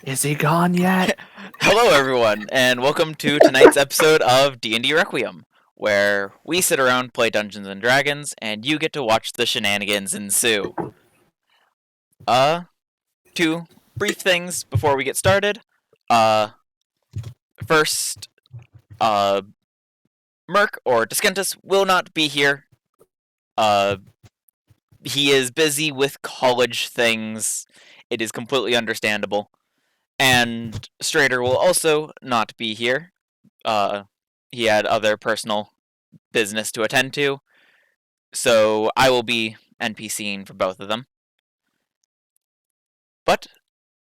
Is he gone yet? Hello, everyone, and welcome to tonight's episode of D&D Requiem, where we sit around, play Dungeons and Dragons, and you get to watch the shenanigans ensue. Two brief things before we get started. First, Merc or Descentus will not be here. He is busy with college things. It is completely understandable. And Strader will also not be here. He had other personal business to attend to, so I will be NPCing for both of them. But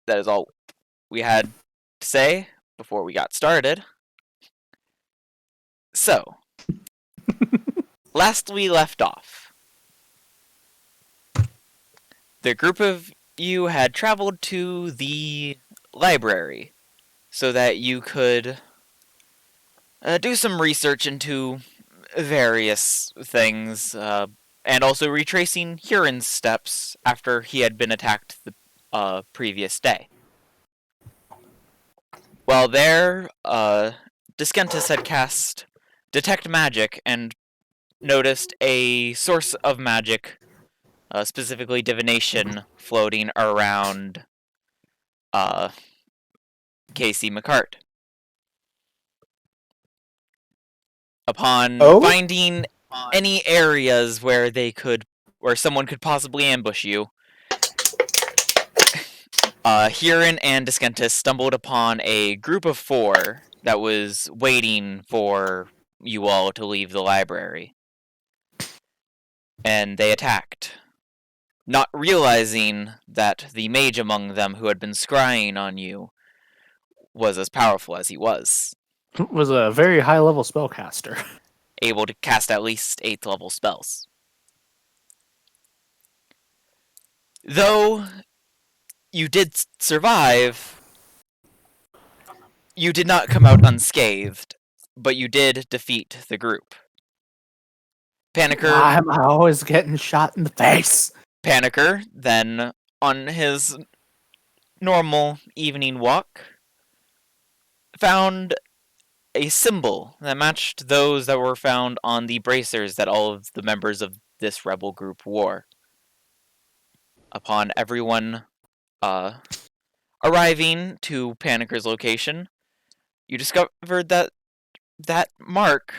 that is all we had to say before we got started. So, last we left off, the group of you had traveled to the library so that you could do some research into various things, and also retracing Huron's steps after he had been attacked the previous day. While there, Descentus had cast Detect Magic and noticed a source of magic, specifically divination, floating around Casey McCart. Upon finding any areas where someone could possibly ambush you, Huron and Descentus stumbled upon a group of 4 that was waiting for you all to leave the library. And they attacked, not realizing that the mage among them who had been scrying on you was as powerful as he was. Was a very high-level spellcaster. Able to cast at least 8th level spells. Though you did survive, you did not come out unscathed, but you did defeat the group. Panicker. Why am I always getting shot in the face? Panicker, then, on his normal evening walk, found a symbol that matched those that were found on the bracers that all of the members of this rebel group wore. Upon everyone arriving to Panicker's location, you discovered that that mark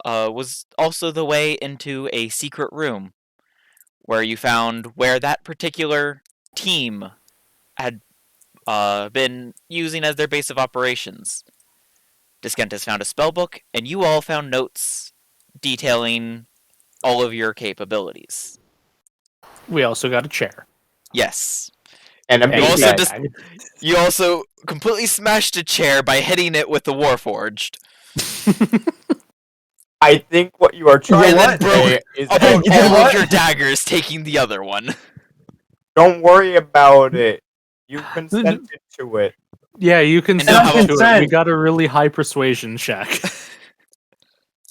was also the way into a secret room, where you found where that particular team had been using as their base of operations. Descentus found a spellbook, and you all found notes detailing all of your capabilities. We also got a chair. Yes. And You also completely smashed a chair by hitting it with the Warforged. I think what you are trying to say is about all of your daggers, taking the other one. Don't worry about it. You consented to it. Yeah, you consented to it. We got a really high persuasion check.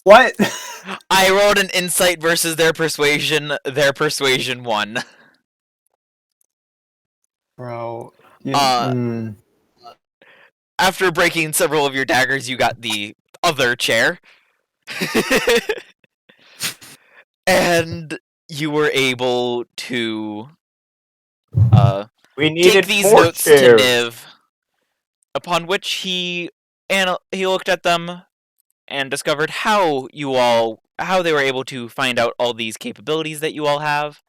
What? I rolled an insight versus their persuasion. Their persuasion won. Bro. After breaking several of your daggers, you got the other chair. And you were able to take these notes to Niv, upon which he looked at them and discovered how they were able to find out all these capabilities that you all have,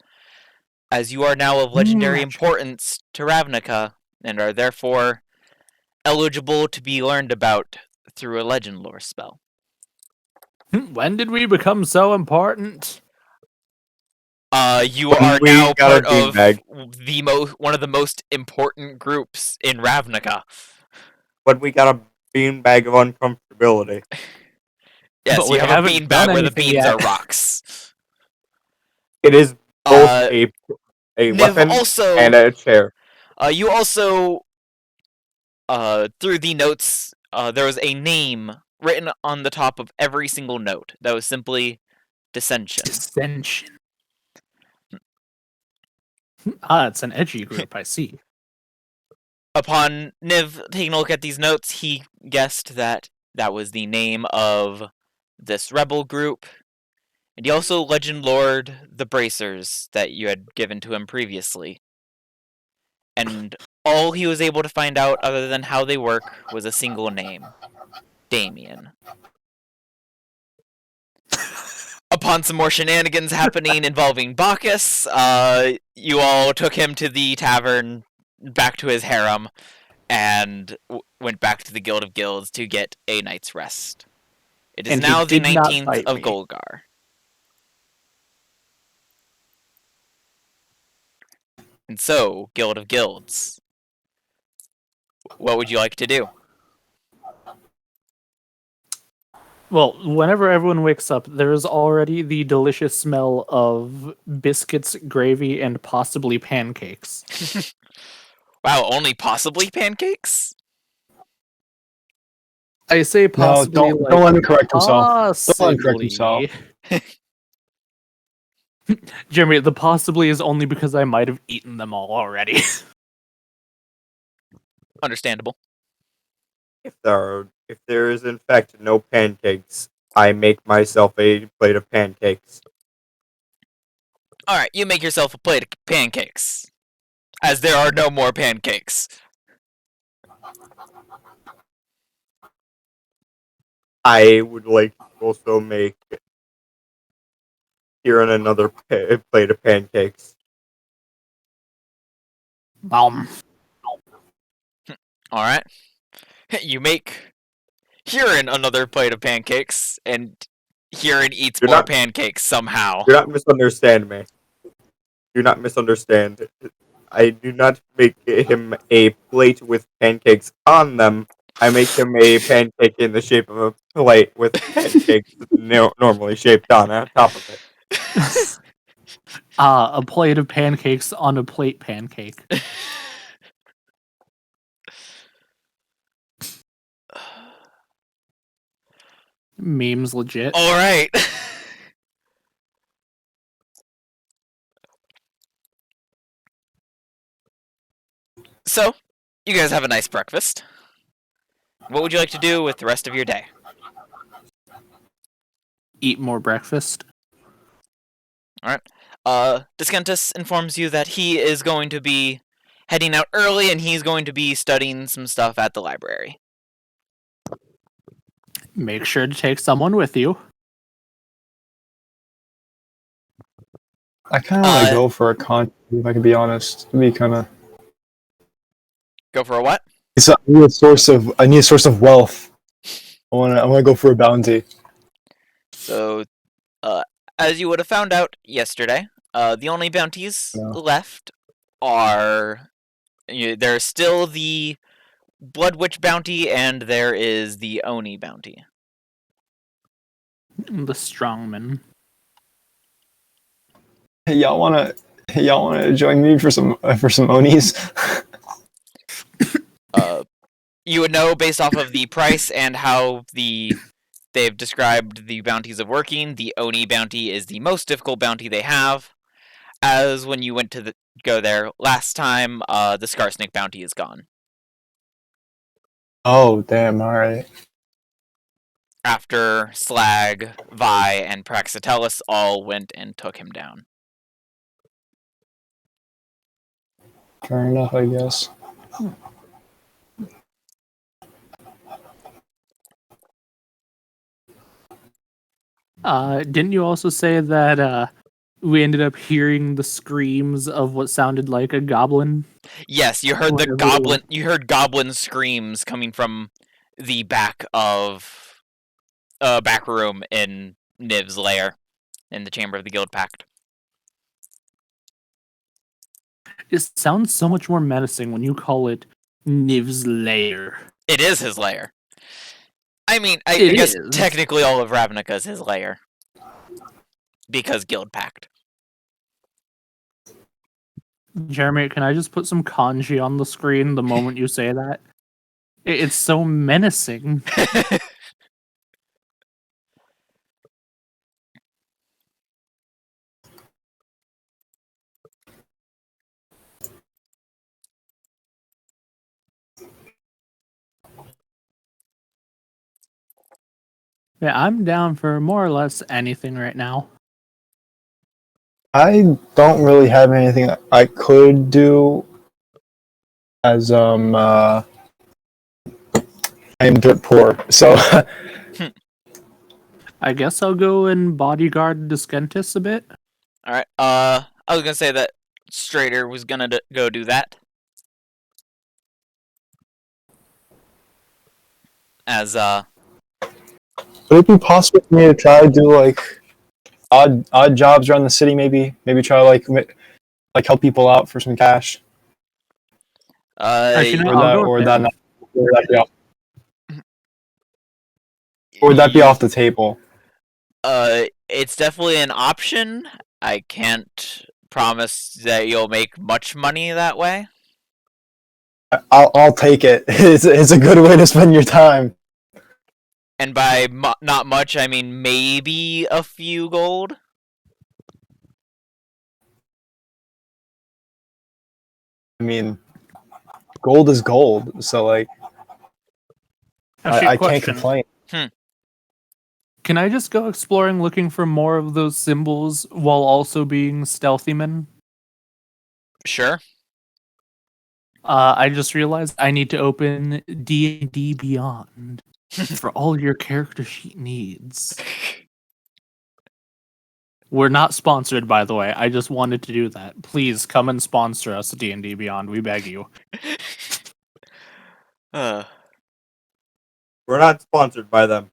as you are now of legendary importance to Ravnica, and are therefore eligible to be learned about through a legend lore spell. When did we become so important? You are now part of one of the most important groups in Ravnica. But we got a beanbag of uncomfortability. Yes, you have a beanbag where the beans are rocks. It is both a weapon and a chair. You also, through the notes, there was a name written on the top of every single note that was simply Dissension. Dissension. It's an edgy group, I see. upon Niv taking a look at these notes, he guessed that that was the name of this rebel group. And he also legend lored the bracers that you had given to him previously. And all he was able to find out, other than how they work, was a single name. Damien. Upon some more shenanigans happening involving Bacchus, you all took him to the tavern, back to his harem, and went back to the Guild of Guilds to get a night's rest. It is now the 19th of Golgar. And so, Guild of Guilds, what would you like to do? Well, whenever everyone wakes up, there's already the delicious smell of biscuits, gravy, and possibly pancakes. Wow, only possibly pancakes? I say possibly. No, don't let him correct himself. Don't let him correct himself. Jeremy, the possibly is only because I might have eaten them all already. Understandable. If there is in fact no pancakes, I make myself a plate of pancakes. Alright, you make yourself a plate of pancakes. As there are no more pancakes. I would like to also make here in another plate of pancakes. Alright. You make Huron another plate of pancakes, and Huron eats more pancakes somehow. Do not misunderstand me. Do not misunderstand. I do not make him a plate with pancakes on them. I make him a pancake in the shape of a plate with pancakes normally shaped on top of it. A plate of pancakes on a plate pancake. Memes legit. Alright. So, you guys have a nice breakfast. What would you like to do with the rest of your day? Eat more breakfast. Alright. Descentus informs you that he is going to be heading out early, and he's going to be studying some stuff at the library. Make sure to take someone with you. I kind of want to go for a con, if I can be honest. To be kind of. Go for a what? I need a source of wealth. I want to go for a bounty. So, as you would have found out yesterday, the only bounties left are there's still the Blood Witch bounty, and there is the Oni bounty. The strongman. Hey, y'all wanna join me for some Onis? You would know based off of the price and how they've described the bounties of working. The Oni bounty is the most difficult bounty they have, as when you went to go there last time, the Scarsnake bounty is gone. Oh, damn, alright. After Slag, Vi, and Praxiteles all went and took him down. Fair enough, I guess. Didn't you also say that we ended up hearing the screams of what sounded like a goblin? Yes, you heard the goblin. You heard goblin screams coming from the back room in Niv's lair, in the chamber of the Guild Pact. It sounds so much more menacing when you call it Niv's lair. It is his lair. I mean, I guess technically all of Ravnica is his lair. Because Guild Pact. Jeremy, can I just put some kanji on the screen the moment you say that? It's so menacing. Yeah, I'm down for more or less anything right now. I don't really have anything I could do as I am dirt poor. So I guess I'll go and bodyguard Diskentis a bit. All right. I was gonna say that Strader was gonna go do that. As would it be possible for me to try to do like odd jobs around the city? Maybe try to like help people out for some cash. Actually, no, Or I'll that go or with that that. not, or would that be off, or would that be off the table? It's definitely an option. I can't promise that you'll make much money that way. I'll take it. It's a good way to spend your time. And by not much, I mean maybe a few gold. I mean, gold is gold, so like Actually, I can't question. complain. Can I just go exploring looking for more of those symbols while also being stealthy man? Sure. I just realized I need to open D&D Beyond for all your character sheet needs. We're not sponsored, by the way. I just wanted to do that. Please come and sponsor us, D&D Beyond. We beg you. uh, We're not sponsored by them.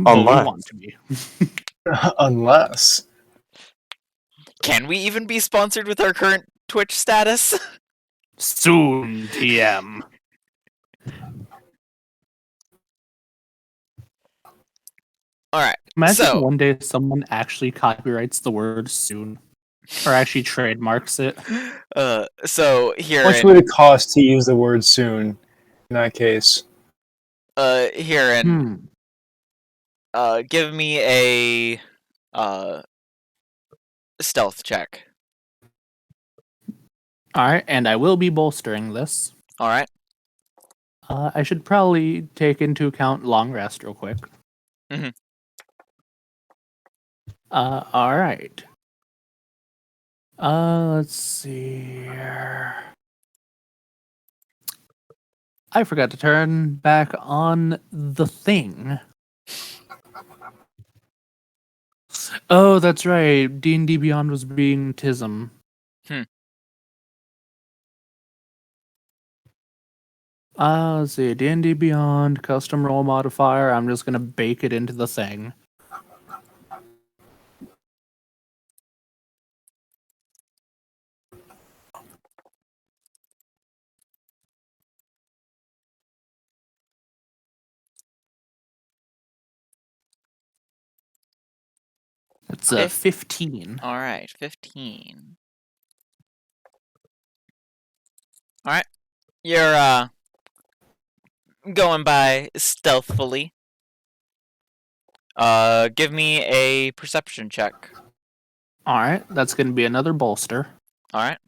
But we Unless. want to be. Unless can we even be sponsored with our current Twitch status? Soon, TM. All right. Imagine So one day someone actually copyrights the word soon. Or actually trademarks it. so here how much would it cost to use the word soon? In that case, here and Hmm. give me a stealth check. Alright, and I will be bolstering this. All right. I should probably take into account long rest real quick. Mhm. Alright. Let's see here. I forgot to turn back on the thing. Oh, that's right. D&D Beyond was being TISM. Hmm. Let's see. D&D Beyond, custom roll modifier. I'm just going to bake it into the thing. It's a 15. All right, 15. All right. You're going by stealthfully. Give me a perception check. Alright, that's going to be another bolster. All right.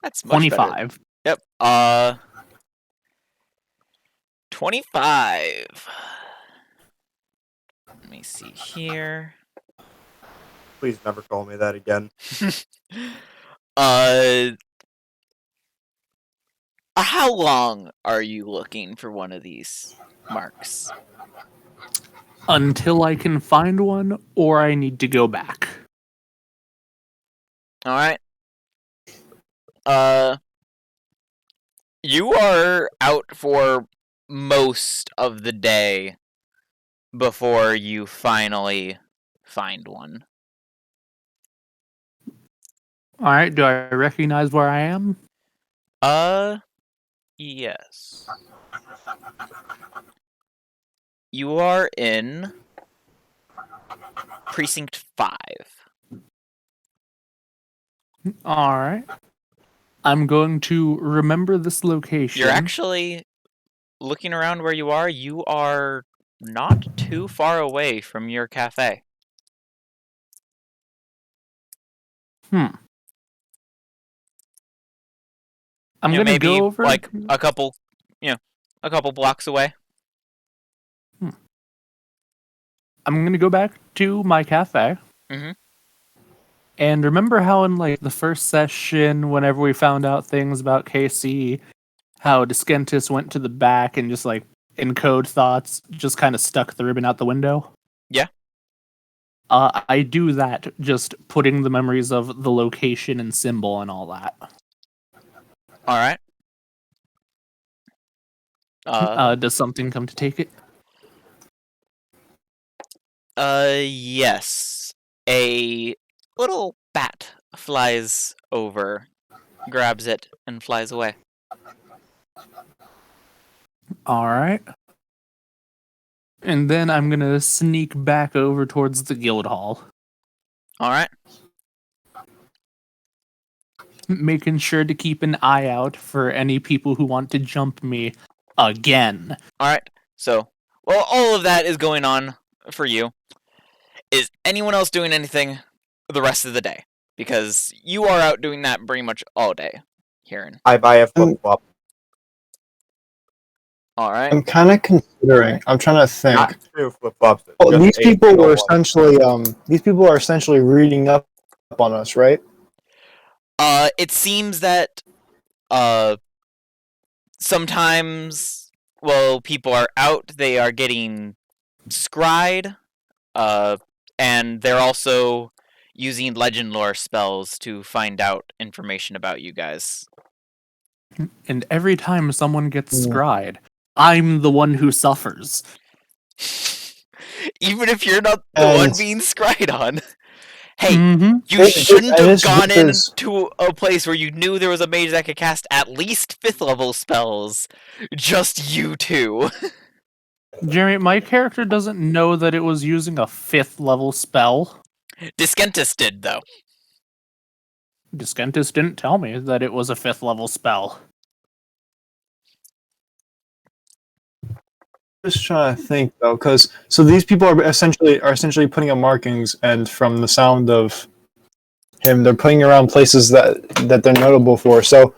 That's much better. 25. Yep. 25. Let me see here. Please never call me that again. How long are you looking for one of these marks? Until I can find one, or I need to go back. All right. You are out for most of the day before you finally find one. Alright, do I recognize where I am? Yes. You are in Precinct 5. Alright. I'm going to remember this location. You're actually looking around where you are not too far away from your cafe. I'm gonna Maybe go over like a couple blocks away. I'm gonna go back to my cafe. Mm-hmm. And remember how in like the first session, whenever we found out things about KC, how Descentis went to the back and just like in code thoughts, just kind of stuck the ribbon out the window? Yeah. I do that, just putting the memories of the location and symbol and all that. All right. Does something come to take it? Yes. A little bat flies over, grabs it, and flies away. All right. And then I'm gonna sneak back over towards the guild hall, All right. making sure to keep an eye out for any people who want to jump me again. All right. So, well, all of that is going on for you. Is anyone else doing anything the rest of the day? Because you are out doing that pretty much all day, Kieran. I buy a flip flop. All right. I'm kind of considering. I'm trying to think. Not two flip flops. Oh, these people were essentially. These people are essentially reading up on us, right? It seems that sometimes while people are out, they are getting scryed, and they're also using legend lore spells to find out information about you guys. And every time someone gets Hmm. scryed, I'm the one who suffers. Even if you're not the one And- being scryed on. Hey, Mhm. you This- shouldn't and have this gone is- into a place where you knew there was a mage that could cast at least 5th level spells. Just you two. Jeremy, my character doesn't know that it was using a 5th level spell. Descentis did, though. Descentis didn't tell me that it was a 5th level spell. Just trying to think though, because so these people are essentially putting up markings, and from the sound of him, they're putting around places that they're notable for. So,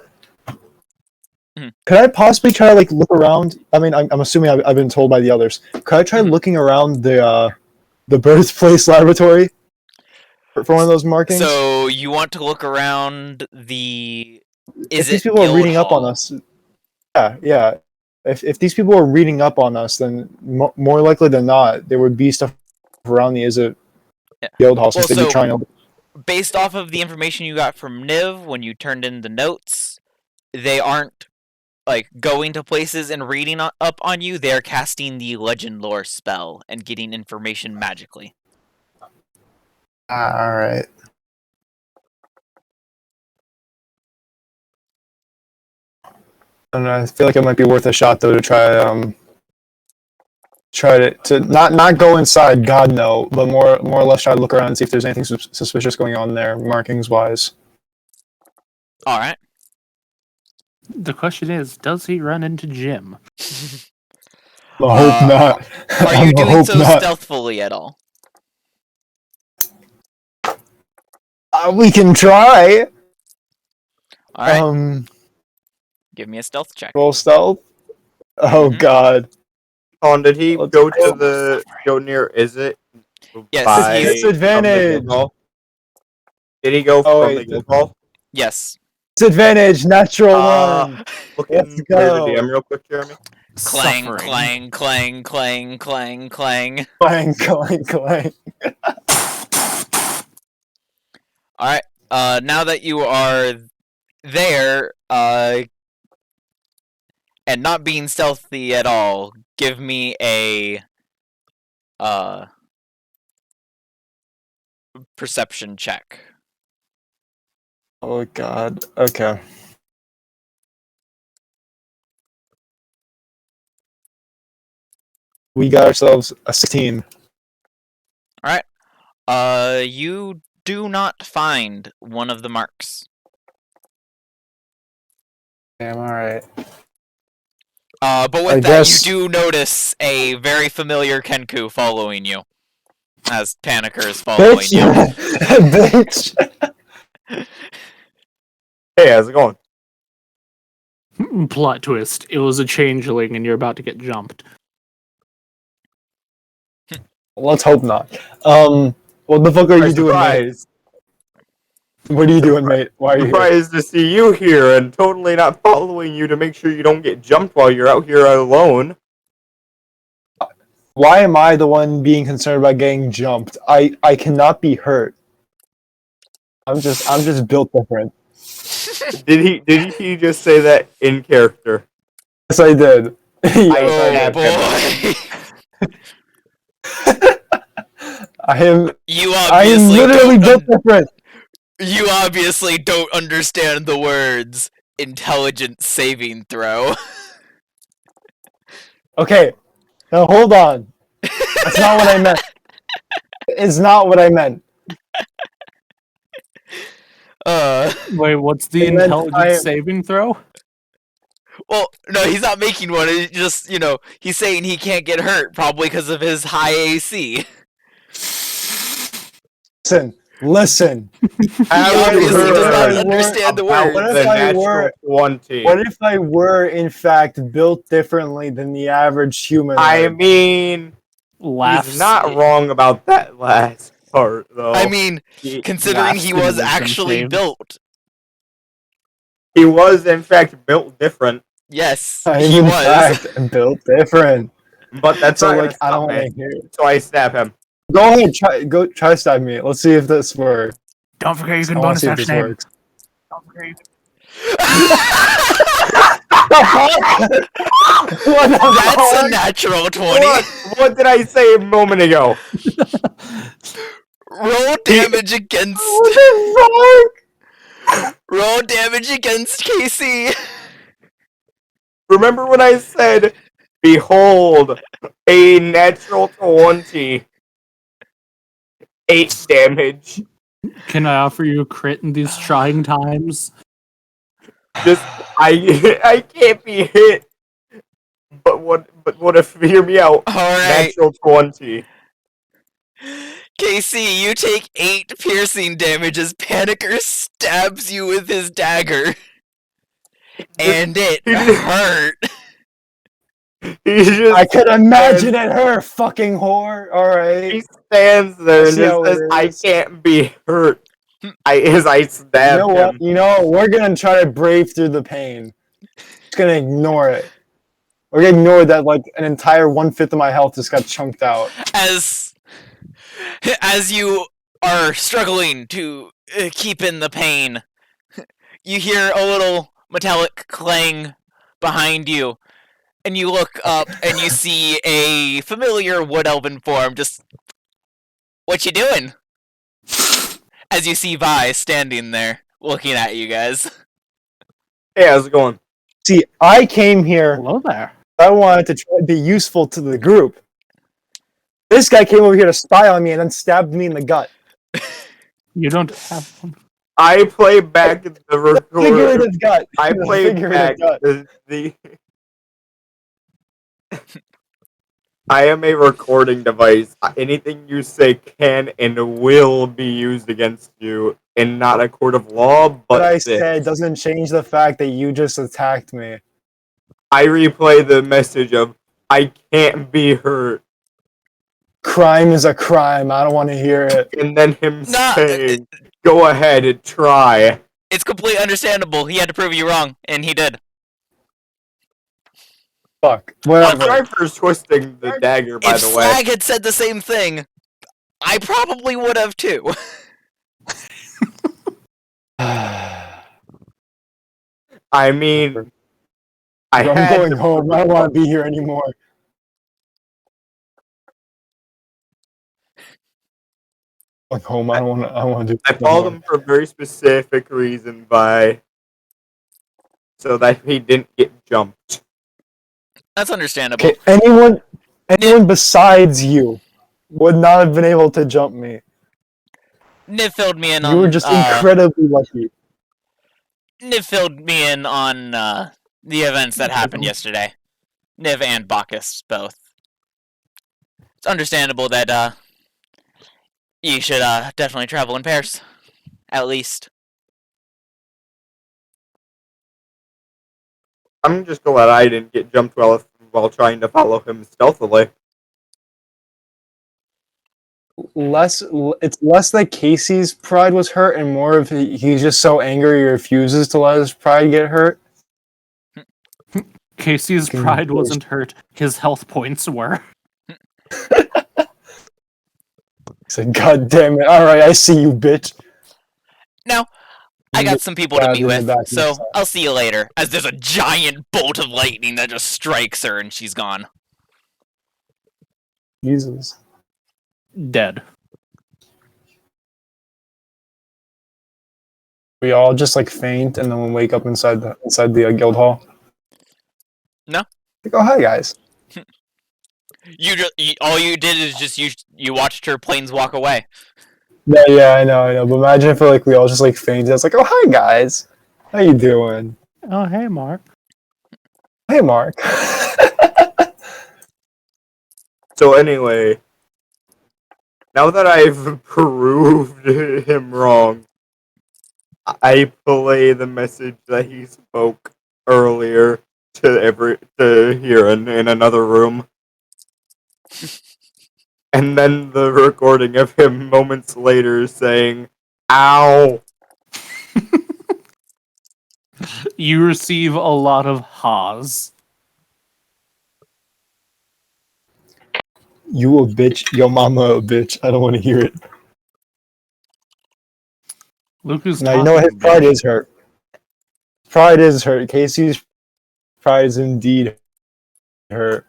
could I possibly try to like look around? I mean, I'm assuming I've been told by the others. Could I try looking around the birthplace laboratory for one of those markings? So you want to look around the. If these people are reading up on us, yeah. If these people are reading up on us, then more likely than not, there would be stuff around the guild hall since they'd be trying to. Based off of the information you got from Niv when you turned in the notes, they aren't like going to places and reading up on you. They're casting the legend lore spell and getting information magically. All right. And I feel like it might be worth a shot though to try to not go inside, God no, but more or less try to look around and see if there's anything suspicious going on there, markings wise. All right. The question is, does he run into Jim? I hope not. Are you I doing hope so not. stealthily at all? We can try. All right. Give me a stealth check. Roll stealth. Oh God. Colin, did he Let's go go. to go near? Is it? Yes, by- Disadvantage. from the guild hall? Did he go from the guild hall? Yes. Disadvantage. Natural one. Looking Let's for the go. DM real quick, Jeremy. Clang, Suffering. clang, clang, clang, clang, clang. Clang, clang, clang. All right. Now that you are there, and not being stealthy at all, give me a perception check. Oh God. Okay. We got ourselves a 16. All right. You do not find one of the marks. Damn. All right. But with I that, guess- you do notice a very familiar Kenku following you, as Panicker is following Bitch. you. Bitch. Hey, how's it going? Plot twist. It was a changeling and you're about to get jumped. Let's hope not. What the fuck are you doing, mate? Surprised. What are you doing, mate? Why are you here? Surprised to see you here and totally not following you to make sure you don't get jumped while you're out here alone. Why am I the one being concerned about getting jumped? I cannot be hurt. I'm just built different. Did he just say that in character? Yes, I did. I Oh stabbed boy! I am You I am obviously literally built don't. different. You obviously don't understand the words intelligence saving throw. Okay, now hold on. That's not what I meant. It's not what I meant. Wait, what's the It meant I intelligence am- saving throw? Well, no, he's not making one. It's just, he's saying he can't get hurt, probably because of his high AC. Listen. obviously does not heard understand the about words. the What if I natural were- 20. What if I were, in fact, built differently than the average human? I mean, Laughs. he's not wrong about that last part, though. I mean, considering laughs he in was wisdom actually saves. built. He was, in fact, built different, Yes, I'm he in was. fact built different. but that's So not like, I gonna don't stop want me. to hear it. So I stab him. Go ahead, try to stab me. Let's see if this works. Don't forget you I can want bonus to see if action this aim. works. Don't forget you What the That's a fuck? natural 20. What did I say a moment ago? Roll damage against. What the fuck? Roll damage against Casey. Remember when I said, behold, a natural 20. 8 damage. Can I offer you a crit in these trying times? Just, I can't be hit. But what if, hear me out. Alright. Natural 20. Casey, you take 8 piercing damage as Panicker stabs you with his dagger. And it he just- hurt. He just I could imagine it, her fucking whore. All right. he stands there I and see just how it says, I is. can't be hurt. As I You stab know what? him. You know, we're gonna try to brave through the pain. Just gonna ignore it. We're gonna ignore that like an entire 1/5 of my health just got chunked out. As you are struggling to keep in the pain, you hear a little metallic clang behind you, and you look up and you see a familiar wood elven form. Just, what you doing? As you see Vi standing there, looking at you guys. Hey, how's it going? See, I came here. Hello there. I wanted to try to be useful to the group. This guy came over here to spy on me and then stabbed me in the gut. You don't have one. I play back the record. Figurative gut. I The play back figurative gut. the I am a recording device. Anything you say can and will be used against you in not a court of law, but What I this. said doesn't change the fact that you just attacked me. I replay the message of I can't be hurt, Crime is a crime. I don't want to hear it. and then him Nah, saying, "Go ahead and try." It's completely understandable. He had to prove you wrong, and he did. Fuck. I'm Whatever. sorry for twisting the dagger, by If the way. Slag had said the same thing, I probably would have too. I mean, I I'm had going to home. I don't want to be here anymore. Going home. I don't want to do. I followed him for a very specific reason, so that he didn't get jumped. That's understandable. Okay. Anyone besides you would not have been able to jump me. Niv filled me in on. You were just incredibly lucky. Niv filled me in on the events that happened yesterday. Niv and Bacchus both. It's understandable that you should definitely travel in pairs, at least. I'm just glad I didn't get jumped while trying to follow him stealthily. It's less that Casey's pride was hurt and more of he's just so angry he refuses to let his pride get hurt. Casey's Fucking pride bitch. wasn't hurt; his health points were. He said, "God damn it! All right, I see you, bitch." Now, I got some people to Stabbed meet in the with, back of the so side. I'll see you later. As there's a giant bolt of lightning that just strikes her and she's gone. Jesus. Dead. We all just like faint and then we wake up inside the guild hall. No. Like, oh hi guys. All you did is just you watched her planes walk away. Yeah, I know. But imagine if we all just like fainted. It's like, oh hi guys, how you doing? Oh, hey, Mark. Hey Mark. So anyway, now that I've proved him wrong, I play the message that he spoke earlier to Hiran in another room. And then the recording of him moments later saying, "Ow." You receive a lot of ha's. You a bitch. Your mama a bitch. I don't want to hear it. Look who's Now you know what his talking, pride bitch. is hurt. Pride is hurt. Casey's pride is indeed hurt.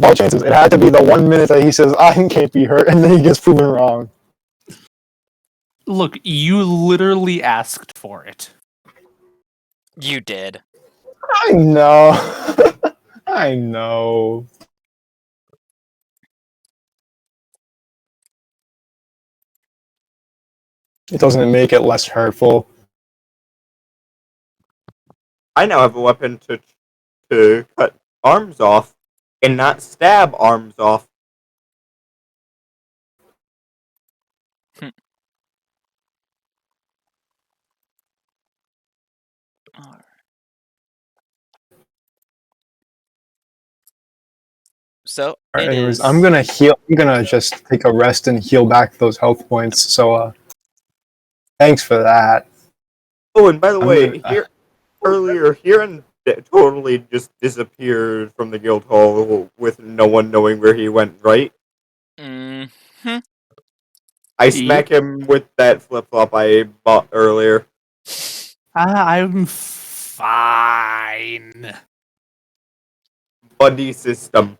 All chances. It had to be the 1 minute that he says I can't be hurt, and then he gets proven wrong. Look, you literally asked for it. You did. I know. I know. It doesn't make it less hurtful. I now have a weapon to cut arms off and not stab arms off. Alright. So Alright, it anyways, is. I'm gonna heal. I'm gonna just take a rest and heal back those health points. So, thanks for that. Oh, and by the I'm way, gonna- earlier, Hiran totally just disappeared from the guild hall with no one knowing where he went, right? Hmm. I smack him with that flip-flop I bought earlier. I'm fine. Buddy system.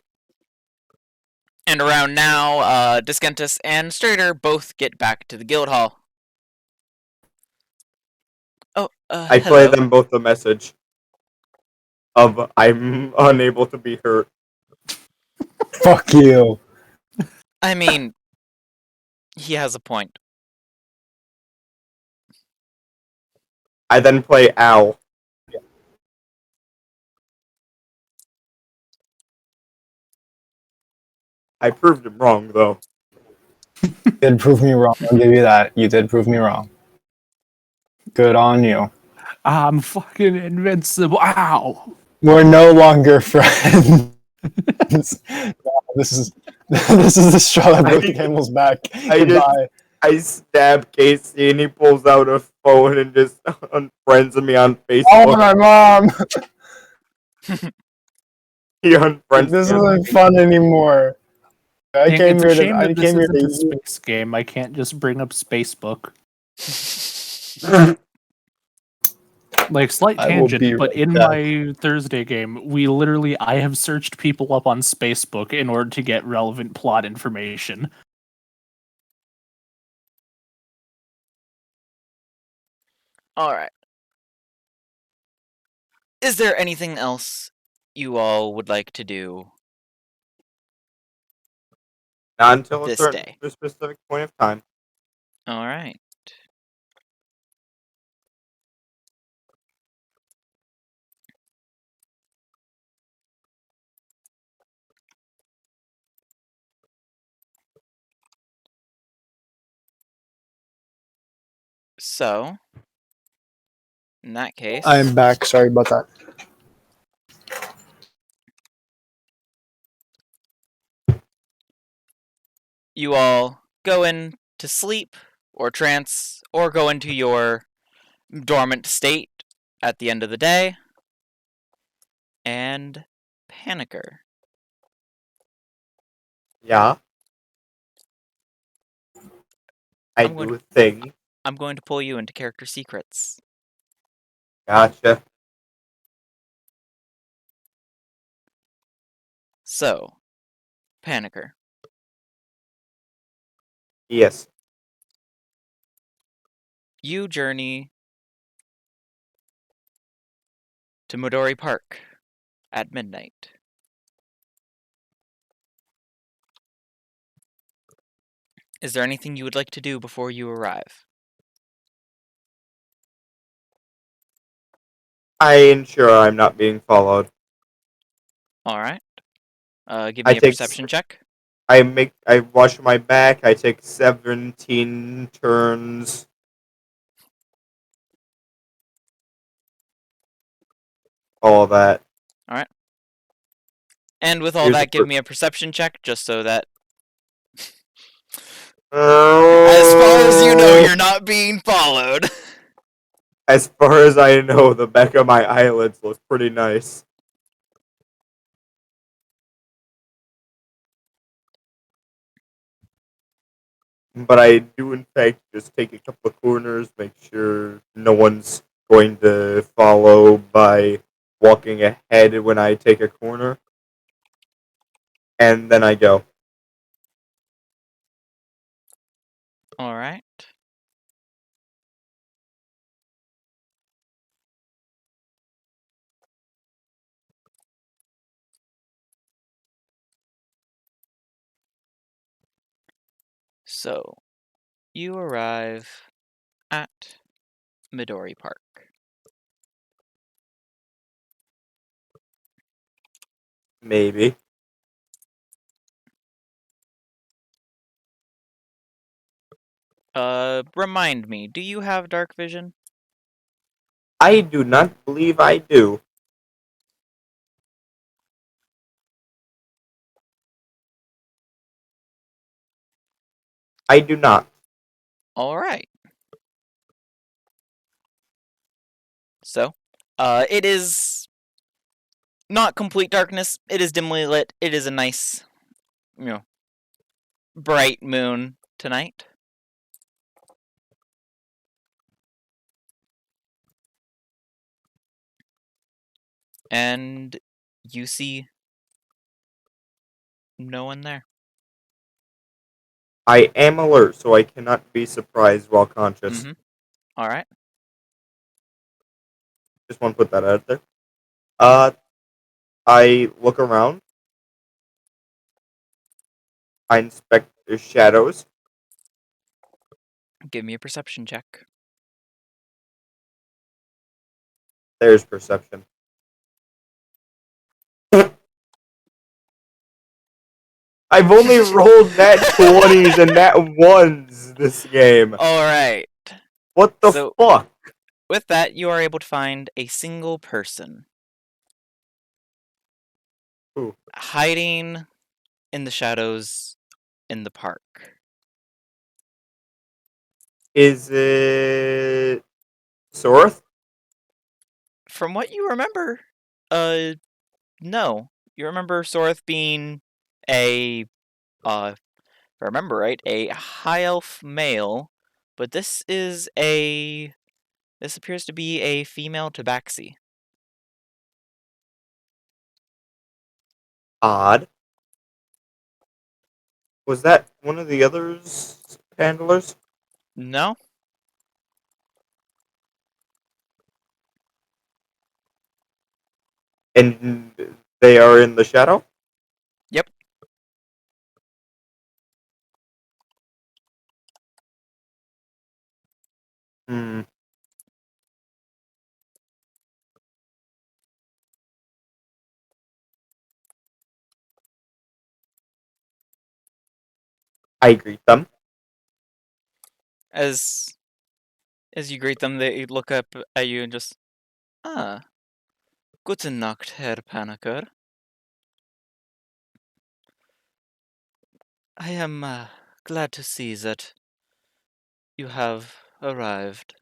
And around now, Discentus and Strader both get back to the guild hall. Oh, I play hello. them both the message of I'm unable to be hurt. Fuck you. I mean, he has a point. I then play ow. I proved him wrong, though. You did prove me wrong. I'll give you that. You did prove me wrong. Good on you. I'm fucking invincible. Ow! We're no longer friends. No, this is the straw that broke the camel's back. Goodbye. I stab Casey and he pulls out a phone and just unfriends me on Facebook. Oh, my mom! He unfriends This me. isn't fun anymore. I came It's a here shame to. I that this came here isn't a to. space game. I can't just bring up Spacebook. Like, slight I will be tangent, but right in back. my Thursday game, I have searched people up on Spacebook in order to get relevant plot information. Alright. Is there anything else you all would like to do Not until a this certain day? specific point of time. Alright. So, in that case, I'm back. Sorry about that. you all go in to sleep or trance or go into your dormant state at the end of the day. And Panicker. Yeah. I I'm going do a thing. I'm going to pull you into character secrets. Gotcha. So, Panicker, Yes. you journey to Midori Park at midnight. Is there anything you would like to do before you arrive? I ensure I'm not being followed. Alright. Give I me a take perception check. I wash my back, I take 17 turns. All that. And with all Here's the that, give per- me a perception check, just so that, Oh. as far as you know, you're not being followed. As far as I know, the back of my eyelids look pretty nice. But I do, in fact, just take a couple of corners, make sure no one's going to follow by walking ahead when I take a corner. And then I go. Alright. So, you arrive at Midori Park. Maybe. Remind me, do you have dark vision? I do not believe I do. I do not. Alright. So, it is not complete darkness. It is dimly lit. It is a nice, bright moon tonight. And you see no one there. I am alert, so I cannot be surprised while conscious. Mm-hmm. Alright. Just want to put that out there. I look around. I inspect the shadows. Give me a perception check. There's perception. I've only rolled nat 20s and nat 1s this game. Alright. What the So- fuck? With that, you are able to find a single person. Who? Hiding in the shadows in the park. Is it Sorth? From what you remember, no. You remember Sorth being if I remember right, a high elf male, but this appears to be a female tabaxi. Odd. Was that one of the others handlers? No? And they are in the shadow? Yep. Hmm. I greet them. As you greet them, they look up at you and just, Guten Nacht, Herr Paniker. I am glad to see that you have arrived.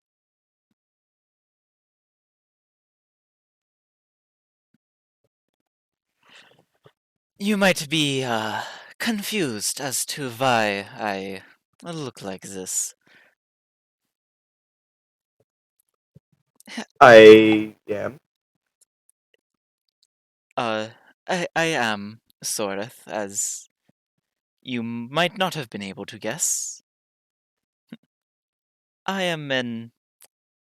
You might be confused as to why I look like this. I am. I am Soreth, as you might not have been able to guess. I am an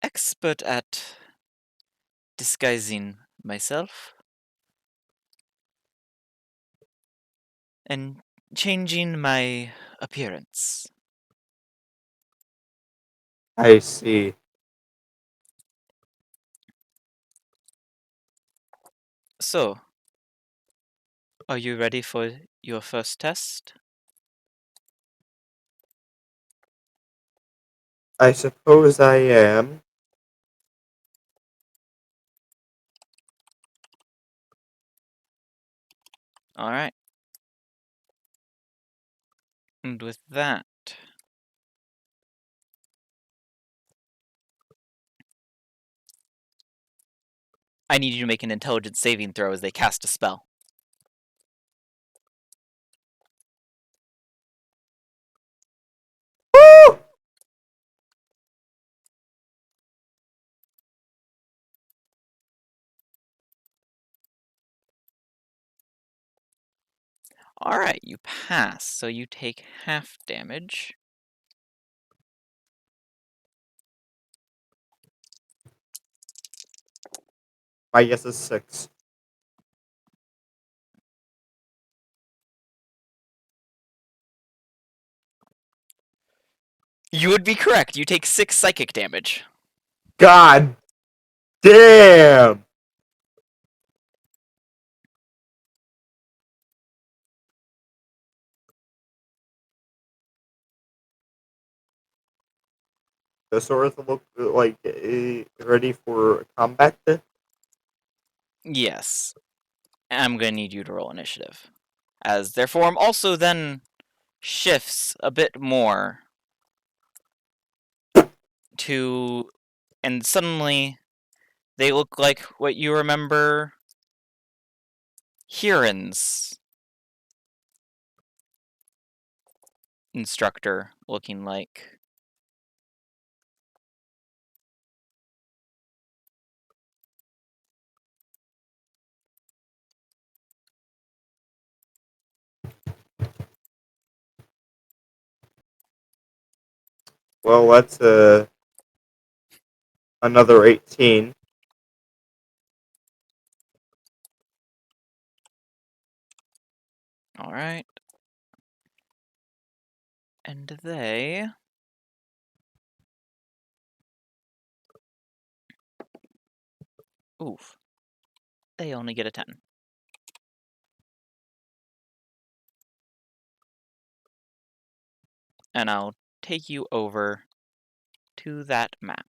expert at disguising myself and changing my appearance. I see. So, are you ready for your first test? I suppose I am. Alright. And with that, I need you to make an intelligence saving throw as they cast a spell. Woo! Alright, you pass, so you take half damage. My guess is 6. You would be correct. You take 6 psychic damage. God damn! Does Soreth look like ready for combat? Yes. I'm going to need you to roll initiative. As their form also then shifts a bit more to... And suddenly, they look like what you remember Huron's instructor looking like. Well, that's another 18. Alright. And they... Oof. They only get a 10. And I'll take you over to that map.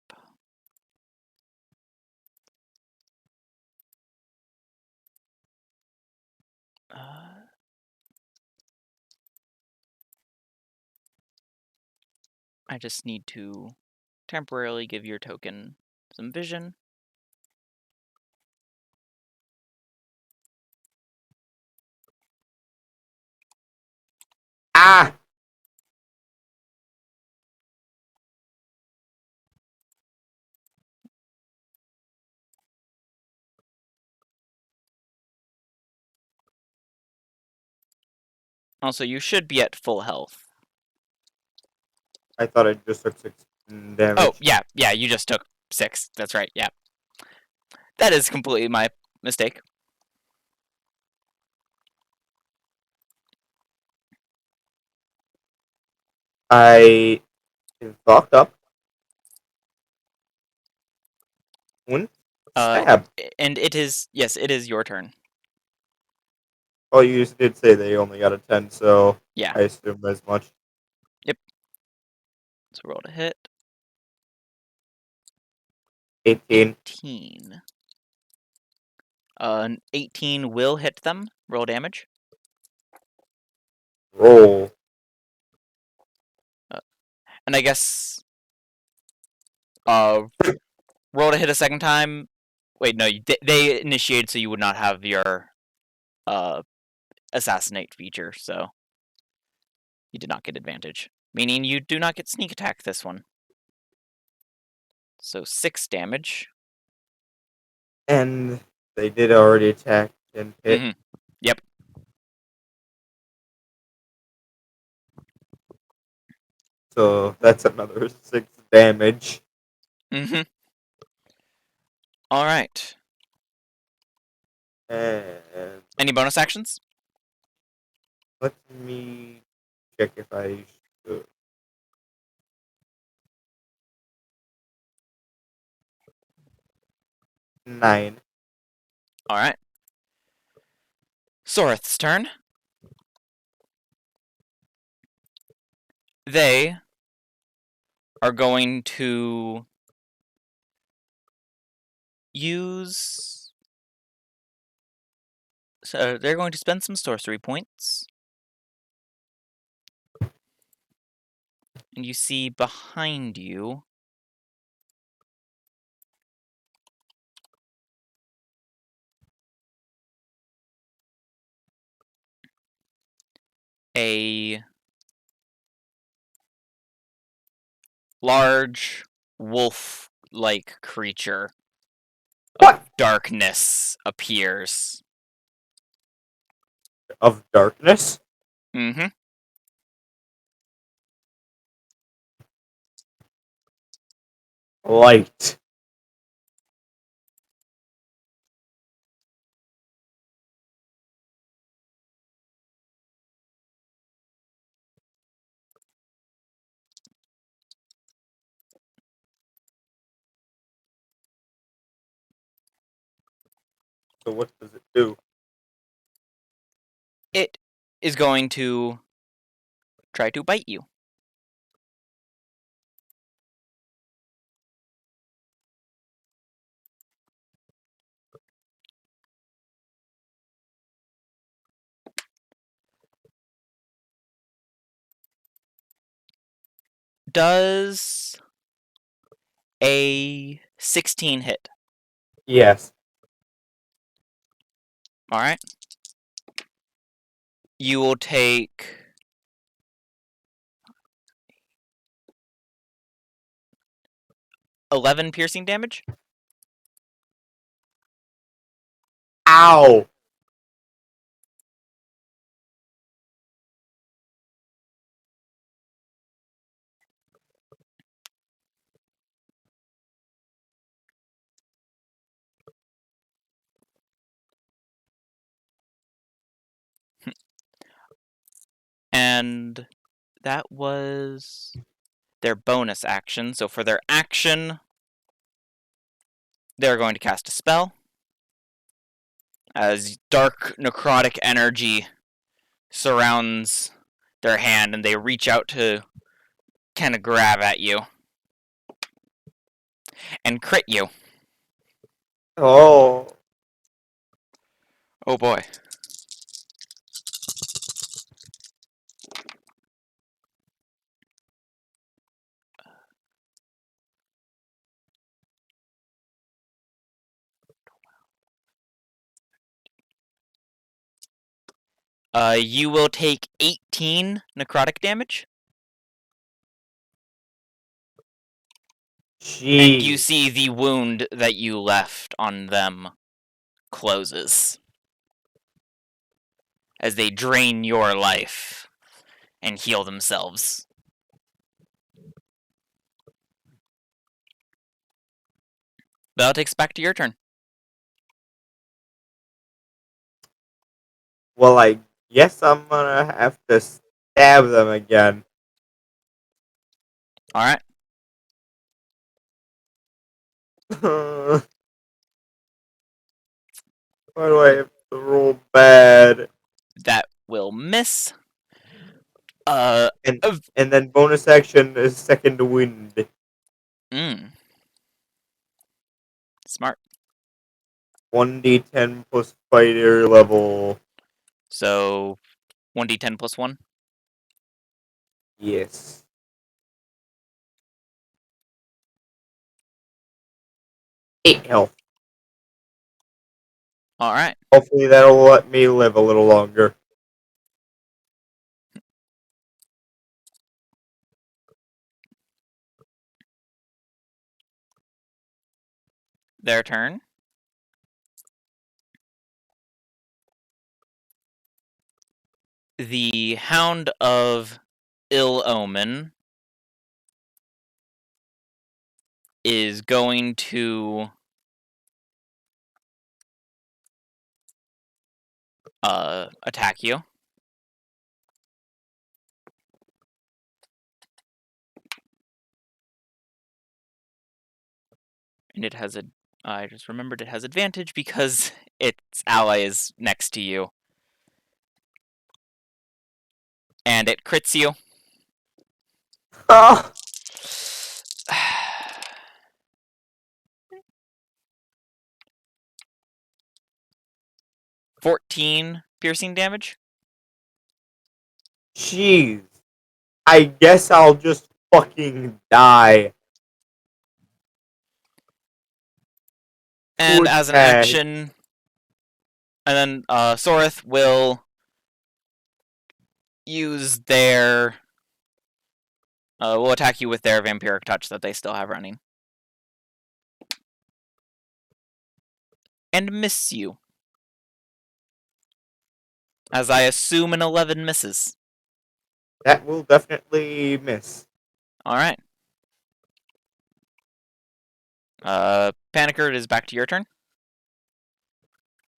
I just need to temporarily give your token some vision. Ah! Also, you should be at full health. I thought I just took 6 damage. Oh, yeah, you just took 6. That's right, yeah. That is completely my mistake. I fucked up. One stab. And it is, yes, it is your turn. Oh, you did say they only got a 10, so Yeah, I assumed as much. so roll to hit. 18. 18. An 18 will hit them. Roll damage. Roll. And I guess roll to hit a second time. Wait, no, they initiated, so you would not have your assassinate feature, so you did not get advantage. Meaning you do not get sneak attack this one. So 6 damage. And they did already attack and hit. Mm-hmm. Yep. So that's another 6 damage. Mm-hmm. Alright. And Any bonus actions? let me check if I should. Nine. Alright. Sorith's turn. They are going to use... So they're going to spend some sorcery points. And you see behind you a large wolf-like creature What? of darkness appears. Of darkness? Mm-hmm. Light. So what does it do? It is going to try to bite you. Does a 16 hit? Yes. Alright. You will take 11 piercing damage. Ow! And that was their bonus action. So for their action, they're going to cast a spell. As dark necrotic energy surrounds their hand and they reach out to kind of grab at you and crit you. Oh. Oh boy. You will take 18 necrotic damage. And you Jeez. see the wound that you left on them closes as they drain your life and heal themselves. That takes back to your turn. Well, I guess I'm gonna have to stab them again. Alright. Why do I have to roll bad? That will miss. And then bonus action is second wind. Smart. 1d10 plus fighter level. So 1d10 plus 1. Yes. 8 health. Alright. Hopefully that'll let me live a little longer. Their turn. The Hound of Ill Omen is going to attack you. And it has I just remembered it has advantage because its ally is next to you. And it crits you. Ah! 14 piercing damage. Jeez. I guess I'll just fucking die. And Poor as an tag. action, and then Soreth will use their will attack you with their vampiric touch that they still have running. And miss you. As I assume an 11 misses. That will definitely miss. Alright. Panicker, it is back to your turn.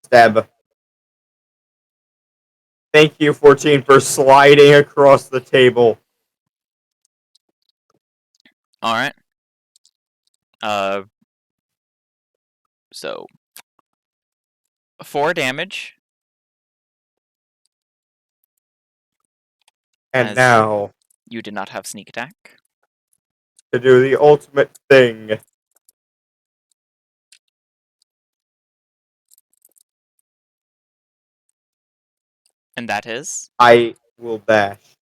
Stab. Thank you, 14, for sliding across the table. Alright. So 4 damage. And As- now, You did not have sneak attack. to do the ultimate thing. And that is? I will dash.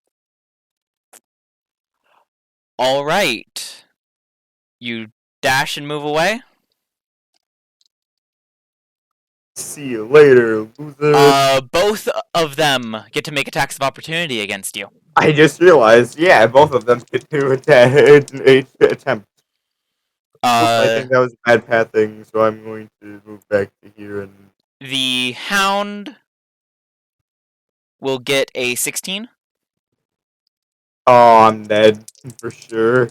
Alright. You dash and move away. See you later, loser. Both of them get to make attacks of opportunity against you. I just realized, yeah, both of them get to attempt. I think that was a bad path thing, so I'm going to move back to here and... The Hound will get a 16. Oh, I'm dead, for sure.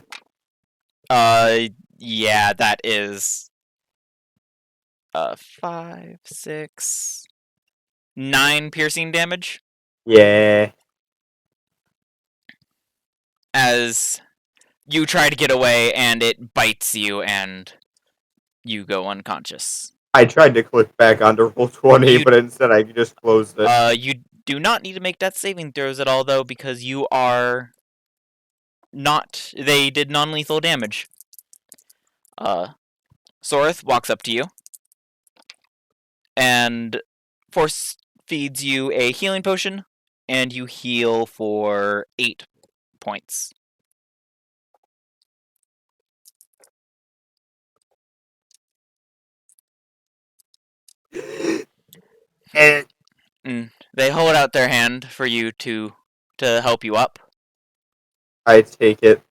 Yeah, that is 5, 6, 9 piercing damage Yeah. as you try to get away and it bites you and you go unconscious. I tried to click back onto Roll20, but instead I just closed it. You do not need to make death saving throws at all though because you are not. They did non-lethal damage. Soreth walks up to you and force feeds you a healing potion, and you heal for 8 points. And They hold out their hand for you to help you up. I take it.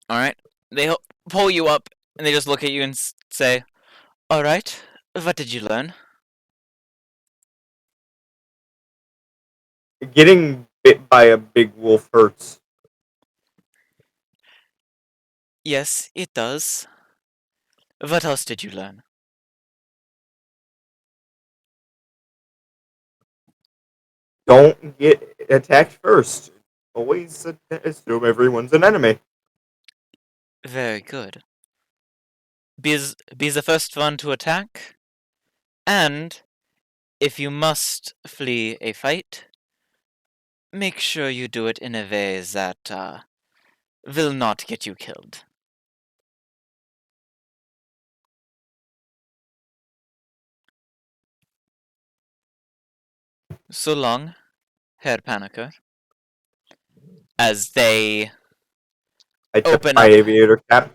All right. They pull you up, and they just look at you and say, "All right. What did you learn?" Getting bit by a big wolf hurts. Yes, it does. What else did you learn? Don't get attacked first. Always assume everyone's an enemy. Very good. Be the first one to attack, and if you must flee a fight, make sure you do it in a way that will not get you killed. So long, Herr Paniker. As they I took open my up. aviator cap.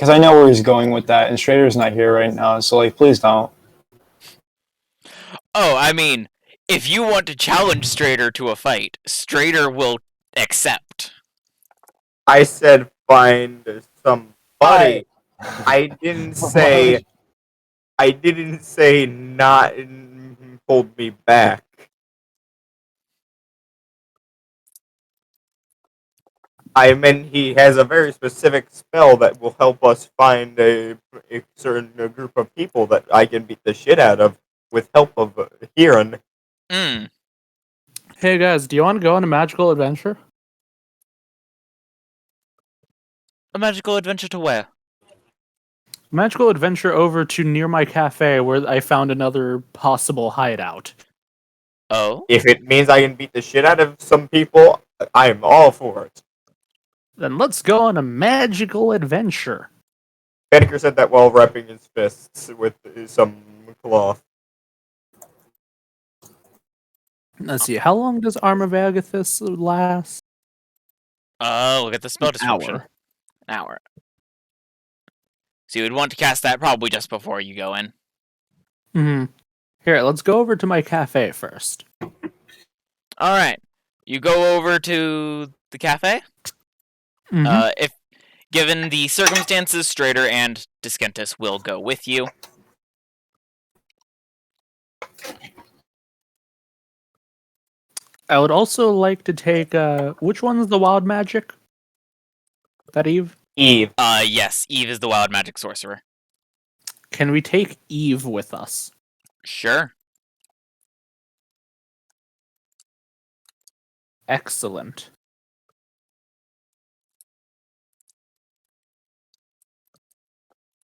because I know where he's going with that, and Strader's not here right now, so like, please don't. Oh, I mean, if you want to challenge Strader to a fight, Strader will accept. I said find somebody. I didn't say. I didn't say not hold me back. I meant he has a very specific spell that will help us find a certain group of people that I can beat the shit out of with help of Hiran. Mm. Hey guys, do you want to go on a magical adventure? A magical adventure to where? Magical adventure over to near my cafe where I found another possible hideout. Oh? If it means I can beat the shit out of some people, I'm all for it. Then let's go on a magical adventure. Banneker said that while wrapping his fists with some cloth. Let's see, how long does Armor of Agathis last? Look at the spell description. Hour. An hour. So you would want to cast that probably just before you go in. Hmm. Here, let's go over to my cafe first. Alright. You go over to the cafe. Mhm. If given the circumstances, Strader and Discentus will go with you. I would also like to take which one's the wild magic? That Eve? Eve. Yes, Eve is the wild magic sorcerer. Can we take Eve with us? Sure. Excellent.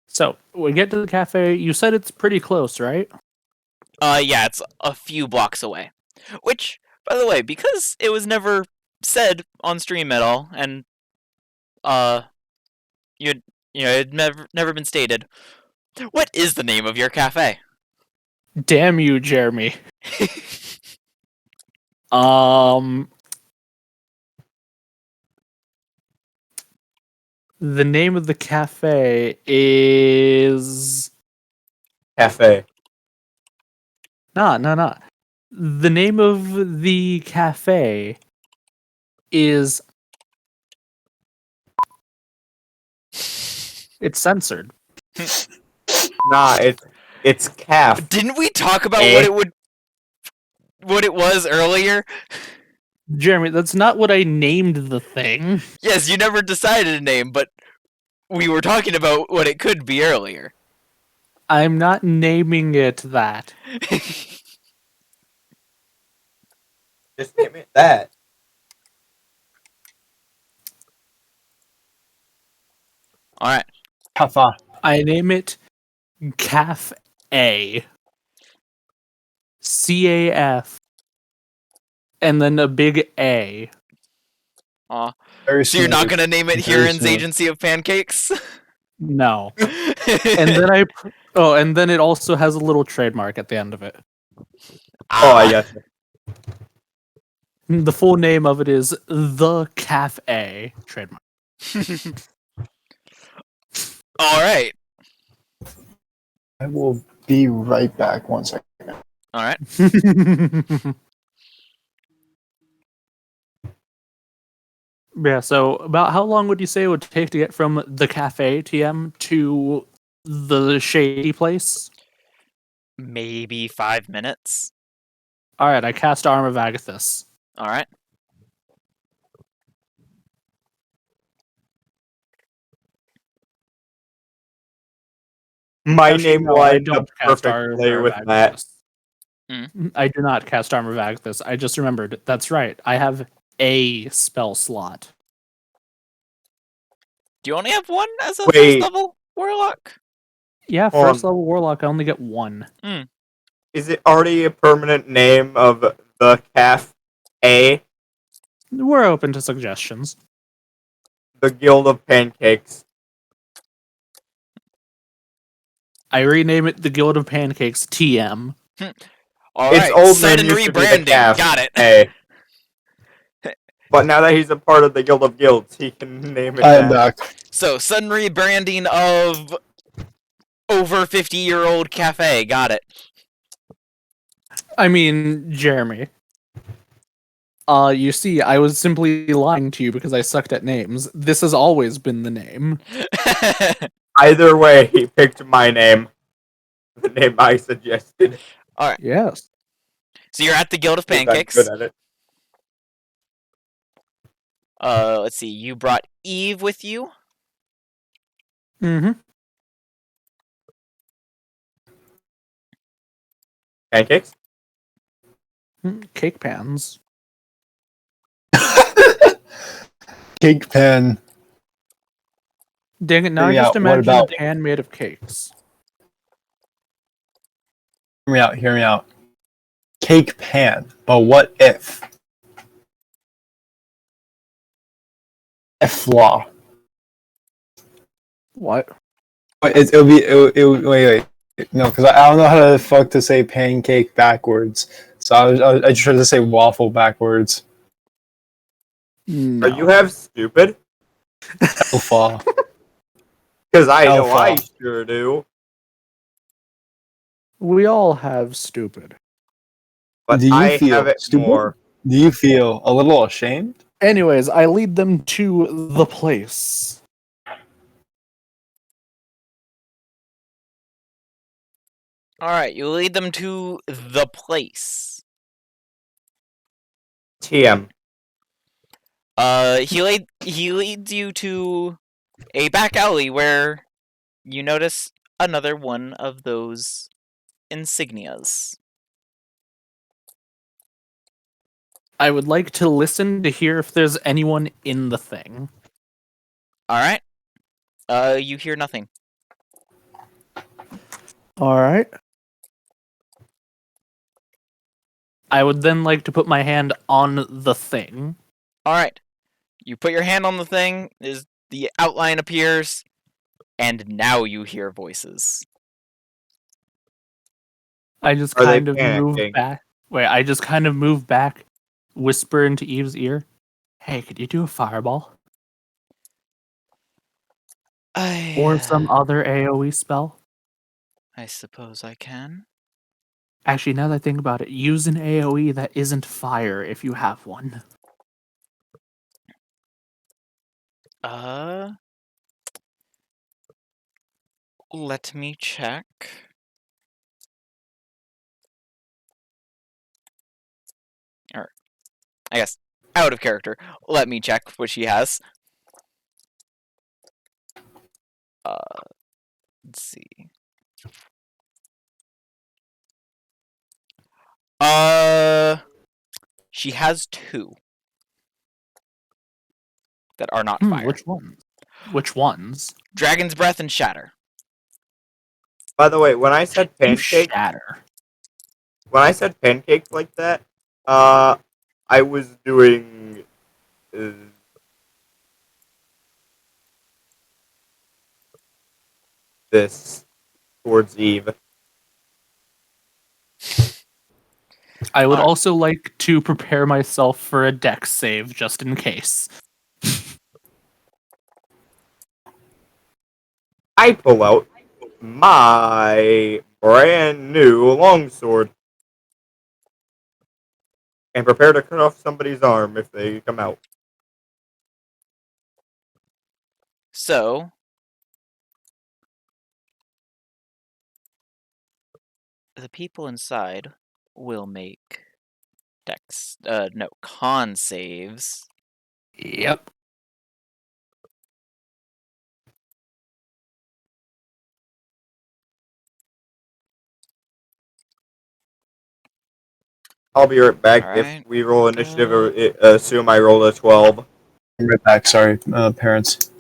So, we get to the cafe. You said it's pretty close, right? Yeah, it's a few blocks away. Which, by the way, because it was never said on stream at all, and it never been stated. What is the name of your cafe? Damn you, Jeremy. The name of the cafe is Cafe. nah. The name of the cafe is it's censored. Nah, it's calf. Didn't we talk about Eh? what it was earlier? Jeremy, that's not what I named the thing. Yes, you never decided a name, but we were talking about what it could be earlier. I'm not naming it that. Just name it that. Alright. Kafa. I name it Caf A. CAF. And then a big A. Aw. Very So you're not smooth. gonna name it Very Hiran's smooth. Agency of Pancakes? No. And then and then it also has a little trademark at the end of it. Oh, I got you. The full name of it is The Cafe trademark. Alright. I will be right back. 1 second. Alright. Yeah, so about how long would you say it would take to get from the cafe TM to the shady place? Maybe 5 minutes. Alright, I cast Arm of Agathis. Alright. My Actually, name no, I lined don't up cast Armor perfectly of with that. Agathis. Hmm. I do not cast Armor of Agathis. I just remembered. That's right. I have a spell slot. Do you only have one as a Wait. first level warlock? Yeah, Hold first on. level warlock, I only get one. Is it already a permanent name of the calf A? We're open to suggestions. The Guild of Pancakes. I rename it the Guild of Pancakes TM. Alright, old sudden name used to be the rebranding. calf. Got it. A. But now that he's a part of the Guild of Guilds, he can name it I am that. back. So, sudden rebranding of over 50-year-old cafe. Got it. I mean, Jeremy. You see, I was simply lying to you because I sucked at names. This has always been the name. Either way, he picked my name. The name I suggested. Yes. So you're at the Guild of Because I'm Pancakes. good at it. Let's see. You brought Eve with you. Mm-hmm. Pancakes? Cake pans. Cake pan. Dang it, now Hear I me just out, what imagine a about- pan made of cakes. Hear me out. Hear me out. Cake pan. But what if? F law. What? It'll be. Wait. No, because I don't know how the fuck to say pancake backwards. So I just tried to say waffle backwards. No. Are you have stupid? Alpha. Because I know Alpha. I sure do. We all have stupid. But Do you I feel have it stupid? more. Do you feel a little ashamed? Anyways, I lead them to the place. Alright, you lead them to the place. TM. He leads you to a back alley where you notice another one of those insignias. I would like to listen to hear if there's anyone in the thing. Alright. You hear nothing. Alright. I would then like to put my hand on the thing. Alright. You put your hand on the thing, the outline appears, and now you hear voices. I just Are they kind of move panicking? back. Wait, I just kind of move back, whisper into Eve's ear. Hey, could you do a fireball? Or some other AoE spell? I suppose I can. Actually, now that I think about it, use an AoE that isn't fire if you have one. Let me check. Or, I guess, out of character. Let me check what she has. Let's see. She has 2 that are not fire. Which ones? Which ones? Dragon's Breath and Shatter. By the way, when I said You pancake, shatter. when I said pancakes like that, I was doing this towards Eve. I would Alright. also like to prepare myself for a dex save just in case. I pull out my brand new longsword and prepare to cut off somebody's arm if they come out. So, the people inside will make con saves. Yep. I'll be right back. Alright. If we roll initiative, assume I rolled a 12. I'm right back. Sorry, parents.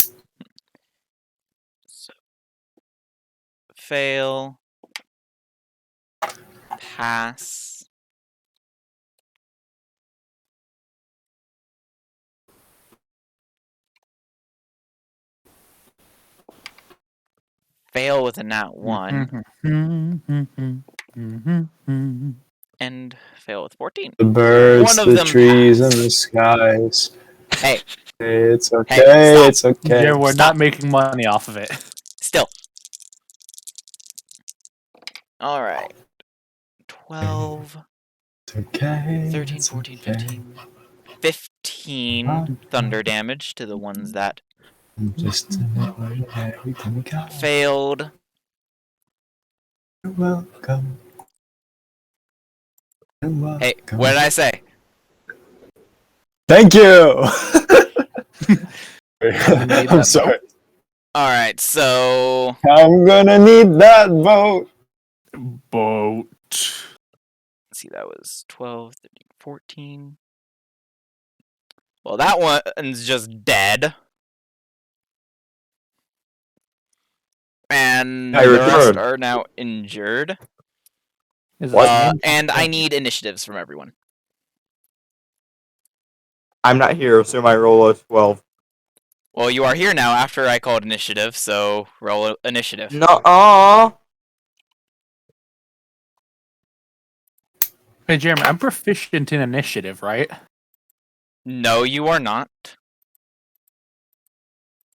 So, fail. Pass. Fail with a nat 1. And fail with 14. The birds, One of the them trees, pass. and the skies. Hey, It's okay. stop. It's okay. Yeah, we're Stop. not making money off of it. Still. All right. 12, It's okay. 13, it's 14, okay. 15. 15 thunder damage to the ones that Just to know everything we got. failed. You're welcome. You're welcome. Hey, what did I say? Thank you. need I'm that sorry. All right, so I'm gonna need that vote. Boat. let's see, that was 12, 13, 14. Well, that one's just dead. And I the rest returned. are now injured. Is What? his name And I Tom? need initiatives from everyone. I'm not here, so my roll is 12. Well, you are here now after I called initiative, so roll initiative. No, Hey, Jeremy, I'm proficient in initiative, right? No, you are not.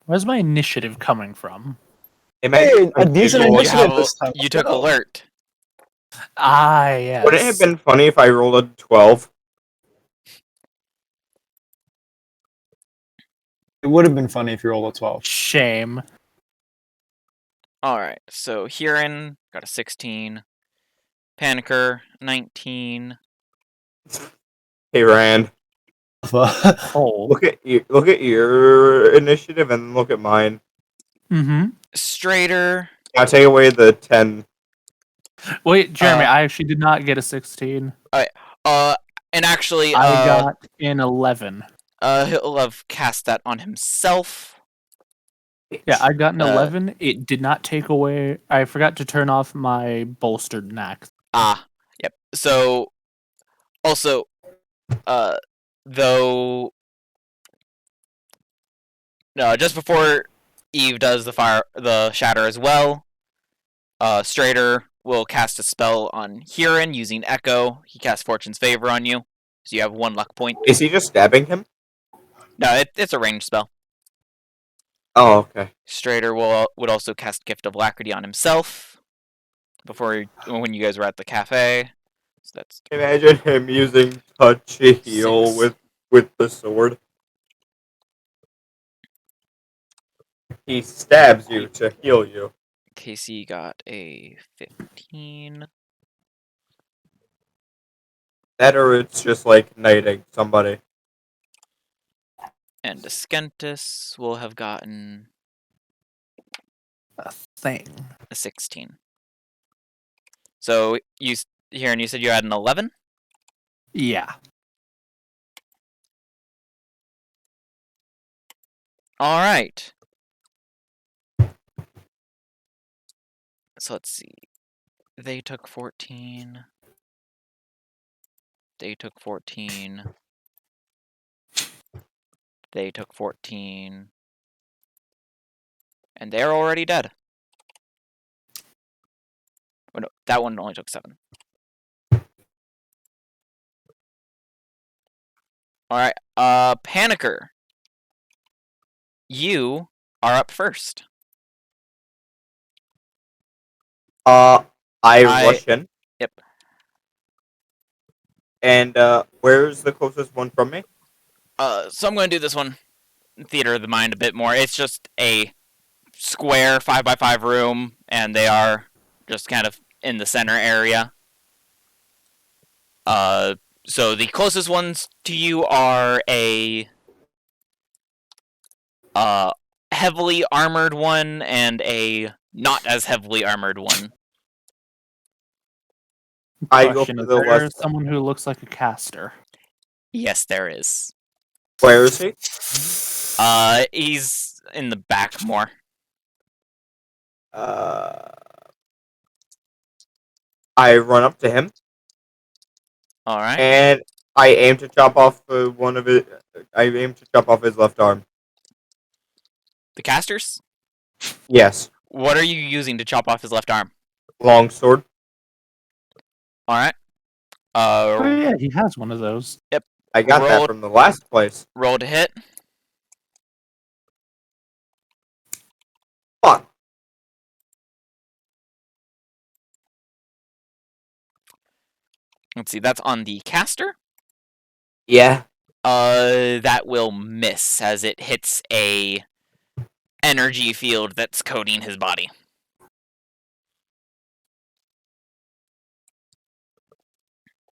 Where's my initiative coming from? Hey, a decent You initiative have this time. you took Go. alert. Ah, yes. Would it have been funny if I rolled a 12? It would have been funny if you rolled a 12. Shame. All right, so Huron got a 16. Panicker 19. Hey, Rand, Hole. look at your initiative and look at mine. Mm-hmm. Strader. I'll take away the 10. Wait, Jeremy, Uh, I actually did not get a 16. And actually, I got an 11. he'll have cast that on himself. Yeah, I got an Uh, 11. It did not take away. I forgot to turn off my bolstered knack. Yep. So, also, though, no, just before Eve does the shatter as well, Strader will cast a spell on Huron using Echo. He casts Fortune's Favor on you, so you have 1 luck point. Is he just stabbing him? No, it's a ranged spell. Oh, okay. Strader would also cast Gift of Alacrity on himself when you guys were at the cafe. So that's Imagine him using touch heal 6. with the sword. He stabs you to heal you. Casey got a 15. That or it's just like knighting somebody. And Descentus will have gotten A thing. a 16. So Huron, you said you had an 11? Yeah. All right. So let's see. They took 14. They took 14. They took 14. And they're already dead. Oh, no, that one only took 7. Alright, Panicker. You are up first. I rush in. Yep. And where's the closest one from me? So I'm going to do this one Theater of the Mind a bit more. It's just a square 5x5 room, and they are just kind of in the center area. So the closest ones to you are a heavily armored one and a not as heavily armored one. I go Question, for is the there left. someone who looks like a caster? Yes, there is. Where is he? He's in the back more. I run up to him All right. and I aim to chop off one of his. I aim to chop off his left arm. The casters? Yes, What are you using to chop off his left arm? long sword. All right. Oh, yeah, he has one of those. I got that from the last place. Roll to hit. Fuck. Let's see, that's on the caster. Yeah. That will miss as it hits a energy field that's coating his body.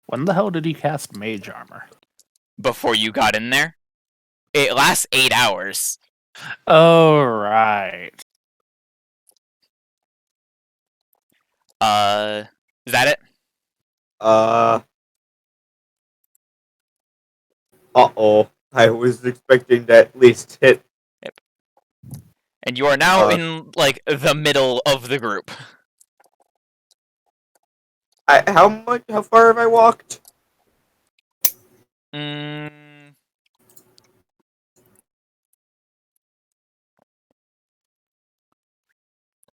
When the hell did he cast mage armor? Before you got in there. It lasts 8 hours. Oh, right. Is that it? Uh-oh. I was expecting to at least hit. Yep. And you are now in, like, the middle of the group. How far have I walked?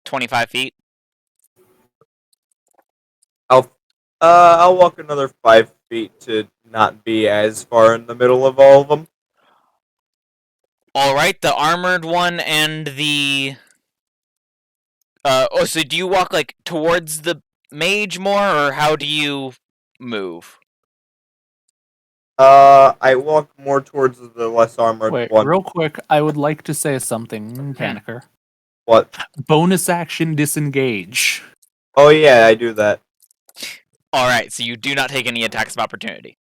25 feet. I'll walk another 5 feet to not be as far in the middle of all of them. Alright, the armored one and the... so do you walk, like, towards the mage more, or how do you move? I walk more towards the less armored Wait, one. real quick, I would like to say something, Panicker. What? Bonus action disengage. Oh yeah, I do that. Alright, so you do not take any attacks of opportunity.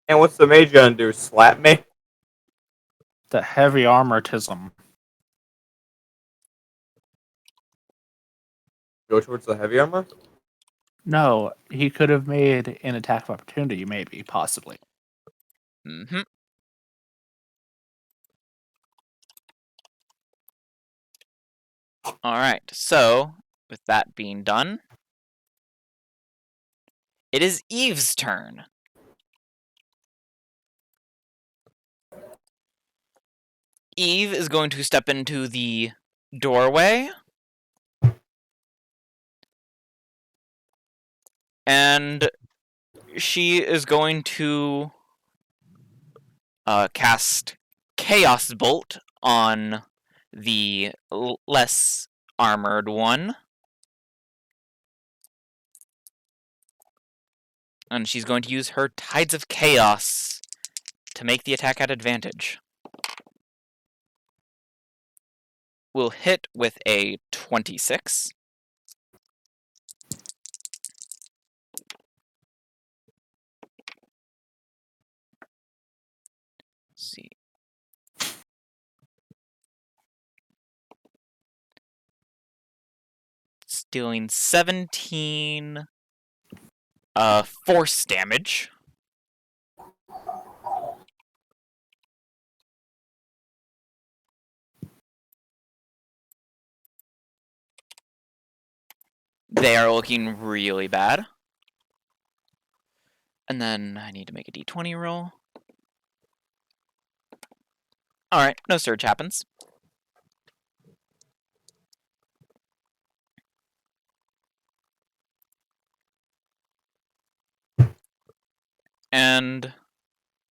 And what's the mage gonna do? Slap me? The heavy armortism. Go towards the heavy armor? No, he could have made an attack of opportunity, maybe, possibly. Mm-hmm. Alright, so, with that being done, it is Eve's turn. Eve is going to step into the doorway. And she is going to cast Chaos Bolt on the less armored one. And she's going to use her Tides of Chaos to make the attack at advantage. Will hit with a 26. Let's see. It's dealing 17 force damage. They are looking really bad. And then I need to make a d20 roll. Alright, no surge happens. And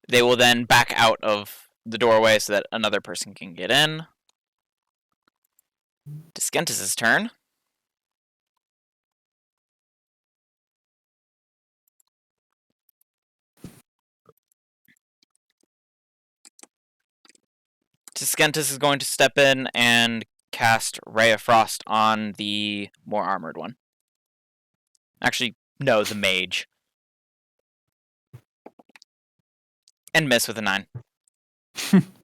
they will then back out of the doorway so that another person can get in. Diskentis' turn. Diskentis is going to step in and cast Ray of Frost on the more armored one. Actually, no, the mage. And miss with a 9.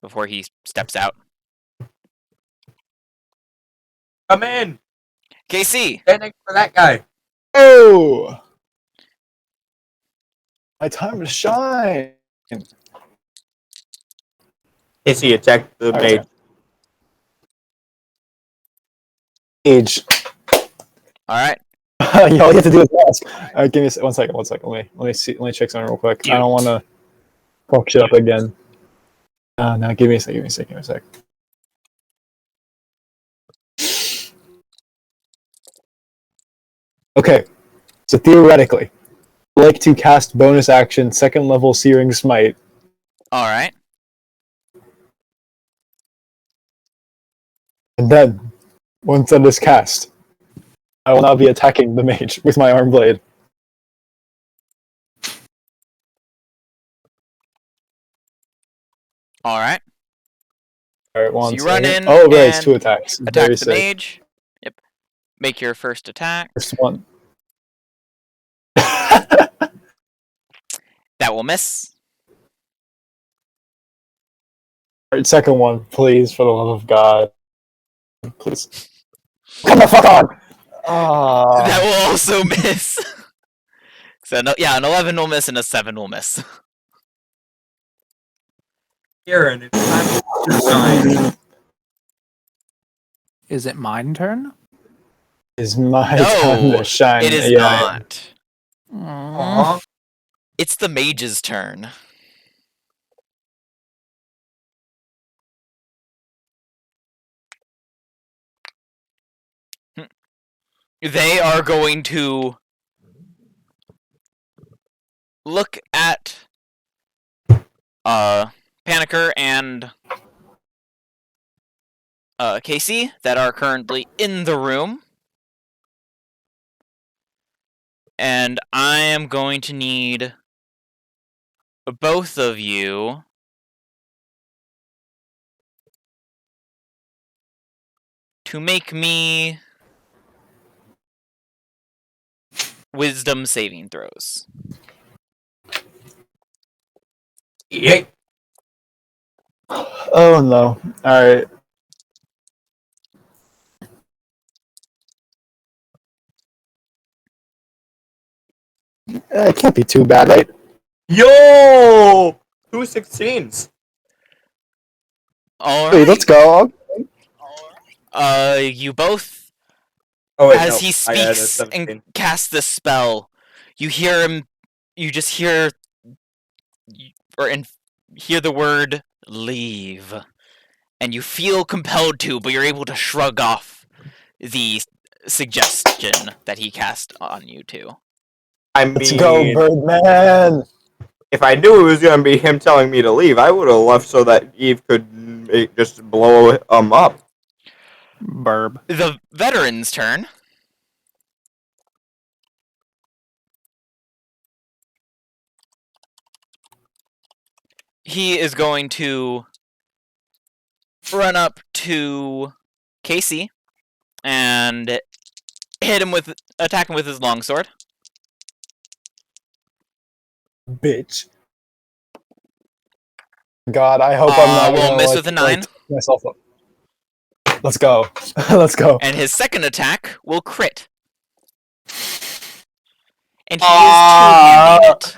Before he steps out. Come in! KC! Stand next to that guy. Oh! My time to shine! Hissy attacked the Okay. mage. Age. Alright. All you have to do is ask. Give me 1 second. 1 second. Let me see. Let me check something real quick. I don't want to fuck shit up again. No, give me a sec. Give me a sec. Give me a sec. Okay. So theoretically, like to cast bonus action, second level Searing Smite. Alright. And then, once that is cast, I will now be attacking the mage with my arm blade. Alright. Alright, one So you run second. in Oh, right, it's and 2 attacks. attack Very the sick. mage. Yep. Make your first attack. First one. That will miss. Alright, second one, please, for the love of God. Please. Come the fuck on! That Ah. will also miss. So no, yeah, an 11 will miss and a 7 will miss. Aaron, it's time to shine. Is it mine turn? Is my No, time to shine. it is Yeah. not. Aw. It's the mage's turn. They are going to look at Panicker and Casey that are currently in the room. And I am going to need both of you to make me wisdom saving throws. Yeah. Oh no. Alright. It can't be too bad, right? Yo! 2 16s. All Wait, right. let's go. You both, Oh wait, as no. he I added a speaks 17. and casts this spell, you hear him. You just hear, hear the word "leave," and you feel compelled to, but you're able to shrug off the suggestion that he cast on you two. I Let's go, mean, Birdman! if I knew it was gonna be him telling me to leave, I would have left so that Eve could just blow up. Burb. The veteran's turn. He is going to run up to Casey and attack him with his longsword. Bitch. God, I hope I'm not We'll gonna miss with a 9. myself up. Let's go. Let's go. And his second attack will crit. And he Ah! is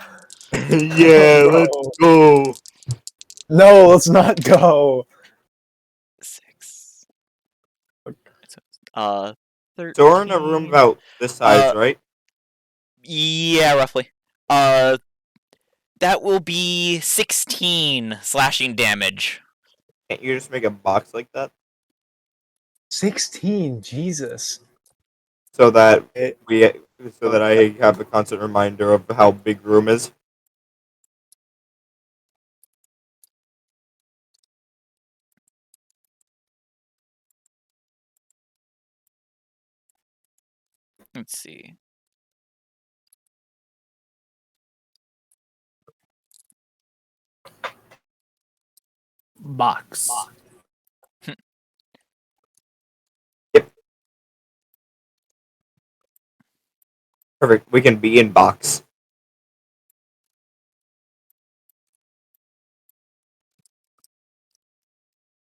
two-handing it. Yeah, No. let's go. No, let's not go. 6. 13. So we're in a room about this size, Uh, right? Yeah, roughly. That will be 16 slashing damage. Can't you just make a box like that 16, Jesus. so that so that I have a constant reminder of how big room is? Let's see. Box. Perfect. We can be in box.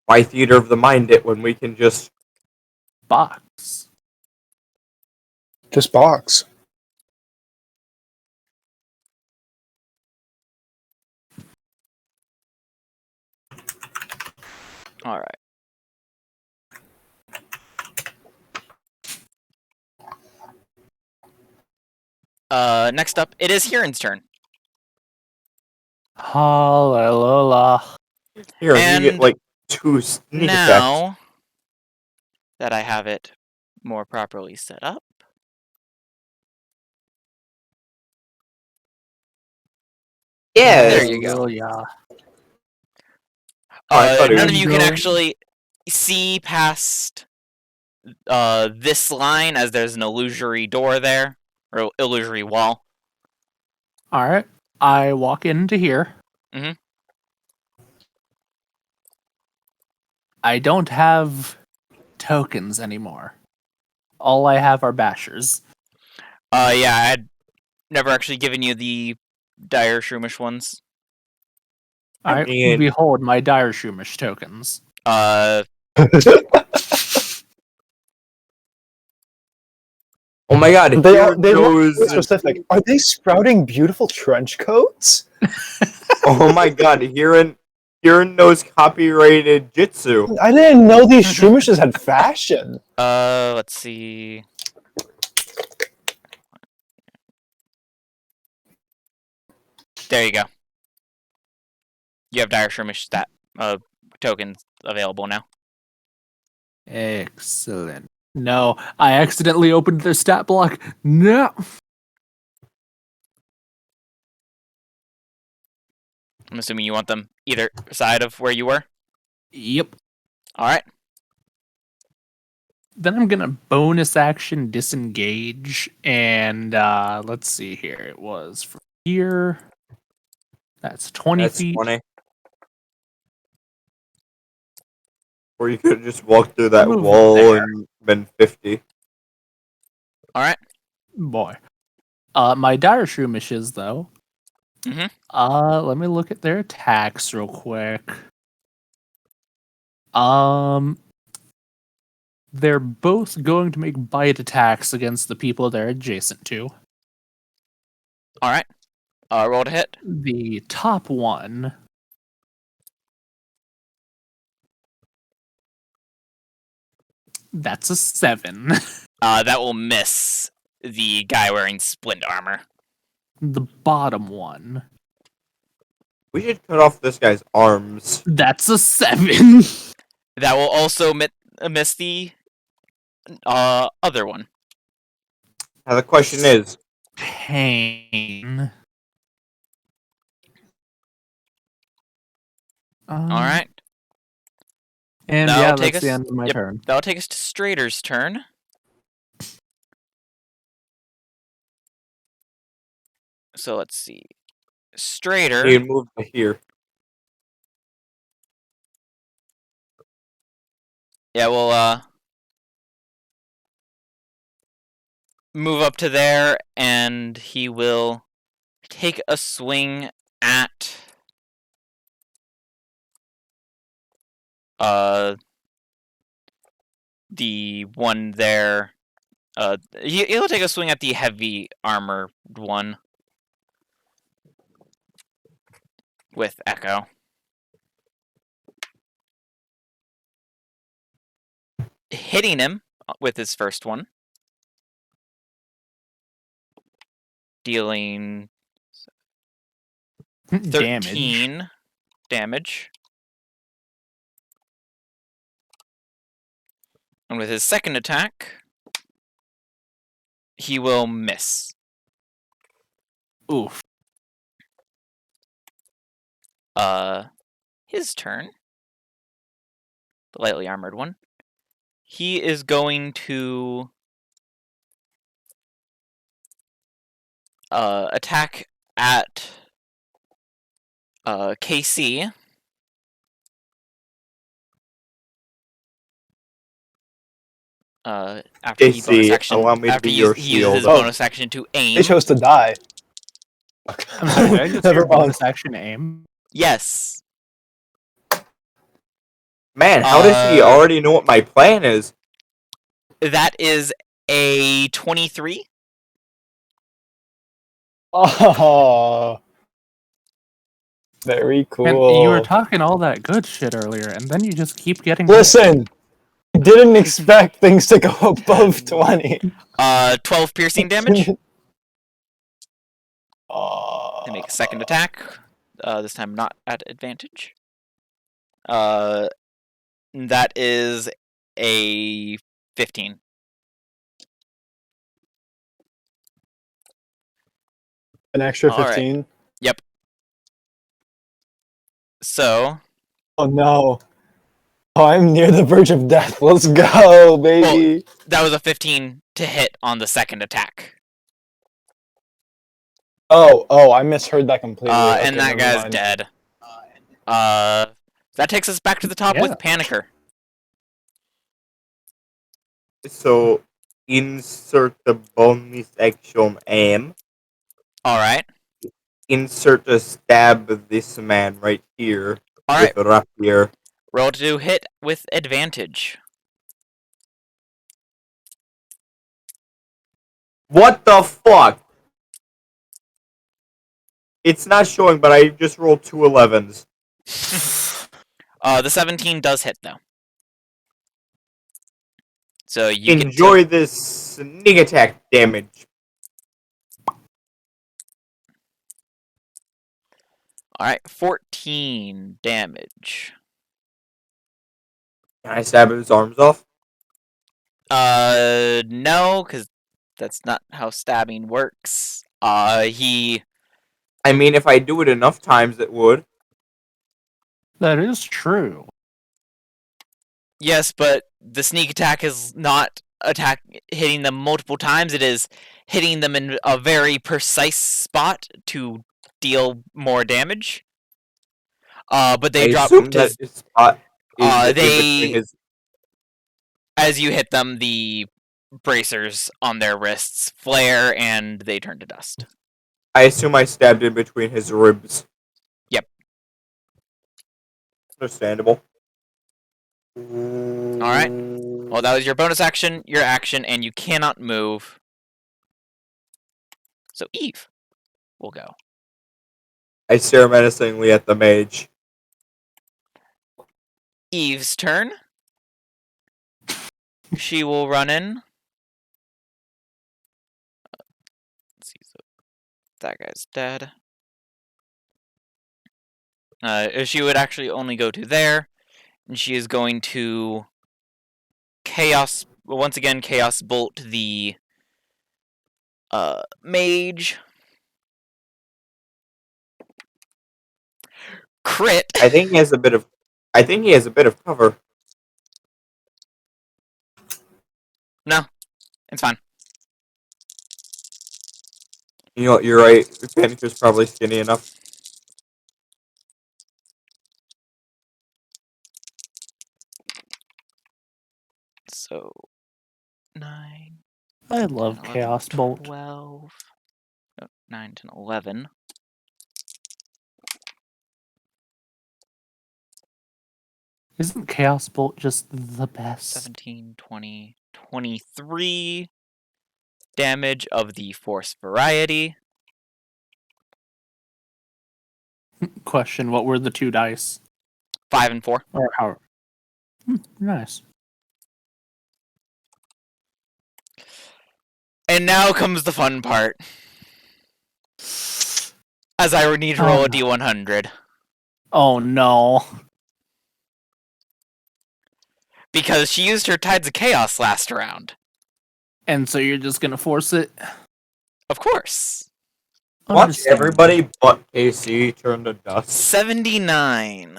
Why theater of the mind it when we can just Box. Just box. All right. Next up, it is Huron's turn. Hallelujah. here you get And like 2 sneak attacks. Now that I have it more properly set up, There you go. Yeah. I thought it None was of you can going- actually see past this line, as there's an illusory door there, or illusory wall. All right. I walk into here. Mhm. I don't have tokens anymore. All I have are bashers. Yeah, I had never actually given you the dire shroomish ones. All right. mean- Behold my dire shroomish tokens. Oh my god, They here look very goes. specific. Are they sprouting beautiful trench coats? Oh my god, Hiran knows copyrighted jitsu. I didn't know these shroomishes had fashion. Let's see. There you go. You have dire shroomish tokens available now. Excellent. No, I accidentally opened their stat block. No. I'm assuming you want them either side of where you were. Yep. All right. Then I'm gonna bonus action disengage, and let's see here. It was from here. That's 20 That's feet. 20. Or you could have just walked through that Move wall there. and been 50. All right. Boy. My dire shroomishes though. Mhm. Let me look at their attacks real quick. They're both going to make bite attacks against the people they're adjacent to. All right. Roll to hit. The top one. That's a 7. That will miss the guy wearing splint armor. The bottom one. We should cut off this guy's arms. That's a 7. That will also miss the other one. Now the question is, Pain. All right. And That'll yeah, take that's the us- end of my yep. turn. That'll take us to Strader's turn. So let's see. Strader. he moved to here. Yeah, we'll move up to there, and he will take a swing at the one there. He'll take a swing at the heavy armored one with Echo. Hitting him with his first one. Dealing Damage. 13 damage. And with his second attack, he will miss. Oof. His turn. The lightly armored one. He is going to attack at KC. After he bonus KC, action, allow me to after be he your uses his shield. bonus action to They aim. chose to die. I'm sorry, did I just Never hear mind. bonus action aim? Yes. Man, how does he already know what my plan is? That is a 23. Oh, very cool. And you were talking all that good shit earlier, and then you just keep getting. Listen, didn't expect things to go above 20. 12 piercing damage. Oh. They make a second attack. This time not at advantage. That is a 15. An extra All right. 15? Yep. So, Oh no. Oh, I'm near the verge of death. Let's go, baby. that was a 15 to hit on the second attack. Oh, I misheard that completely. Okay, And that never guy's mind. dead. That takes us back to the top with Panicker. So, insert the bonus action aim. Alright. Insert a stab this man right here Alright. with a rapier. Roll to hit with advantage. What the fuck? It's not showing, but I just rolled 2 11s. The 17 does hit, though. So you Enjoy this sneak attack damage. Alright, 14 damage. Can I stab his arms off? No, because that's not how stabbing works. I mean, if I do it enough times, it would. That is true. Yes, but the sneak attack is not hitting them multiple times. It is hitting them in a very precise spot to deal more damage. But they I drop assume to that his spot is in they- between his. as you hit them, the bracers on their wrists flare and they turn to dust. I assume I stabbed in between his ribs. Yep. Understandable. Alright. Well, that was your bonus action, your action, and you cannot move. So Eve will go. I stare menacingly at the mage. Eve's turn. She will run in. Let's see, so that guy's dead. She would actually only go to there, and she is going to once again Chaos Bolt the mage. Crit. I think he has a bit of cover. No, it's fine. You know what? You're right. Panicer's probably skinny enough. So 9. I love 10, 11, Chaos Bolt. 12. No, 9, 10, 11. Isn't Chaos Bolt just the best? 17, 20, 23 damage of the force variety. Question, what were the 2 dice? 5 and 4. Or how? Nice. And now comes the fun part. As I would need to roll a D100. Oh no. Because she used her Tides of Chaos last round. And so you're just gonna force it? Of course. Watch everybody but KC turn to dust. 79.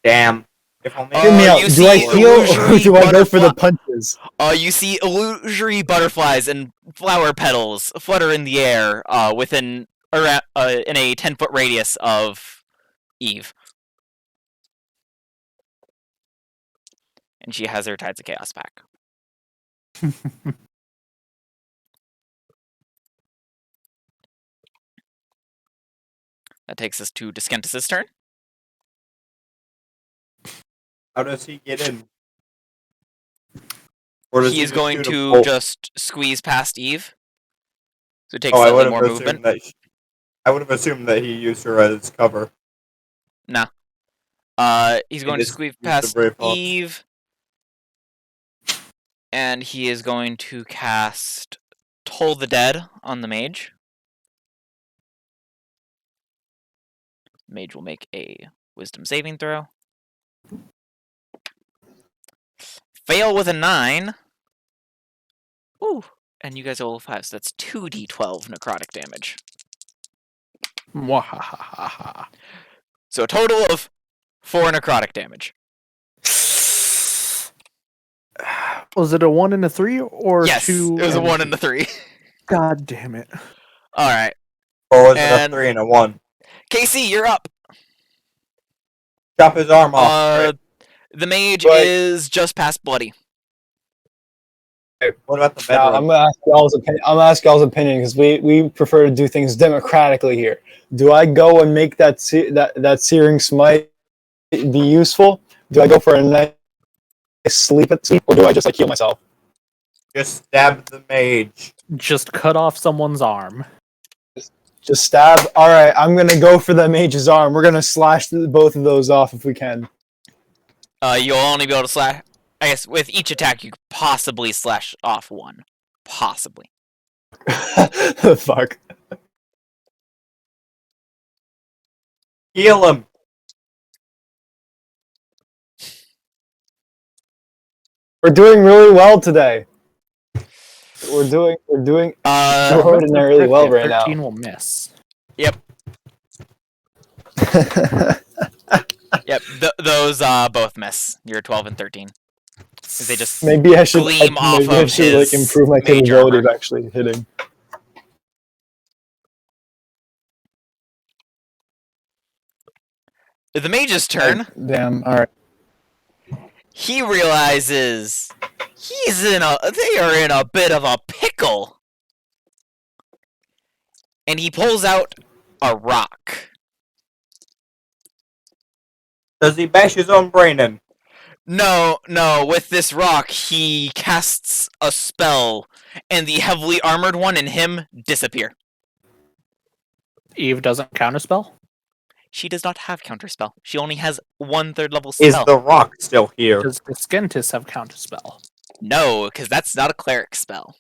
Damn. If only Hear me out. you Do I see heal or illusory do I go for the butterfly- punches? You see illusory butterflies and flower petals flutter in the air in a 10-foot radius of Eve. And she has her Tides of Chaos back. That takes us to Descentus' turn. How does he get in? Or does He is just going shoot a to bolt? just squeeze past Eve. So it takes Oh, I would slightly have more assumed movement. that. I would have assumed that he used her as cover. Nah. He's going to just squeeze use the past Brave Hawk. Eve. And he is going to cast Toll the Dead on the mage. Mage will make a wisdom saving throw. Fail with a 9. Ooh. And you guys roll 5, so that's 2d12 necrotic damage. Mwahahaha. So a total of 4 necrotic damage. Was it a 1 and a 3 or Yes, 2? it was a and 1 and a 3. God damn it! All right, Or was it a And- 3 and a 1? Casey, you're up. Chop his arm off. Right? The mage Right. is just past bloody. What about the Now, bedroom? I'm gonna ask y'all's opinion because we prefer to do things democratically here. Do I go and make that searing smite be useful? Do I go for a nice sleep, or do I just heal myself? Just stab the mage. Just cut off someone's arm. Just stab. All right, I'm gonna go for the mage's arm. We're gonna slash both of those off if we can. You'll only be able to slash. I guess with each attack, you could possibly slash off 1. Possibly. The fuck. Heal him. We're doing really well today. We're doing extraordinarily well right now. 13 will miss. Yep. Those both miss. You're 12 and 13. 'Cause they just Maybe I should gleam off maybe I of should his improve my mage capability armor. of actually hitting. The mage's turn. Damn. All right. He realizes they are in a bit of a pickle. And he pulls out a rock. Does he bash his own brain in? No, with this rock, he casts a spell, and the heavily armored one and him disappear. Eve doesn't counterspell? She does not have counterspell. She only has 1/3 level Is spell. the rock still here? Does Diskentis have counterspell? No, because that's not a cleric spell.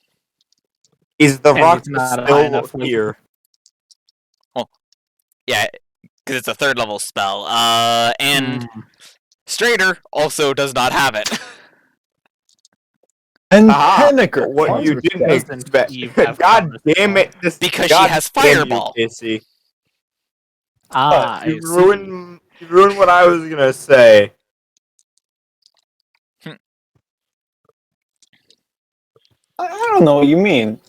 Is the And rock he's not high still enough with- here? Yeah, because it's a 3rd level spell. And Strader also does not have it. And Aha, Henniker. What you didn't Doesn't expect. Eve have God counterspell? damn it! Because she God has damn you, Fireball. Casey. I You see. ruined what I was gonna say. I don't know what you mean.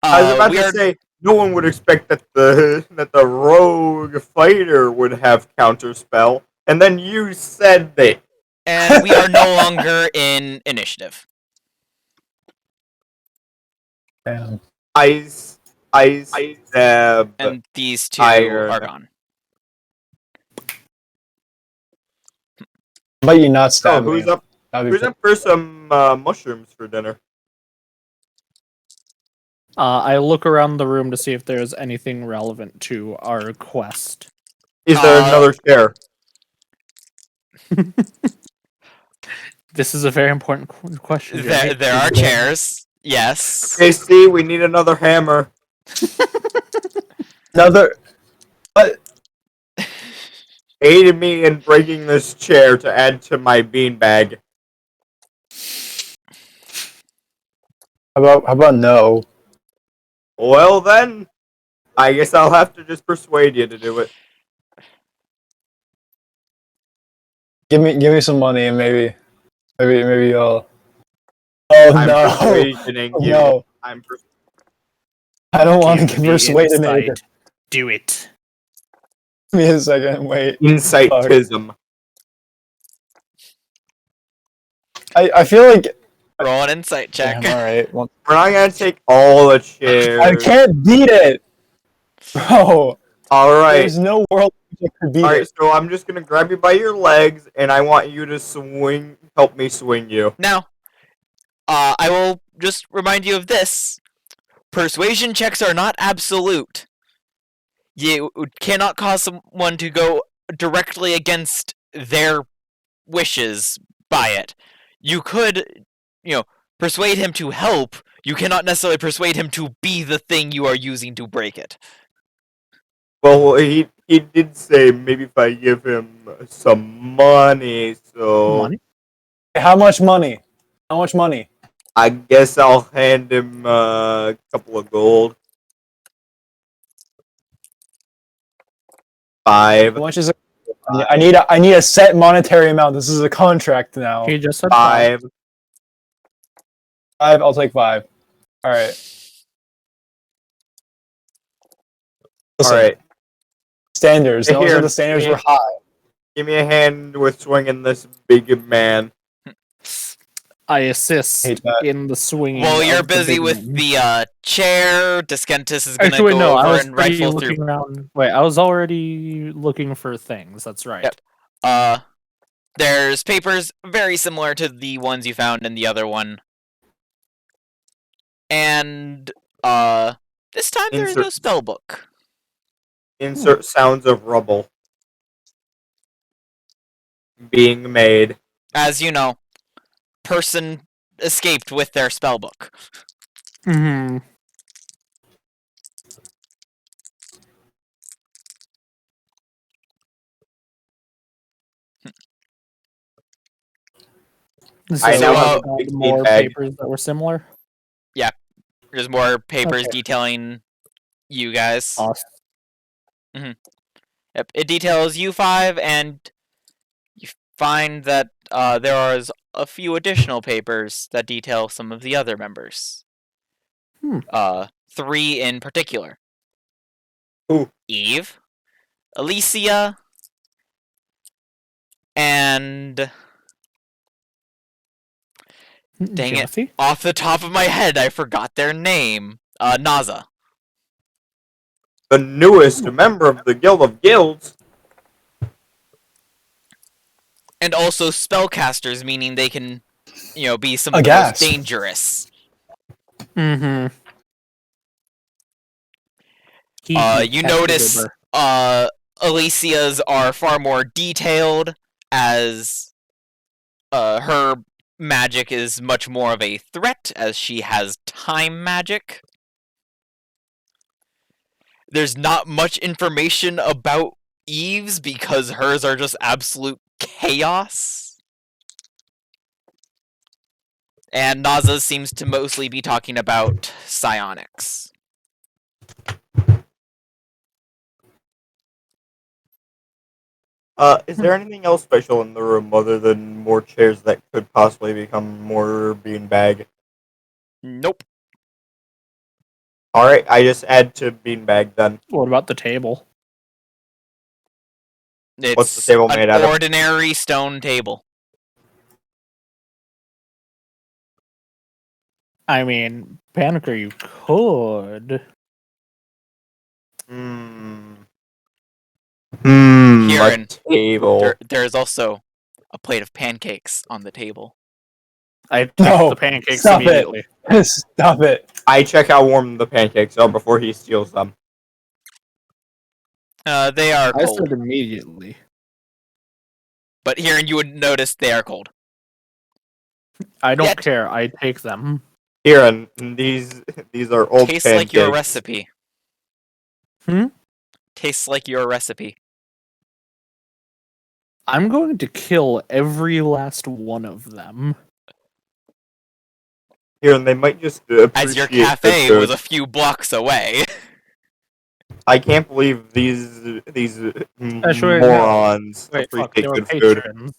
I was about we to are say no one would expect that the rogue fighter would have counterspell, and then you said that. and we are no longer in initiative. Damn. Ice, stab. And these 2 Iron. are gone. How about you not So stab me? who's up? That'd be Who's up for some mushrooms for dinner? I look around the room to see if there's anything relevant to our quest. Is there another chair? This is a very important question. Jeremy. There are chairs. Yes. Casey, we need another hammer. another. What? Aided me in breaking this chair to add to my beanbag. How about no? Well then, I guess I'll have to just persuade you to do it. Give me some money and maybe I'll. Oh I'm no! persuading you. No, I'm I don't want to Give get me persuaded. insight. Do it. Give me a second. Wait. insightism. I feel like. Roll an insight check. Damn, all right. Well, We're not gonna take all the chairs. I can't beat it, bro. All right. There's no world in which I could beat All right. it. So I'm just gonna grab you by your legs, and I want you to help me swing you. Now, I will just remind you of this. Persuasion checks are not absolute. You cannot cause someone to go directly against their wishes by it. You could, persuade him to help. You cannot necessarily persuade him to be the thing you are using to break it. Well, he did say maybe if I give him some money. So Money? How much money? How much money? I guess I'll hand him a couple of gold. 5, How much is it? I need a set monetary amount. This is a contract now. He just said 5. 5. 5. I'll take 5. All right. Listen, Alright, standards. No one Here, said the standards were high. give me a hand with swinging this big man. I assist Hate that. in the swinging. While you're of the busy big with men. the chair, Descentus is gonna Actually, go no, I over was and already rifle looking through. around. Wait, I was already looking for things. That's right. Yep. There's papers very similar to the ones you found in the other one. And this time there is no Insert- spell book. Insert sounds of rubble being made. As you know, person escaped with their spell book. Hmm. So I now we have a found 16 more bag. papers that were similar. There's more papers Okay. detailing you guys. Awesome. Yep, it details you 5, and you find that there are a few additional papers that detail some of the other members. 3 in particular. Who? Eve, Alicia, and dang it. Timothy? Off the top of my head, I forgot their name. Naza. The newest member of the Guild of Guilds. And also spellcasters, meaning they can, be some of the Aghast. most dangerous. Mm-hmm. You notice Alicia's are far more detailed, as her magic is much more of a threat, as she has time magic. There's not much information about Eve's because hers are just absolute chaos. And Naza seems to mostly be talking about psionics. Is there anything else special in the room other than more chairs that could possibly become more beanbag? Nope. Alright, I just add to beanbag then. What about the table? It's What's the table made out an of? ordinary stone table. I mean, Panicker, you could. Kieran, A table. There's also a plate of pancakes on the table. I took No, the pancakes stop it. immediately. Stop it. I check how warm the pancakes are before he steals them. They are I cold. said immediately. But Kieran, you would notice they are cold. I don't Yet. care. I take them. Kieran, these are old Tastes pancakes. like your recipe. Hmm? Tastes like your recipe. I'm going to kill every last one of them. Kieran, they might just appreciate As your good cafe food. was a few blocks away. I can't believe these Actually, no. morons Wait, fuck, appreciate they were good food. patrons.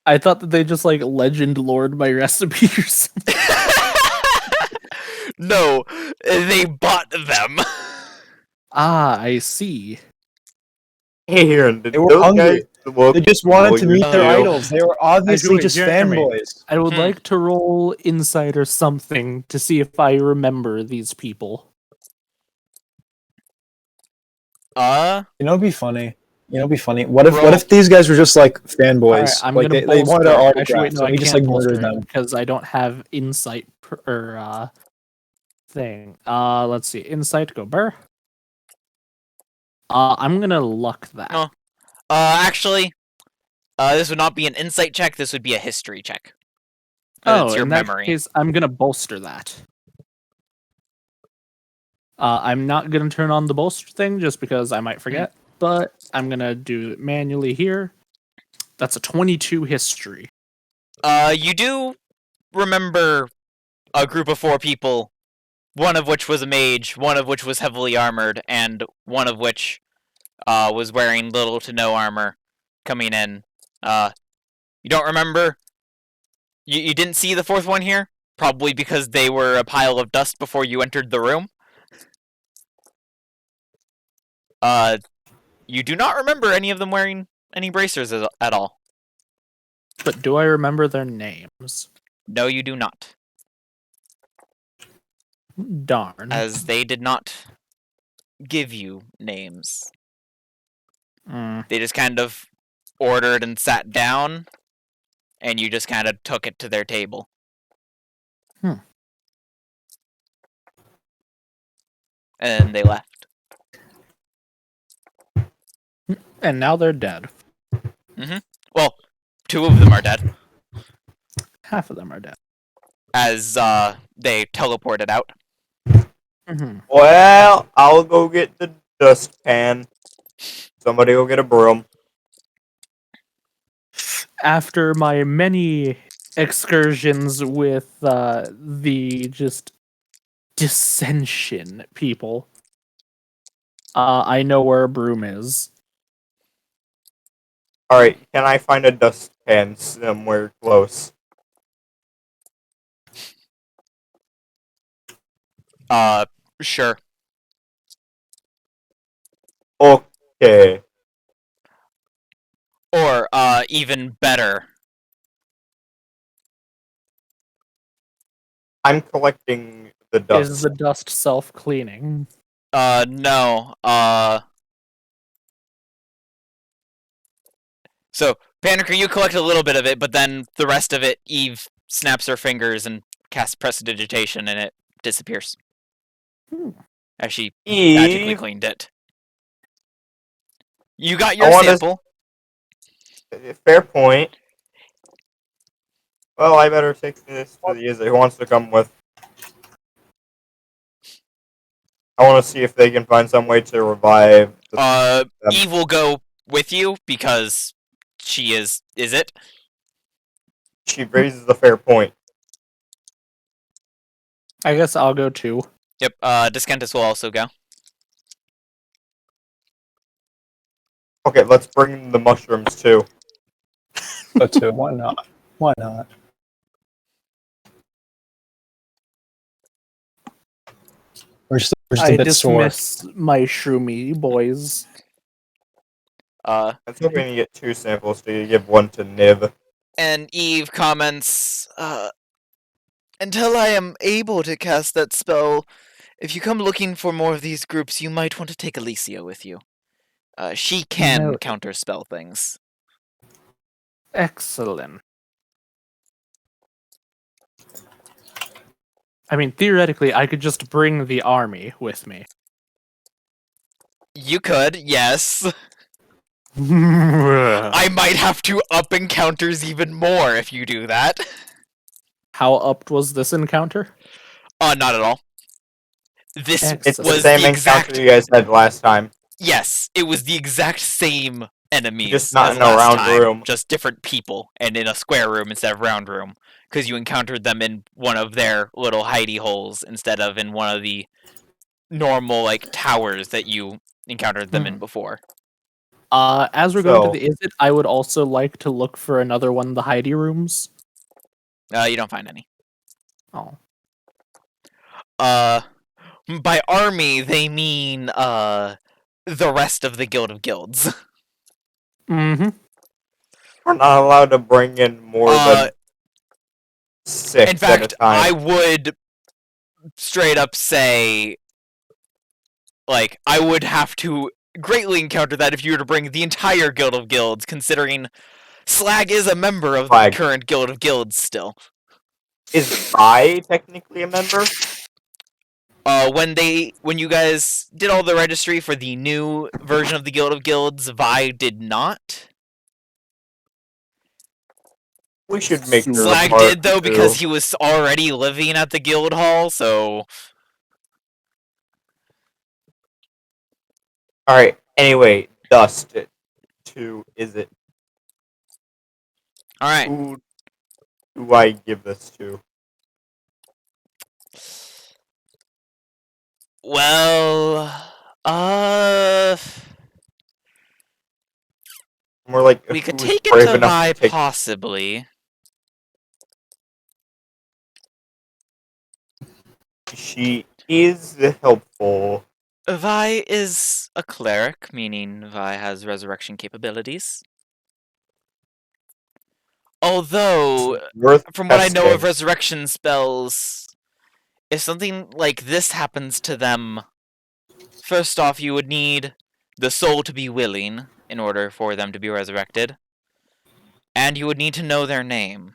I thought that they just like legend lord my recipe or something. No, they bought them. Ah, I see. Hey, Kieran, did They were those hungry. guys look They just wanted to meet their familiar to you? idols. They were obviously Actually, just Jeremy. fanboys. I would like to roll insight or something to see if I remember these people. You know, it'd be funny. What Roll. if these guys were just like fanboys? Alright, I'm like gonna they wanted our bolster. autographs, Actually, wait, no, and I we just can't like murdered bolster them. because I don't have insight or thing. Let's see. Insight, go burr. I'm gonna luck that. Oh. Actually, this would not be an insight check. This would be a history check. Oh, It's your in that memory. case, I'm gonna bolster that. I'm not gonna turn on the bolster thing just because I might forget, but I'm gonna do it manually here. That's a 22 history. You do remember a group of 4 people one of which was a mage, one of which was heavily armored, and one of which was wearing little to no armor coming in. You don't remember? You didn't see the fourth one here? Probably because they were a pile of dust before you entered the room. You do not remember any of them wearing any bracers at all. But do I remember their names? No, you do not. Darn. As they did not give you names. They just kind of ordered and sat down, and you just kind of took it to their table. And they left. And now they're dead. Well, two of them are dead, Half of them are dead. as they teleported out. Well, I'll go get the dustpan. Somebody go get a broom. After my many excursions with the just dissension people, I know where a broom is. Alright, can I find a dustpan somewhere close? Sure. Okay. Or, even better. I'm collecting the dust. Is the dust self-cleaning? No. So, Panicker, you collect a little bit of it, but then the rest of it, Eve snaps her fingers and casts prestidigitation, and it disappears. As she magically Eve, cleaned it. You got your I wanna- sample. fair point. Well, I better take this to the Izzy. Who wants to come with? I want to see if they can find some way to revive. Eve will go with you because she is it? She raises the fair point. I guess I'll go too. Yep, Discantus will also go. Okay, let's bring the mushrooms too. But too. Why not? Why not? We're just a I bit sore. dismiss my shroomy boys. I was hoping you get 2 samples, so you give 1 to Niv. And Eve comments, until I am able to cast that spell, if you come looking for more of these groups, you might want to take Alicia with you. She can Noted. counterspell things. Excellent. I mean, theoretically, I could just bring the army with me. You could, yes. How I might have to up encounters even more if you do that. upped was this encounter? Not at all. This Excellent. It's the was same the encounter exact... you guys had last time. Yes, it was the exact same enemies Just not as in a last round time, room. just different people, and in a square room instead of round room, because you encountered them in one of their little hidey holes instead of in one of the normal like towers that you encountered them in before. As we're going to So- the Izzet, I would also like to look for another one of the hidey rooms. You don't find any. Oh. By army they mean the rest of the Guild of Guilds. Mm-hmm. We're not allowed to bring in more than 6 In fact, at a time. I would straight up say, like, I would have to greatly encounter that if you were to bring the entire Guild of Guilds, considering Slag is a member of Slag. the current Guild of Guilds still. Is I technically a member? When you guys did all the registry for the new version of the Guild of Guilds, Vi did not. We should make her a Slag part, did, though, because too. he was already living at the guild hall, so... Alright, anyway, Dust. 2, is it? Alright. Who do I give this to? Well, More like we could who's take it brave to enough Vi, to take. possibly. She is helpful. Vi is a cleric, meaning Vi has resurrection capabilities. Although, Worth from what I know of testing. resurrection spells, if something like this happens to them, first off, you would need the soul to be willing in order for them to be resurrected. And you would need to know their name.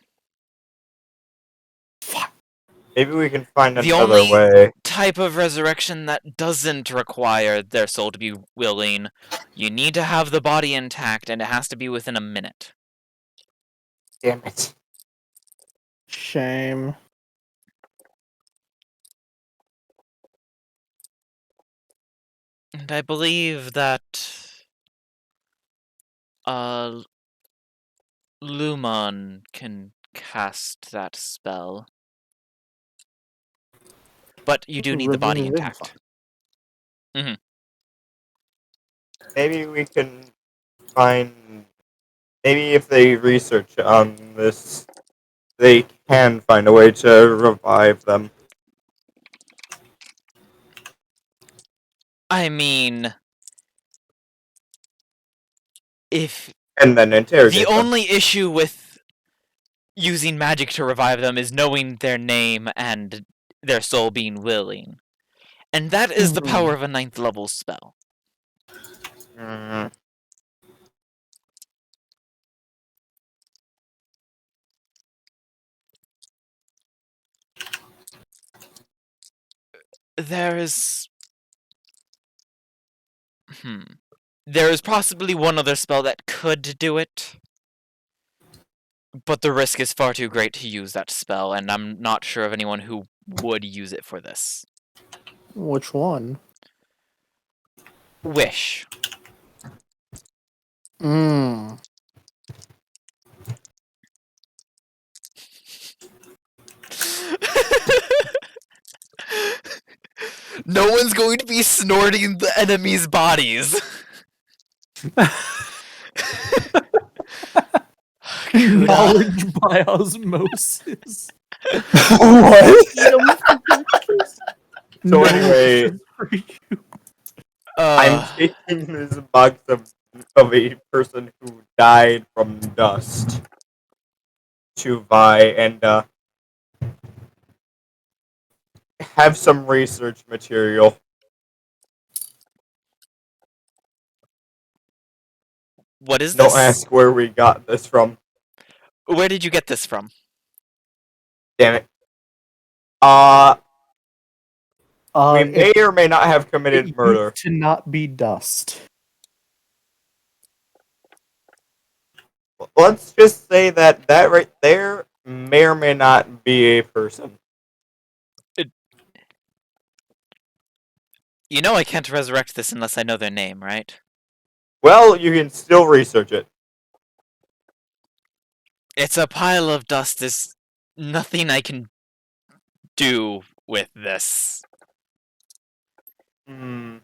Maybe we can find The another only way. type of resurrection that doesn't require their soul to be willing, you need to have the body intact, and it has to be within a minute. Damn it. Shame. And I believe that Lumon can cast that spell. But you do need the body intact. Maybe we can find. Maybe if they research on this, they can find a way to revive them. I mean, if And then the interrogate them. only issue with using magic to revive them is knowing their name and their soul being willing. And that is the power of a 9th level spell. Mm. There is... There is possibly one other spell that could do it. But the risk is far too great to use that spell, and I'm not sure of anyone who would use it for this. Which one? Wish. Mm. No one's going to be snorting the enemy's bodies. Knowledge by osmosis. What? So anyway, I'm Uh, taking this box of a person who died from dust to Vi and have some research material. what is Don't this? ask where we got this from. Where did you get this from? Damn it. We may or may not have committed murder. To not be dust. Let's just say that right there may or may not be a person. You know I can't resurrect this unless I know their name, right? Well, you can still research it. It's a pile of dust. There's nothing I can do with this. Hmm.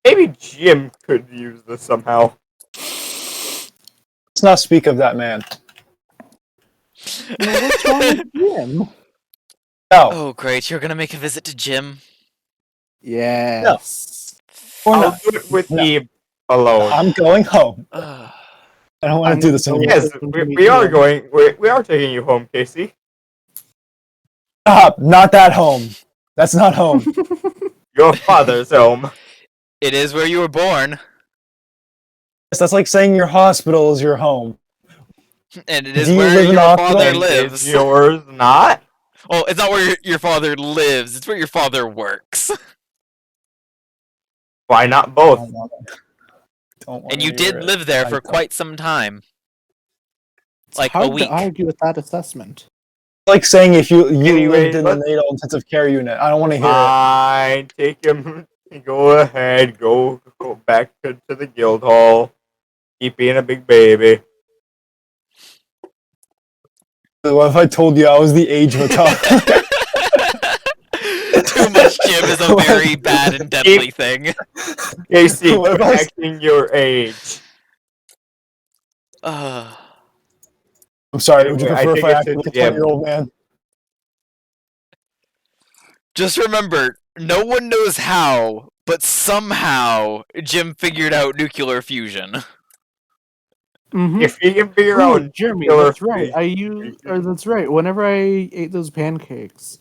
Maybe Jim could use this somehow. Let's not speak of that man. What's wrong with Jim? No. Oh, great. You're gonna make a visit to Jim? Yes. Or I'll not. do it with No. Eve alone. I'm going home. Ugh. I don't want to do this anymore. Yes, we are going. We are taking you home, Casey. Stop! Not that home. That's not home. Your father's home. It is where you were born, That's like saying your hospital is your home. and it is Do you where live in your the hospital? father And lives. is yours not? Oh, it's not where your father lives. It's where your father works. Why not both? Don't wanna And you hear did it. live there I for don't. quite some time. It's Like a hard week. to argue with that assessment. It's like saying if you Anyway, lived in the natal intensive care unit. I don't want to hear it. I take him Go ahead, go back to the guild hall. Keep being a big baby. What if I told you I was the age of a toddler? Too much Jim is a very bad and deadly thing. Casey, What quit if I s- acting your age. Uh, I'm sorry, would you Anyway, I prefer if think I it's acted a like a Jim. 20-year-old man? just remember, no one knows how, but somehow Jim figured out nuclear fusion. Mm-hmm. If he can figure Ooh, out Jeremy, nuclear that's right. fusion- That's right. Whenever I ate those pancakes,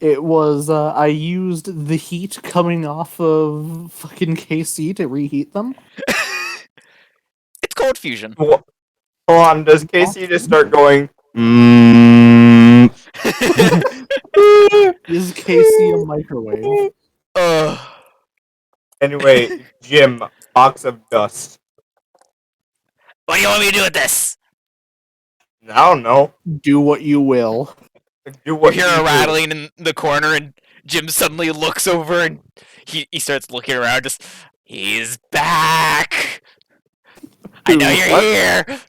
it was I used the heat coming off of fucking KC to reheat them. It's cold fusion. Hold on, does Casey just start going? Is KC a microwave? Anyway, Jim, box of dust. What do you want me to do with this? I don't know. Do what you will. Do You what hear you a do. rattling in the corner, and Jim suddenly looks over, and he starts looking around. Just, he's back. I know you're What? here.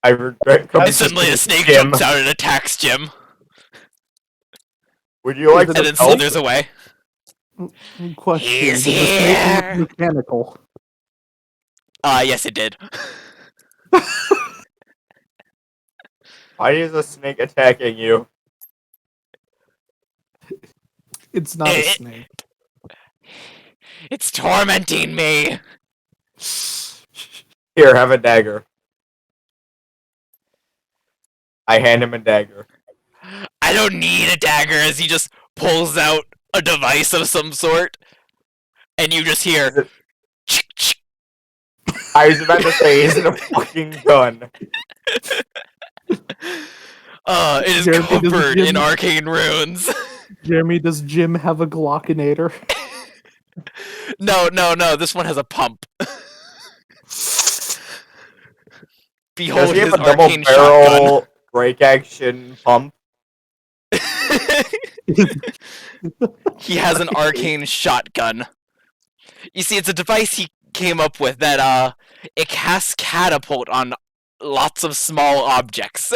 I regret coming And suddenly a snake Jim. jumps out and attacks Jim, Would you like Is it some and then help? slithers away. Question: He's Did the snake here. look mechanical? Yes, it did. Why is a snake attacking you? It's not a It- snake. It's tormenting me. Here, have a dagger. I hand him a dagger. I don't need a dagger, as he just pulls out a device of some sort, and you just Is hear. it- "Chick, chick." I was about to say, is it a fucking gun? It is Jeremy, does covered Jim- in arcane runes. Jeremy, does Jim have a Glockinator? No. This one has a pump. Does Behold he have his a double arcane shotgun. barrel break action pump? He has an arcane shotgun. You see, it's a device he came up with that it casts catapult on lots of small objects.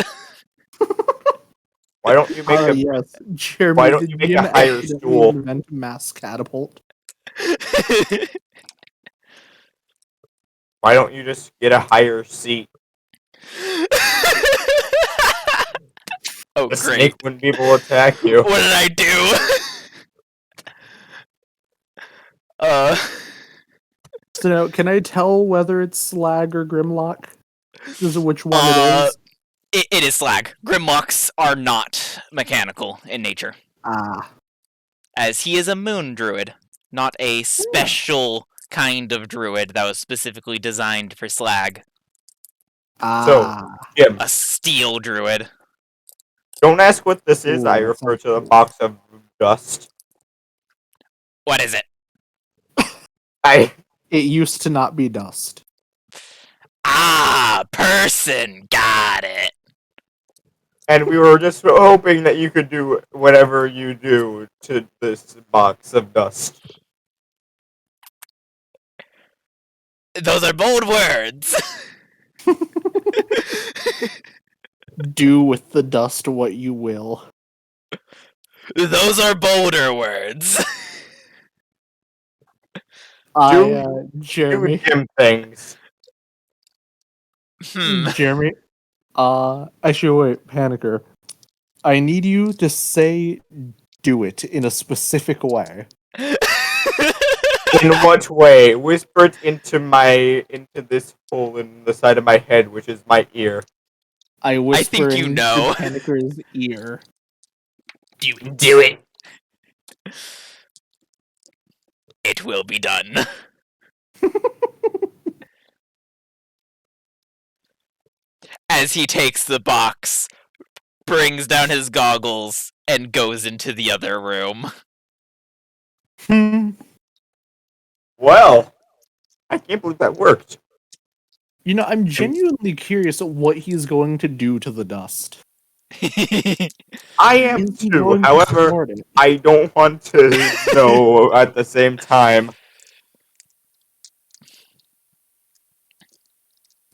Why don't you make a Yes. Jeremy, Why don't did you make Jim a higher accidentally stool? invent mass catapult? Why don't you just get a higher seat? Oh, The great. snake wouldn't be able to attack you. What did I do? So now, can I tell whether it's Slag or Grimlock? Just which one it is? It is slag. Grimlocks are not mechanical in nature, Ah. as he is a moon druid, not a special kind of druid that was specifically designed for slag. Ah. Jim, A steel druid. don't ask what this is. Ooh, I that refer sounds to the cool. box of dust. What is it? It used to not be dust. Ah, person. Got it. And we were just hoping that you could do whatever you do to this box of dust. Those are bold words. Do with the dust what you will. Those are bolder words. Do Jeremy. Jim things. Jeremy. Actually, wait, Panicker. I need you to say "do it" in a specific way. In what way? Whisper it into this hole in the side of my head, which is my ear. I whisper think you into know. Panicker's ear. Do it. It will be done. As he takes the box, brings down his goggles, and goes into the other room. Well, I can't believe that worked. You know, I'm genuinely curious at what he's going to do to the dust. I am Is he too. going to However, snort it? I don't want to know at the same time.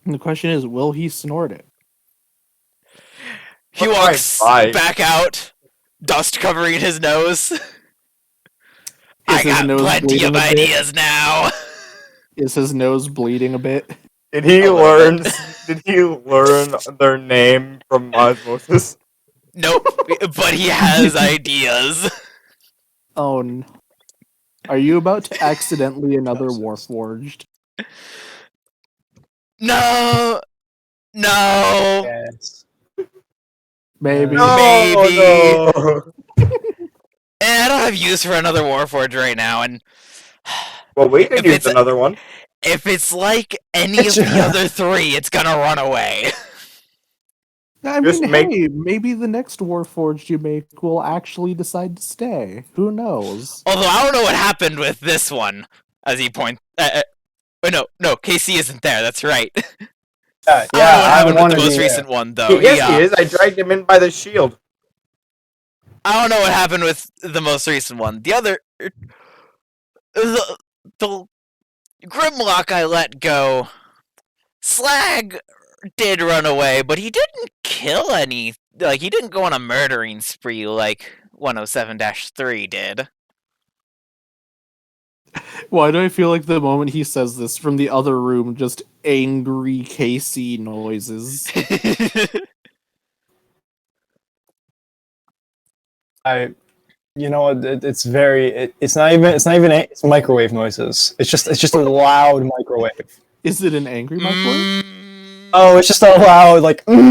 And the question is, will he snort it? He Alright, walks bye. back out, dust covering his nose. I Is his got nose plenty bleeding of a bit? ideas now. Is his nose bleeding a bit? Did he A little learn? bit. Did he learn their name from osmosis? Nope, but he has ideas. Oh, no. Are you about to accidentally another Warforged? No, no, Yes. Maybe. No. Maybe. No. I don't have use for another Warforged right now, and Well, we could if use it's another one. if it's like any of the other three, it's gonna run away. I Just mean, make- hey, maybe the next Warforged you make will actually decide to stay. Who knows? Although I don't know what happened with this one, as he points. No, KC isn't there. That's right. Yeah, I don't know what happened with want the to most be recent one, though. Yes, he is. I dragged him in by the shield. I don't know what happened with the most recent one. The other, the Grimlock I let go. Slag did run away, but he didn't kill any. Like he didn't go on a murdering spree like 107-3 did. Why do I feel like the moment he says this from the other room, just angry KC noises? You know what? It's very. It's not even. It's microwave noises. It's just a loud microwave. Is it an angry microwave? Oh, it's just a loud like. No,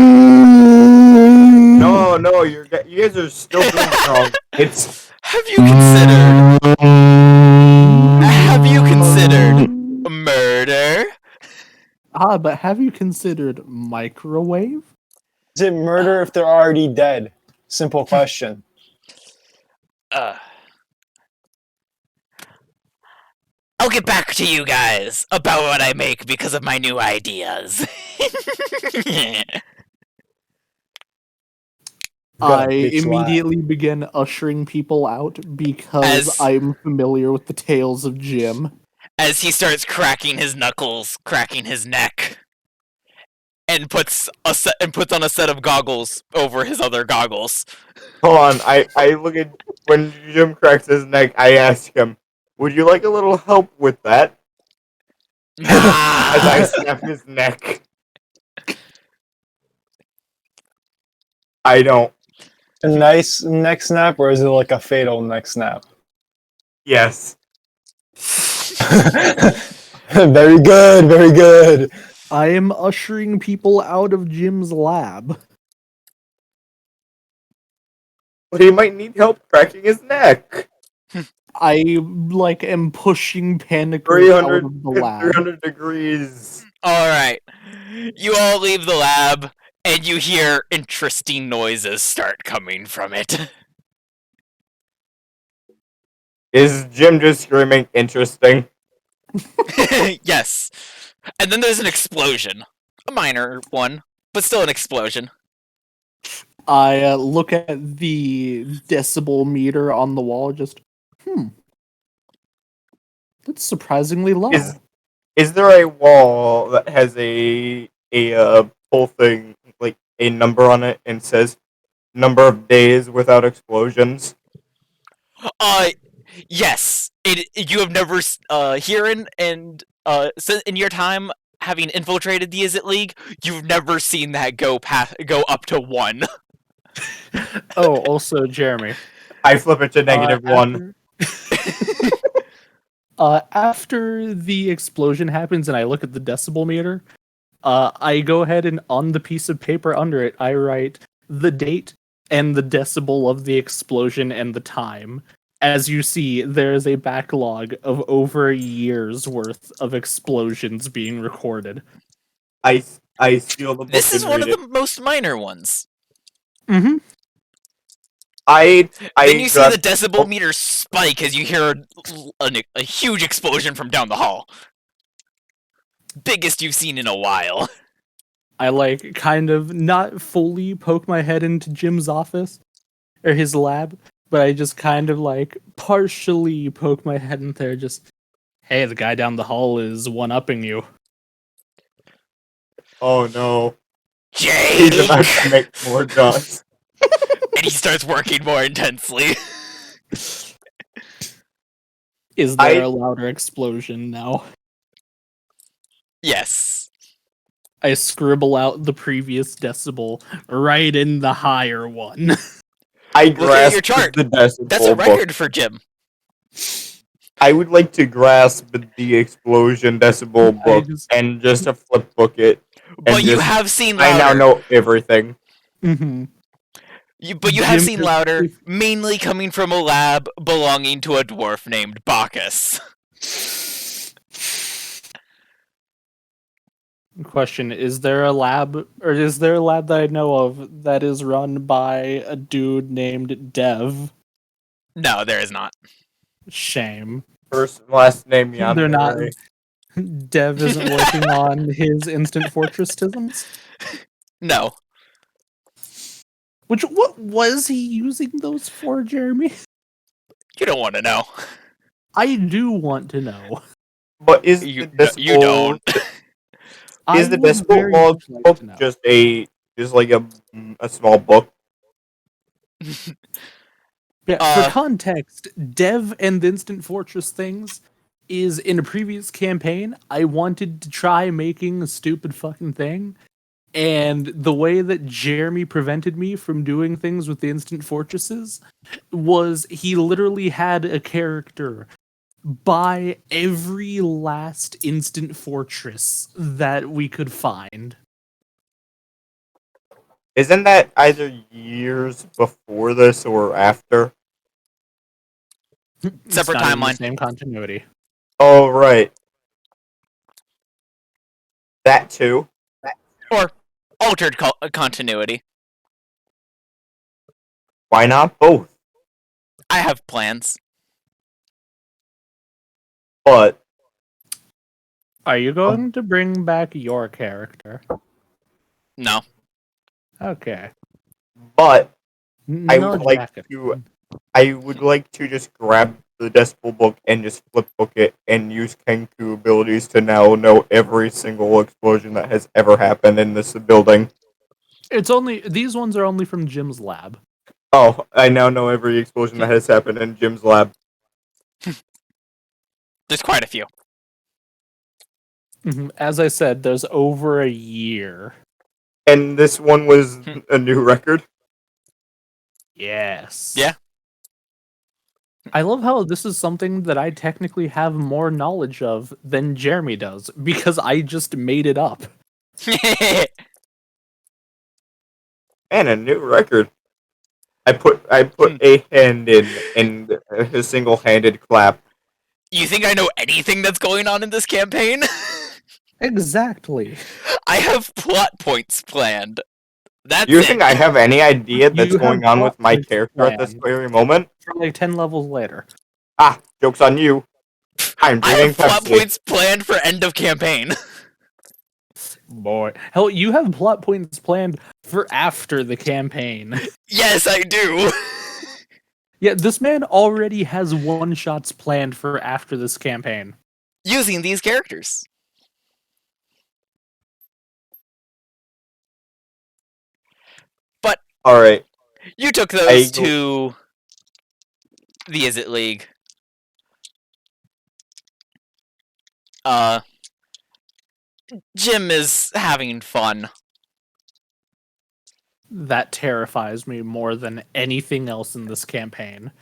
you guys are still doing it wrong. It's Have you considered? Have you considered murder? But have you considered microwave? Is it murder if they're already dead? Simple question. I'll get back to you guys about what I make because of my new ideas. I Got a big slap. immediately begin ushering people out because As- I'm familiar with the tales of Jim. As he starts cracking his knuckles, cracking his neck, and puts on a set of goggles over his other goggles. hold on. I look at when Jim cracks his neck. I ask him, "Would you like a little help with that?" As I snap his neck. I don't. A nice neck snap, or is it like a fatal neck snap? Yes. Very good, very good. I am ushering people out of Jim's lab. But he might need help cracking his neck. I am pushing Panicers out 300, of the lab. 300 degrees. Alright. You all leave the lab, and you hear interesting noises start coming from it. Is Jim just screaming interesting? Yes. And then there's an explosion. A minor one, but still an explosion. I look at the decibel meter on the wall, just, that's surprisingly low. Is there a wall that has a whole thing, like a number on it and says number of days without explosions? Yes. You have never hearing and in your time having infiltrated the Izzet League, you've never seen that go up to 1. Oh, also, Jeremy. I flip it to -1. After the explosion happens and I look at the decibel meter, I go ahead and on the piece of paper under it, I write the date and the decibel of the explosion and the time. As you see, there is a backlog of over a year's worth of explosions being recorded. I steal the book. This is and one of read the most minor ones. Mm-hmm. I Then you see grab- the decibel meter spike as you hear a huge explosion from down the hall. Biggest you've seen in a while. I like kind of not fully poke my head into Jim's office or his lab, but I just kind of like partially poke my head in there. Just, hey, the guy down the hall is one-upping you. Oh no. Jake! He's about to make more dust. And he starts working more intensely. Is there a louder explosion now? Yes. I scribble out the previous decibel right in the higher one. I Look at grasp your chart. the decibel That's a book. record for Jim. I would like to grasp the explosion decibel book and just to flip book it. But you have seen I louder. now know everything. Mm-hmm. But you have seen louder, mainly coming from a lab belonging to a dwarf named Bacchus. Question, is there a lab that I know of that is run by a dude named Dev? No, there is not. Shame. First and last name Yandere. They're not. Dev isn't working on his instant fortress tisms? No. What was he using those for, Jeremy? You don't want to know. I do want to know. But is You decibel, don't. Is the I would decibel very log much like book to know. just like a small book? Yeah, for context, Dev and the Instant Fortress things is in a previous campaign, I wanted to try making a stupid fucking thing, and the way that Jeremy prevented me from doing things with the Instant Fortresses was he literally had a character buy every last Instant Fortress that we could find. Isn't that either years before this or after? Separate It's not in the timeline. same continuity. Oh, right. That too. Or altered continuity. Why not both? I have plans. But Are you going to bring back your character? No. Okay. But I No would like jacket. to. I would like to just grab the decibel book and just flip book it and use Kenku abilities to now know every single explosion that has ever happened in this building. These ones are only from Jim's lab. Oh, I now know every explosion that has happened in Jim's lab. There's quite a few. As I said, there's over a year. And this one was a new record? Yes. Yeah. I love how this is something that I technically have more knowledge of than Jeremy does, because I just made it up. And a new record. I put a hand in a single-handed clap. You think I know anything that's going on in this campaign? Exactly. I have plot points planned. That's Do you it. think I have any idea that's You going have on with plot my points character at this planned. very moment? For like 10 levels later. Ah, joke's on you. I'm I drinking have plot Pepsi. points planned for end of campaign. Boy. Hell, you have plot points planned for after the campaign. Yes, I do. Yeah, this man already has one-shots planned for after this campaign. Using these characters. But Alright. you took those to the Is It League. Jim is having fun. That terrifies me more than anything else in this campaign.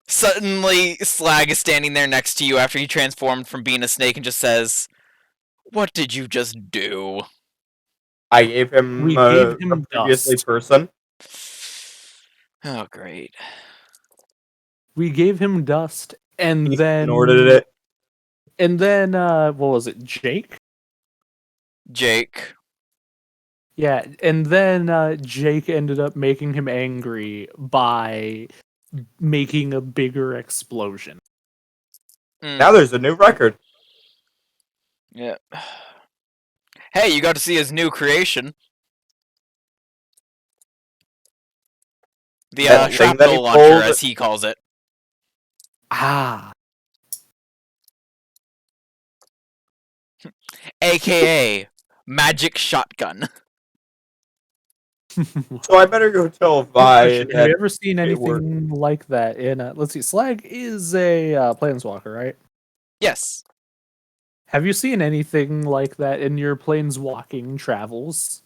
Suddenly, Slag is standing there next to you after he transformed from being a snake and just says, "What did you just do?" I gave him, We gave him a previously dust. person. Oh, great. We gave him dust, and He then snorted it. And then what was it, Jake? Jake. Yeah, and then Jake ended up making him angry by making a bigger explosion. Now there's a new record. Yeah. Hey, you got to see his new creation. The That thing that he shrapnel launcher, pulled- as he calls it. Ah. AKA magic shotgun. So I better go tell Quick Vi question, have that you ever seen it worked. anything like that in let's see, Slag is a planeswalker, right? Yes. Have you seen anything like that in your planeswalking travels?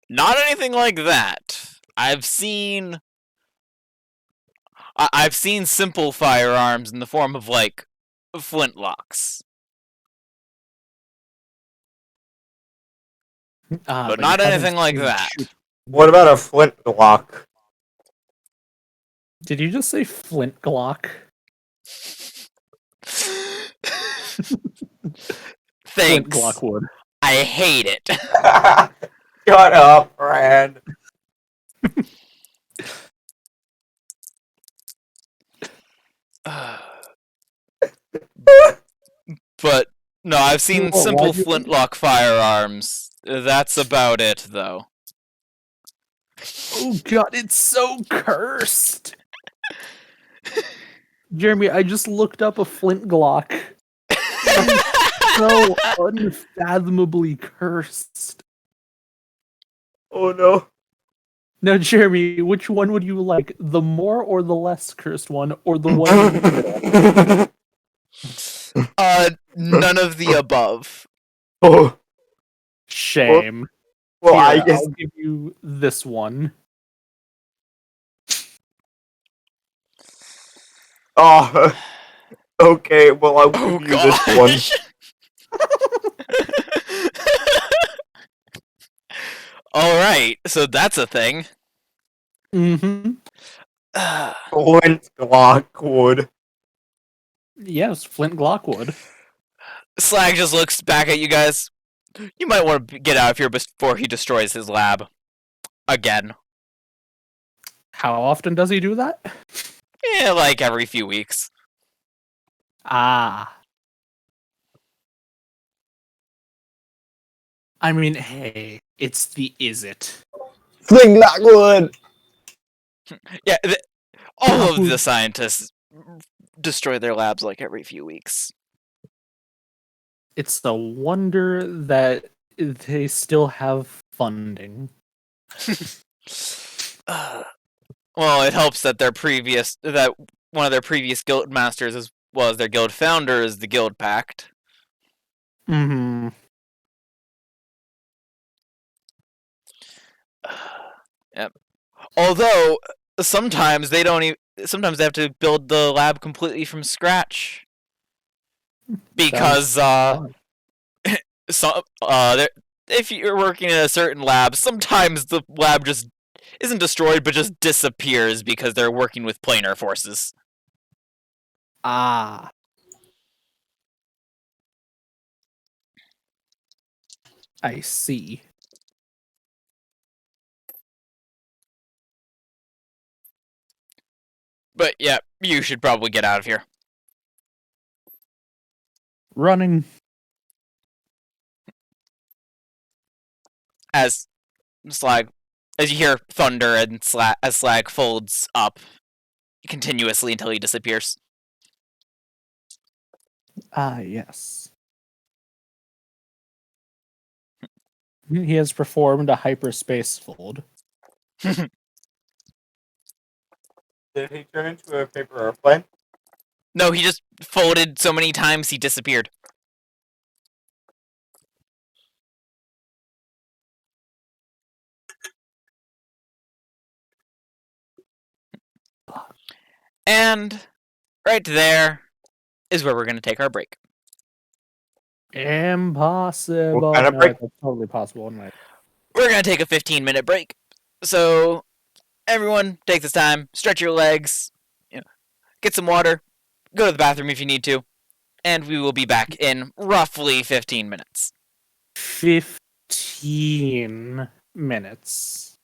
Not anything like that. I've seen simple firearms in the form of like flintlocks, but you not haven't anything like seen that. shoot- What about a flintlock? Did you just say flint Glock? Flint Thanks. Glockwood. I hate it. Shut up, Rand. But no, I've seen What, simple why'd you- flintlock firearms. That's about it, though. Oh god, it's so cursed. Jeremy, I just looked up a flint Glock. So unfathomably cursed. Oh no. Now, Jeremy, which one would you like? The more or the less cursed one, or the one in the middle? None of the above. Oh, Shame. well, Here, I guess. I'll give you this one. Oh, okay. Well, I'll give Oh you this one. gosh. All right, so that's a thing. Mm-hmm. Flint Glockwood. Yes, Flint Glockwood. Slag just looks back at you guys. You might want to get out of here before he destroys his lab. Again. How often does he do that? Yeah, like every few weeks. Ah. I mean, hey, it's the is it. Fling Lockwood! Yeah, all of Who- the scientists destroy their labs like every few weeks. It's the wonder that they still have funding. Well, it helps that that one of their previous guild masters as well as their guild founder is the guild pact. Mm-hmm. Yep. Although sometimes they don't even. Sometimes they have to build the lab completely from scratch because if you're working in a certain lab, sometimes the lab just isn't destroyed but just disappears because they're working with planar forces. Ah. I see. But yeah, you should probably get out of here. Running. As you hear thunder and as Slag folds up continuously until he disappears. Ah, yes. He has performed a hyperspace fold. Did he turn into a paper airplane? No, he just folded so many times he disappeared. And right there is where we're going to take our break. Impossible. What kind of No, break? that's totally possible. Right. We're going to take a 15-minute break. So, everyone, take this time, stretch your legs, get some water, go to the bathroom if you need to, and we will be back in roughly 15 minutes. 15 minutes.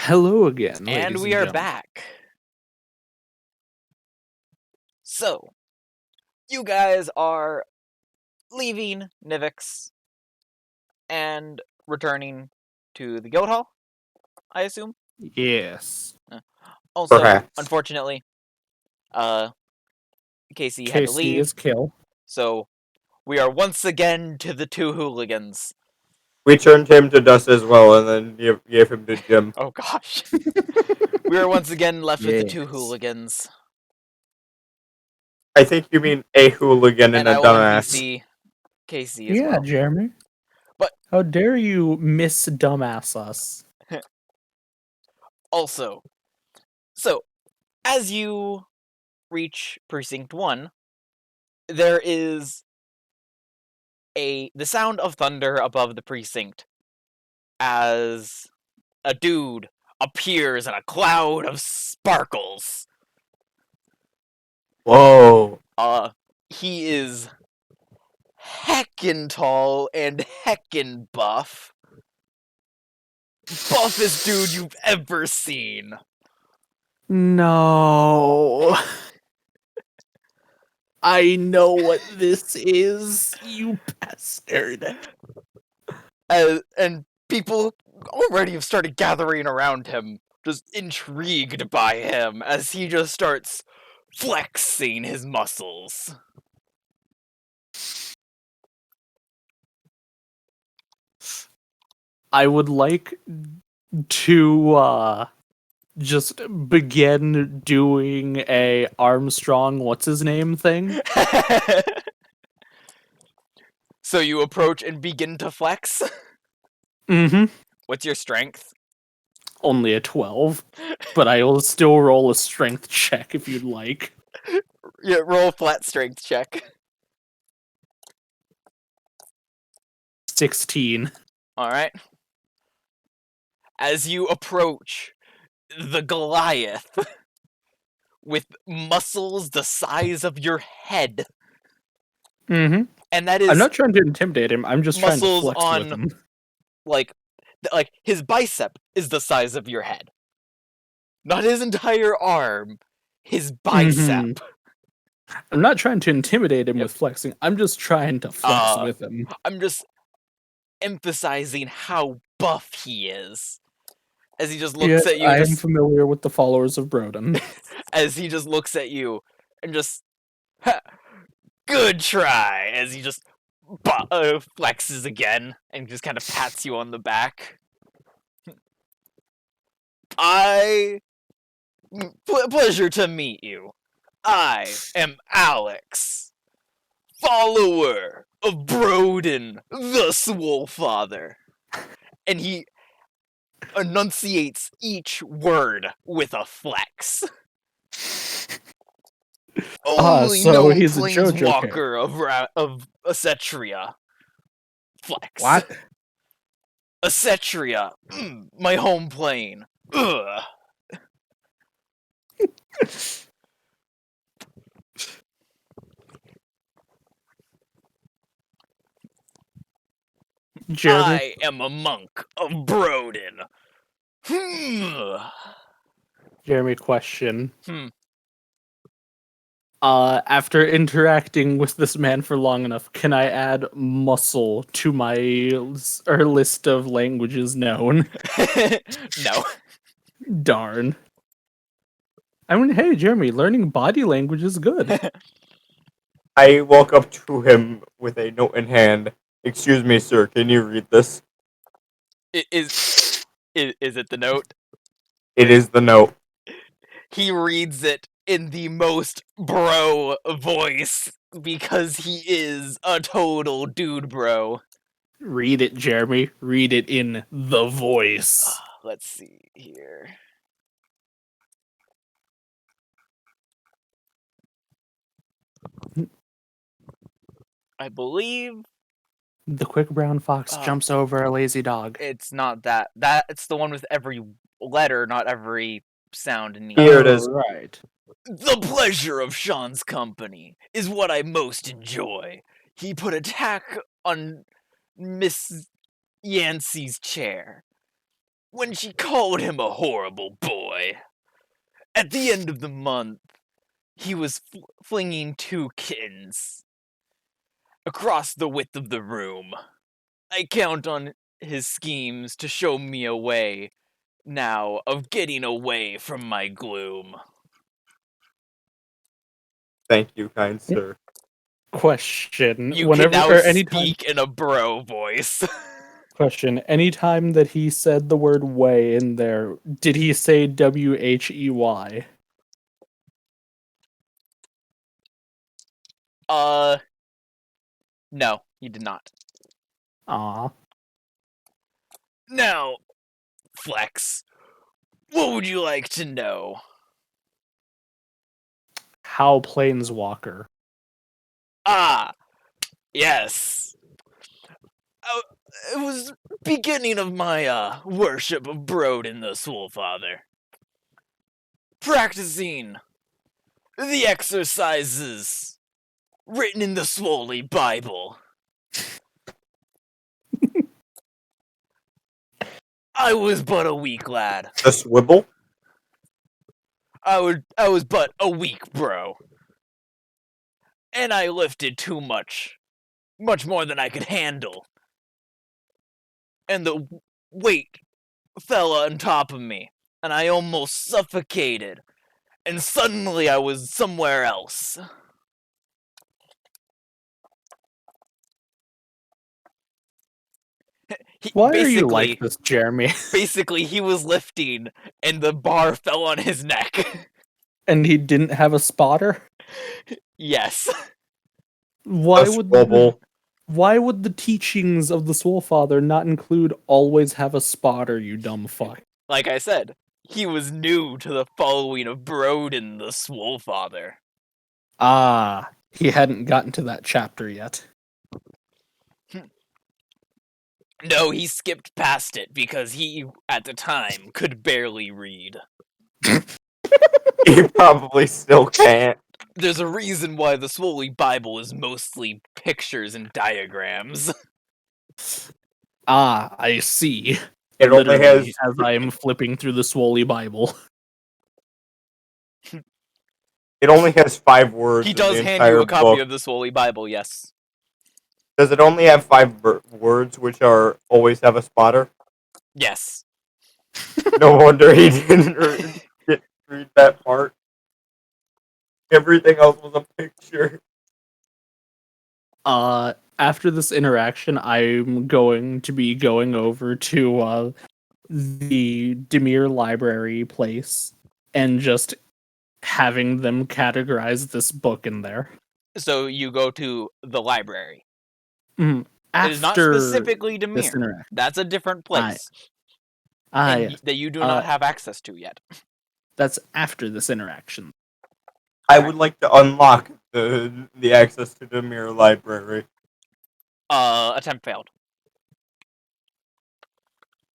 Hello again, And ladies we are gentlemen. back. So, you guys are leaving Nivix and returning to the guild hall, I assume. Yes. Also, Perhaps. unfortunately, Casey had to Casey leave, is kill. so we are once again to the two hooligans. We turned him to dust as well, and then gave him to Jim. Oh gosh. We are once again left with the two Yes. hooligans. I think you mean a hooligan And and a I will dumbass. NPC Casey as Yeah, well. Jeremy. But- how dare you miss dumbass us? Also, so, as you reach Precinct 1, there is the sound of thunder above the precinct as a dude appears in a cloud of sparkles. Whoa. He is heckin' tall and heckin' buff. Buffest dude you've ever seen. No. I know what this is, you bastard. And people already have started gathering around him, just intrigued by him, as he just starts flexing his muscles. I would like to just begin doing a Armstrong what's his name thing. So you approach and begin to flex? Mm-hmm. What's your strength? Only a 12, but I will still roll a strength check if you'd like. Yeah, roll a flat strength check. 16. Alright. As you approach the Goliath with muscles the size of your head, Mm-hmm. and that is I'm not trying to intimidate him, I'm just trying to muscles flex on- with him. like his bicep is the size of your head. Not his entire arm, his bicep. I'm not trying to intimidate him Yep. with flexing, I'm just trying to flex with him. I'm just emphasizing how buff he is. As he just looks Yes, at you, I am just, familiar with the followers of Broden. as he just looks at you and just, ha, good try. As he just flexes again and just kind of pats you on the back. Pleasure to meet you. I am Alex, follower of Broden, the Swolefather. And he enunciates each word with a flex. Only so known he's a JoJo planeswalker of Acetria. Flex. What? Acetria, my home plane. Ugh. Jeremy? I am a monk of Broden. Jeremy, question. Hmm. After interacting with this man for long enough, can I add muscle to my list of languages known? No. Darn. I mean, hey, Jeremy, learning body language is good. I walk up to him with a note in hand. Excuse me, sir, can you read this? Is it the note? It is the note. He reads it in the most bro voice because he is a total dude bro. Read it, Jeremy. Read it in the voice. Let's see here. I believe The quick brown fox jumps over a lazy dog. it's not that. It's the one with every letter, not every sound in Here it is. Right. The pleasure of Sean's company is what I most enjoy. He put attack on Miss Yancey's chair. when she called him a horrible boy. At the end of the month, he was flinging 2 kittens across the width of the room. I count on his schemes to show me a way now of getting away from my gloom. Thank you, kind sir. Question. You Whenever can now or anytime. speak in a bro voice. Question. Anytime that he said the word "way" in there, did he say WHEY? No, you did not. Aw. Now, Flex, what would you like to know? How Planeswalker. Ah, yes. It was beginning of my worship of Broden the Soulfather. Practicing the exercises written in the Swoley Bible. I was but a weak lad. The Swibble? I was but a weak bro. And I lifted too much. Much more than I could handle. And the weight fell on top of me. And I almost suffocated. And suddenly I was somewhere else. Why are you like this, Jeremy? Basically, he was lifting, and the bar fell on his neck. And he didn't have a spotter? Yes. Why A would Swibble. why would the teachings of the Soulfather not include always have a spotter, you dumb fuck? Like I said, he was new to the following of Broden the Soulfather. Ah, he hadn't gotten to that chapter yet. No, he skipped past it because he, at the time, could barely read. He probably still can't. There's a reason why the Swoley Bible is mostly pictures and diagrams. Ah, I see. It only Literally, has as I am flipping through the Swoley Bible. 5 words. He in does the hand you entire a copy book. of the Swoley Bible, yes. Does it only have 5 words, which are always have a spotter? Yes. No wonder he didn't read that part. Everything else was a picture. After this interaction, I'm going to be going over to the Demir library place and just having them categorize this book in there. So you go to the library. After It is not specifically this Demir. interaction. That's a different place. Yes. That you do not have access to yet. That's after this interaction. I would like to unlock the access to the mirror library. Attempt failed.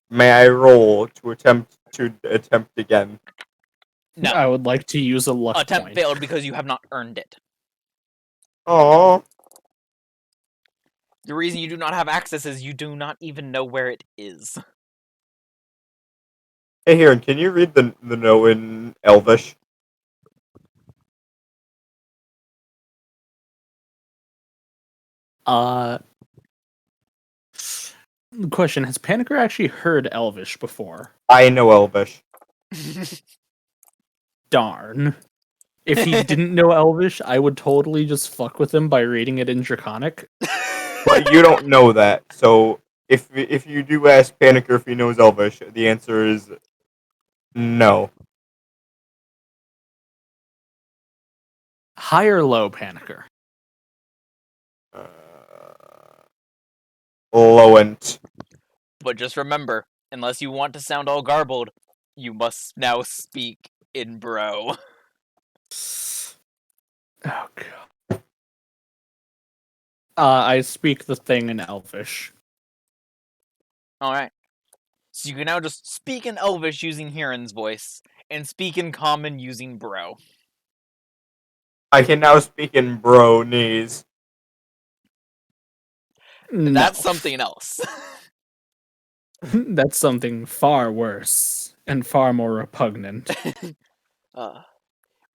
May I roll to attempt again? No. I would like to use a luck Attempt point. failed because you have not earned it. Oh, The reason you do not have access is you do not even know where it is. hey, here, can you read the note in Elvish? The question, has Panicker actually heard Elvish before? I know Elvish. Darn. If he didn't know Elvish, I would totally just fuck with him by reading it in Draconic. But you don't know that, so if you do ask Panicker if he knows Elvish, the answer is no. High or low, Panicker? Lowent. But just remember, unless you want to sound all garbled, you must now speak in bro. Oh, God. I speak the thing in Elvish. Alright. So you can now just speak in Elvish using Hiran's voice, and speak in Common using bro. I can now speak in bro knees. No. That's something else. That's something far worse and far more repugnant. But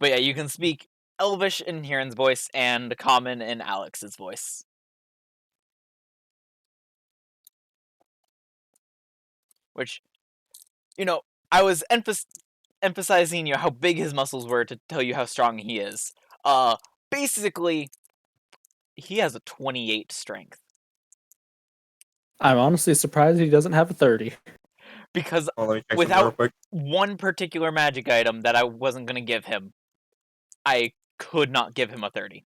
yeah, you can speak Elvish in Hiran's voice and Common in Alex's voice. Which, I was emphasizing how big his muscles were to tell you how strong he is. Basically, he has a 28 strength. I'm honestly surprised he doesn't have a 30. Because Let me check something real without quick. one particular magic item that I wasn't going to give him, I could not give him a 30.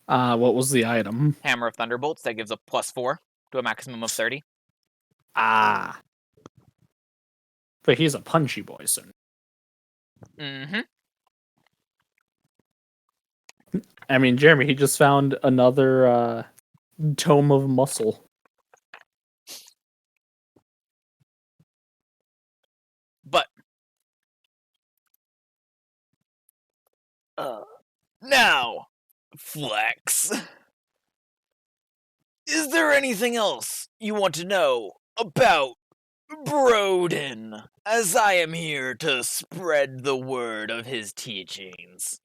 What was the item? Hammer of Thunderbolts, that gives a +4 to a maximum of 30. Ah. But he's a punchy boy, so. Mm-hmm. I mean, Jeremy, he just found another tome of muscle. But now, Flex, is there anything else you want to know about Broden, as I am here to spread the word of his teachings?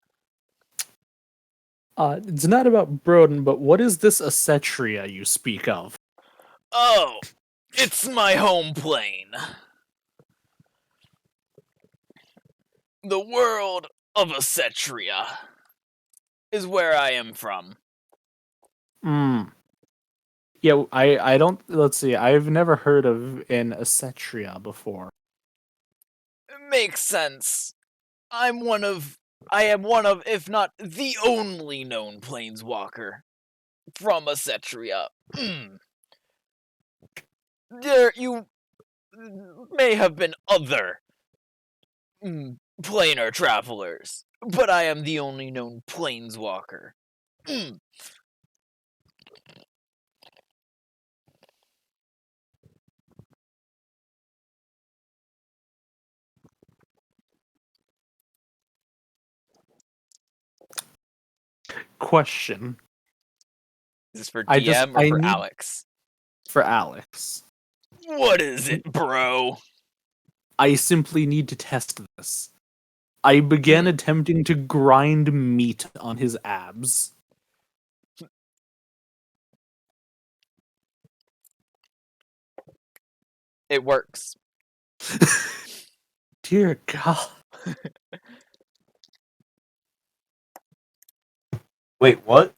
It's not about Broden, but what is this Acetria you speak of? Oh, it's my home plane. The world of Acetria is where I am from. Yeah, I don't. Let's see. I've never heard of an Acetria before. It makes sense. I am one of, if not the only known planeswalker from Acetria. You may have been other planar travelers, but I am the only known planeswalker. Question. Is this for I DM or for need- Alex? For Alex. What is it, bro? I simply need to test this. I began attempting to grind meat on his abs. It works. Dear God. Wait, what?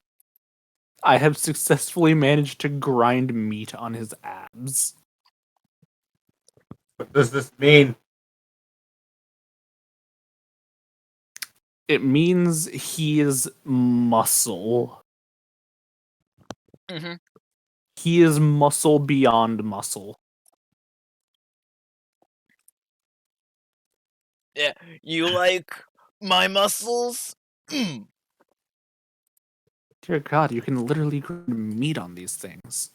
I have successfully managed to grind meat on his abs. What does this mean? It means he is muscle. Mm-hmm. He is muscle beyond muscle. Yeah, you like my muscles? Dear God, you can literally grind meat on these things.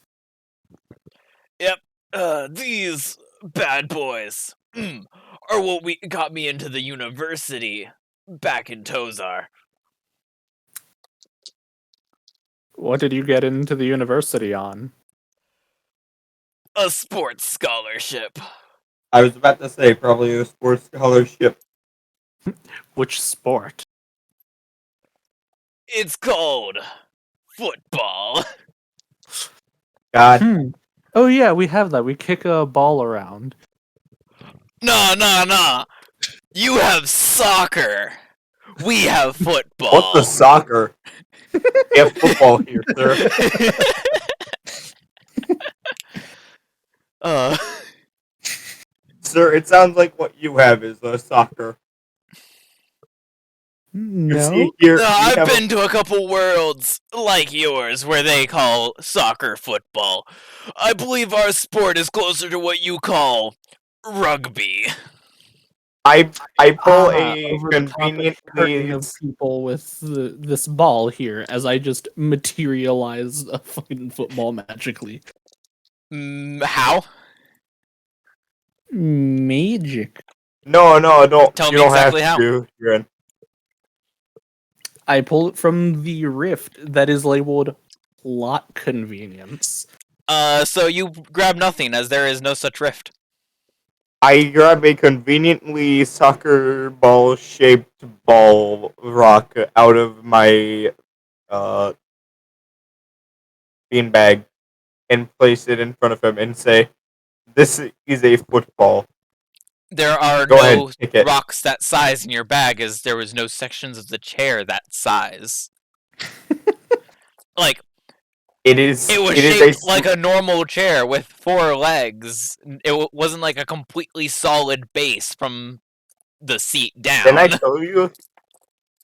Yep, these bad boys are what got me into the university back in Tozar. What did you get into the university on? A sports scholarship. I was about to say probably a sports scholarship. Which sport? It's called football. God, Oh yeah, we have that. We kick a ball around. Nah. You have soccer. We have football. what's the soccer? We have football here, sir. Sir, it sounds like what you have is soccer. You No. see here, No, we I've have been to a couple worlds like yours where they call soccer football. I believe our sport is closer to what you call rugby. I pull a over the top convenient and hurting of means. people with this ball here as I just materialize a fucking football magically. How? Magic. No, don't. Tell You me don't exactly have how. to. You're in. I pull it from the rift that is labeled plot convenience. So you grab nothing, as there is no such rift. I grab a conveniently soccer ball shaped ball rock out of my beanbag and place it in front of him and say, "This is a football. There are Go ahead, no kick it." rocks that size in your bag, as there was no sections of the chair that size. Like, It is. it was It is shaped like a normal chair with 4 legs. It wasn't like a completely solid base from the seat down. Can I tell you?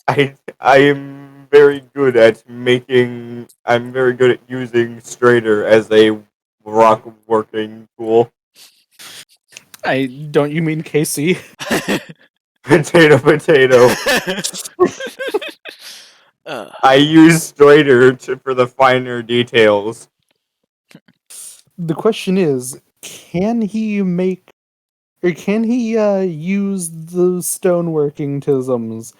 I am very good at making. I'm very good at using Strader as a rock working tool. Don't you mean KC? Potato, potato. Ugh. I use Strader for the finer details. The question is, can he make, or can he use the stoneworking tisms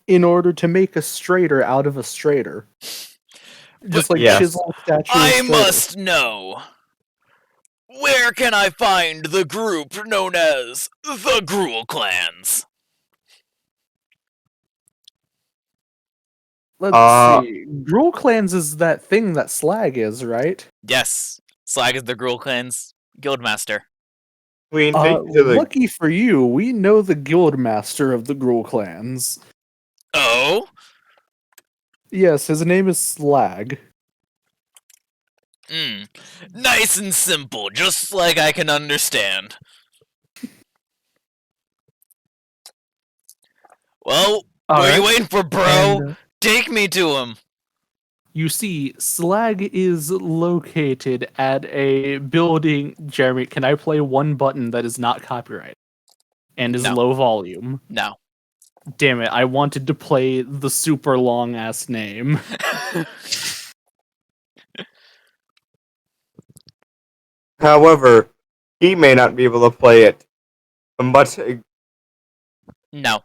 in order to make a straighter out of a straighter? Just like yes. chisel a statue of I straighter. must know. Where can I find the group known as the Gruel Clans? Let's see. Gruel Clans is that thing that Slag is, right? Yes, Slag is the Gruel Clans Guildmaster. Queen, take me to the. Lucky for you, we know the Guildmaster of the Gruel Clans. Oh? Yes, his name is Slag. Nice and simple, just like I can understand. Well, what are you waiting for, bro? And, Take me to him. you see, Slag is located at a building. Jeremy, can I play one button that is not copyrighted and is No. low volume? No. Damn it, I wanted to play the super long ass name. However, he may not be able to play it, but No.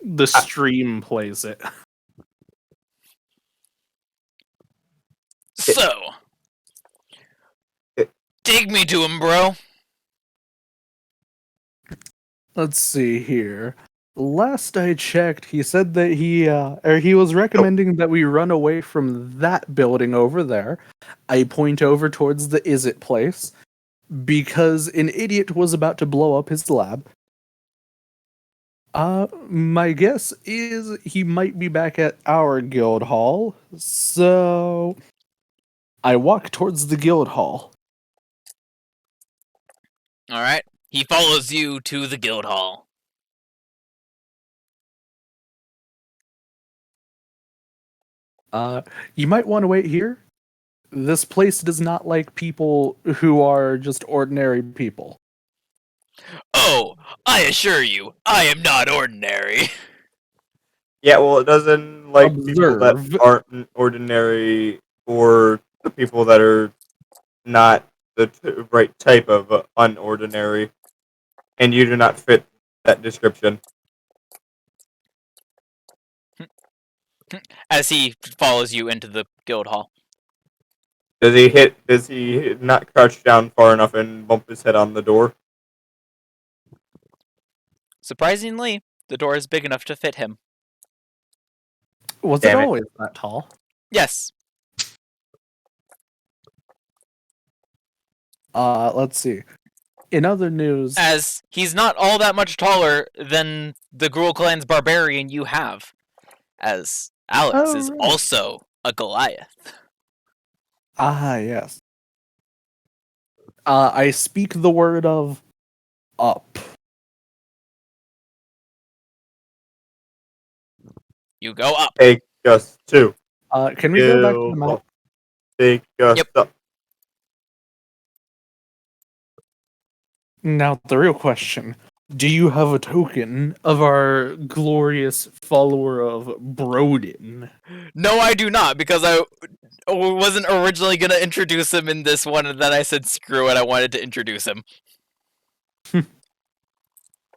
The stream plays it. So, take me to him, bro. Let's see here. Last I checked, he said that he was recommending that we run away from that building over there. I point over towards the Is It place because an idiot was about to blow up his lab. My guess is he might be back at our guild hall. So I walk towards the guild hall. Alright. He follows you to the guild hall. You might want to wait here. This place does not like people who are just ordinary people. Oh, I assure you, I am not ordinary. yeah, well, it doesn't like people that Observe. aren't ordinary or the people that are not the right type of unordinary, and you do not fit that description. As he follows you into the guild hall. Does he not crouch down far enough and bump his head on the door? Surprisingly, the door is big enough to fit him. Was Damn it it. always that tall? Yes. Let's see. In other news, As he's not all that much taller than the Gruel Clan's barbarian you have. As Alex is right. also a Goliath. yes. I speak the word of up. You go up. Take us to. Can we go back to the map? Take us Yep. up. Now, the real question. Do you have a token of our glorious follower of Brodin? No, I do not, because I wasn't originally going to introduce him in this one, and then I said screw it, I wanted to introduce him.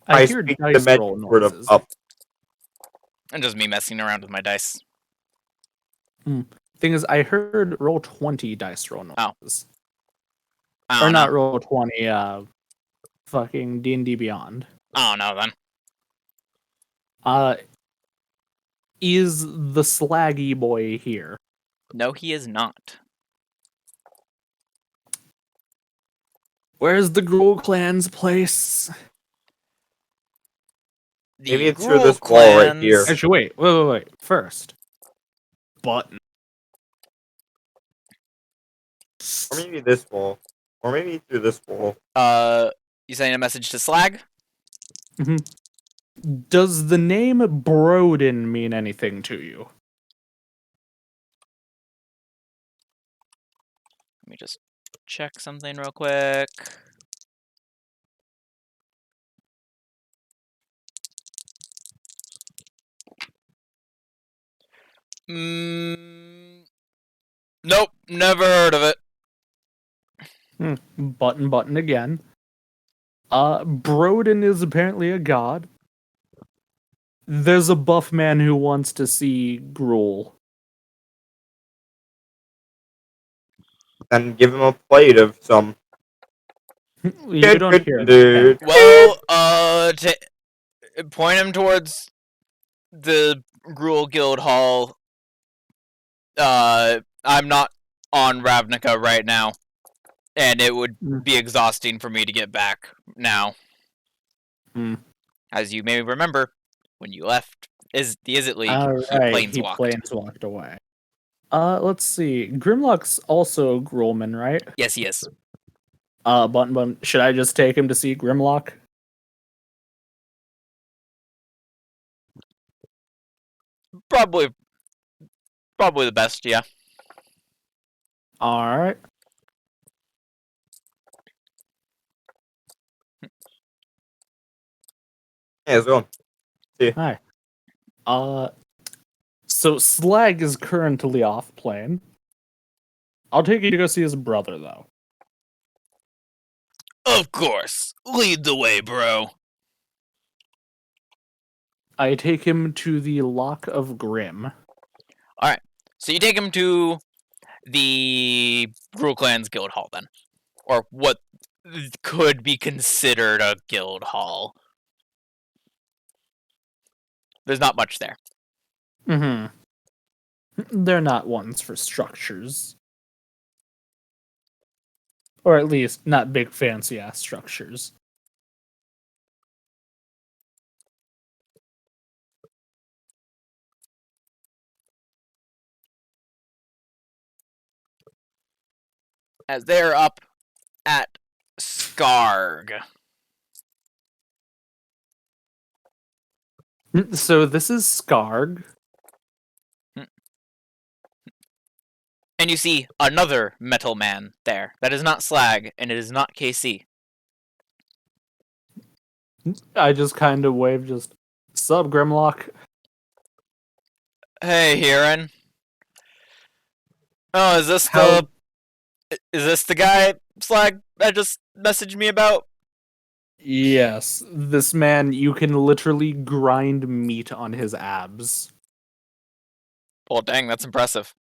I hear speak dice the roll magic word of noises. up. And just me messing around with my dice. Thing is, I heard roll 20 dice roll Oh. noises. I Or don't not know. roll 20, fucking D&D Beyond. I don't know then. Is the slaggy boy here? No, he is not. Where's the Gruul clan's place? The Maybe it's through Gruul this wall right here. clans- Actually, wait. First, button. Or maybe this wall. Or maybe through this wall. You sending a message to Slag? Does the name Broden mean anything to you? Let me just check something real quick. Nope, never heard of it. Button again. Broden is apparently a god. There's a buff man who wants to see Gruul. Then give him a plate of some. You don't hear that. Well, point him towards the Gruul Guild Hall. I'm not on Ravnica right now, and it would be exhausting for me to get back now. As you may remember, when you left the Izzet League, he planeswalked away. Let's see. Grimlock's also a Gruulman, right? Yes, he is. Button. Should I just take him to see Grimlock? Probably the best, yeah. Alright. Yeah, it's going. See. Hi. So Slag is currently off plane. I'll take you to go see his brother, though. Of course. Lead the way, bro. I take him to the Lock of Grim. Alright. So you take him to the Gruul Clan's Guild Hall, then. Or what could be considered a guild hall. There's not much there. They're not ones for structures. Or at least not big fancy-ass structures. As they're up at Skarg. So this is Skarg. And you see another metal man there. That is not Slag, and it is not KC. I just kind of wave, just, sub Grimlock. Hey, Hiran. Oh, is this the guy Slag that just messaged me about? Yes, this man, you can literally grind meat on his abs. Well, dang, that's impressive.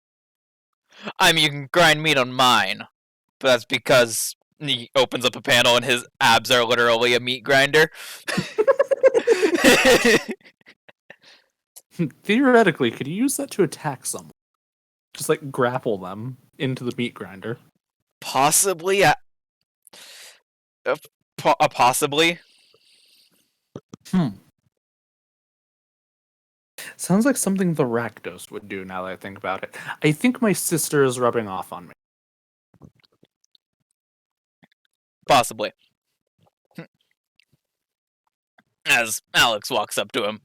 I mean, you can grind meat on mine, but that's because he opens up a panel and his abs are literally a meat grinder. Theoretically, could you use that to attack someone? Just like grapple them into the meat grinder. Possibly. Possibly. Sounds like something the Rakdos would do now that I think about it. I think my sister is rubbing off on me. Possibly. As Alex walks up to him.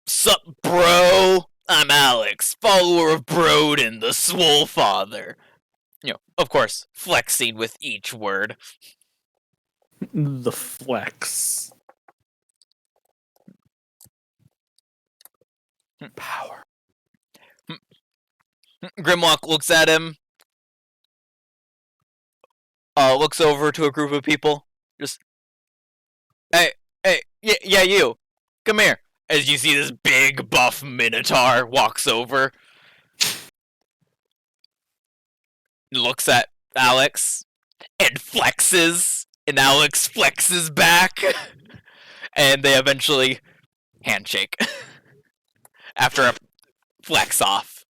Sup, bro? I'm Alex, follower of Broden, the Swole Father. You know, of course, flexing with each word. The flex. Power. Grimlock looks at him. Looks over to a group of people. Just, hey, yeah, you. Come here. As you see this big buff minotaur walks over. looks at Alex and flexes, and Alex flexes back, and they eventually handshake after a flex off.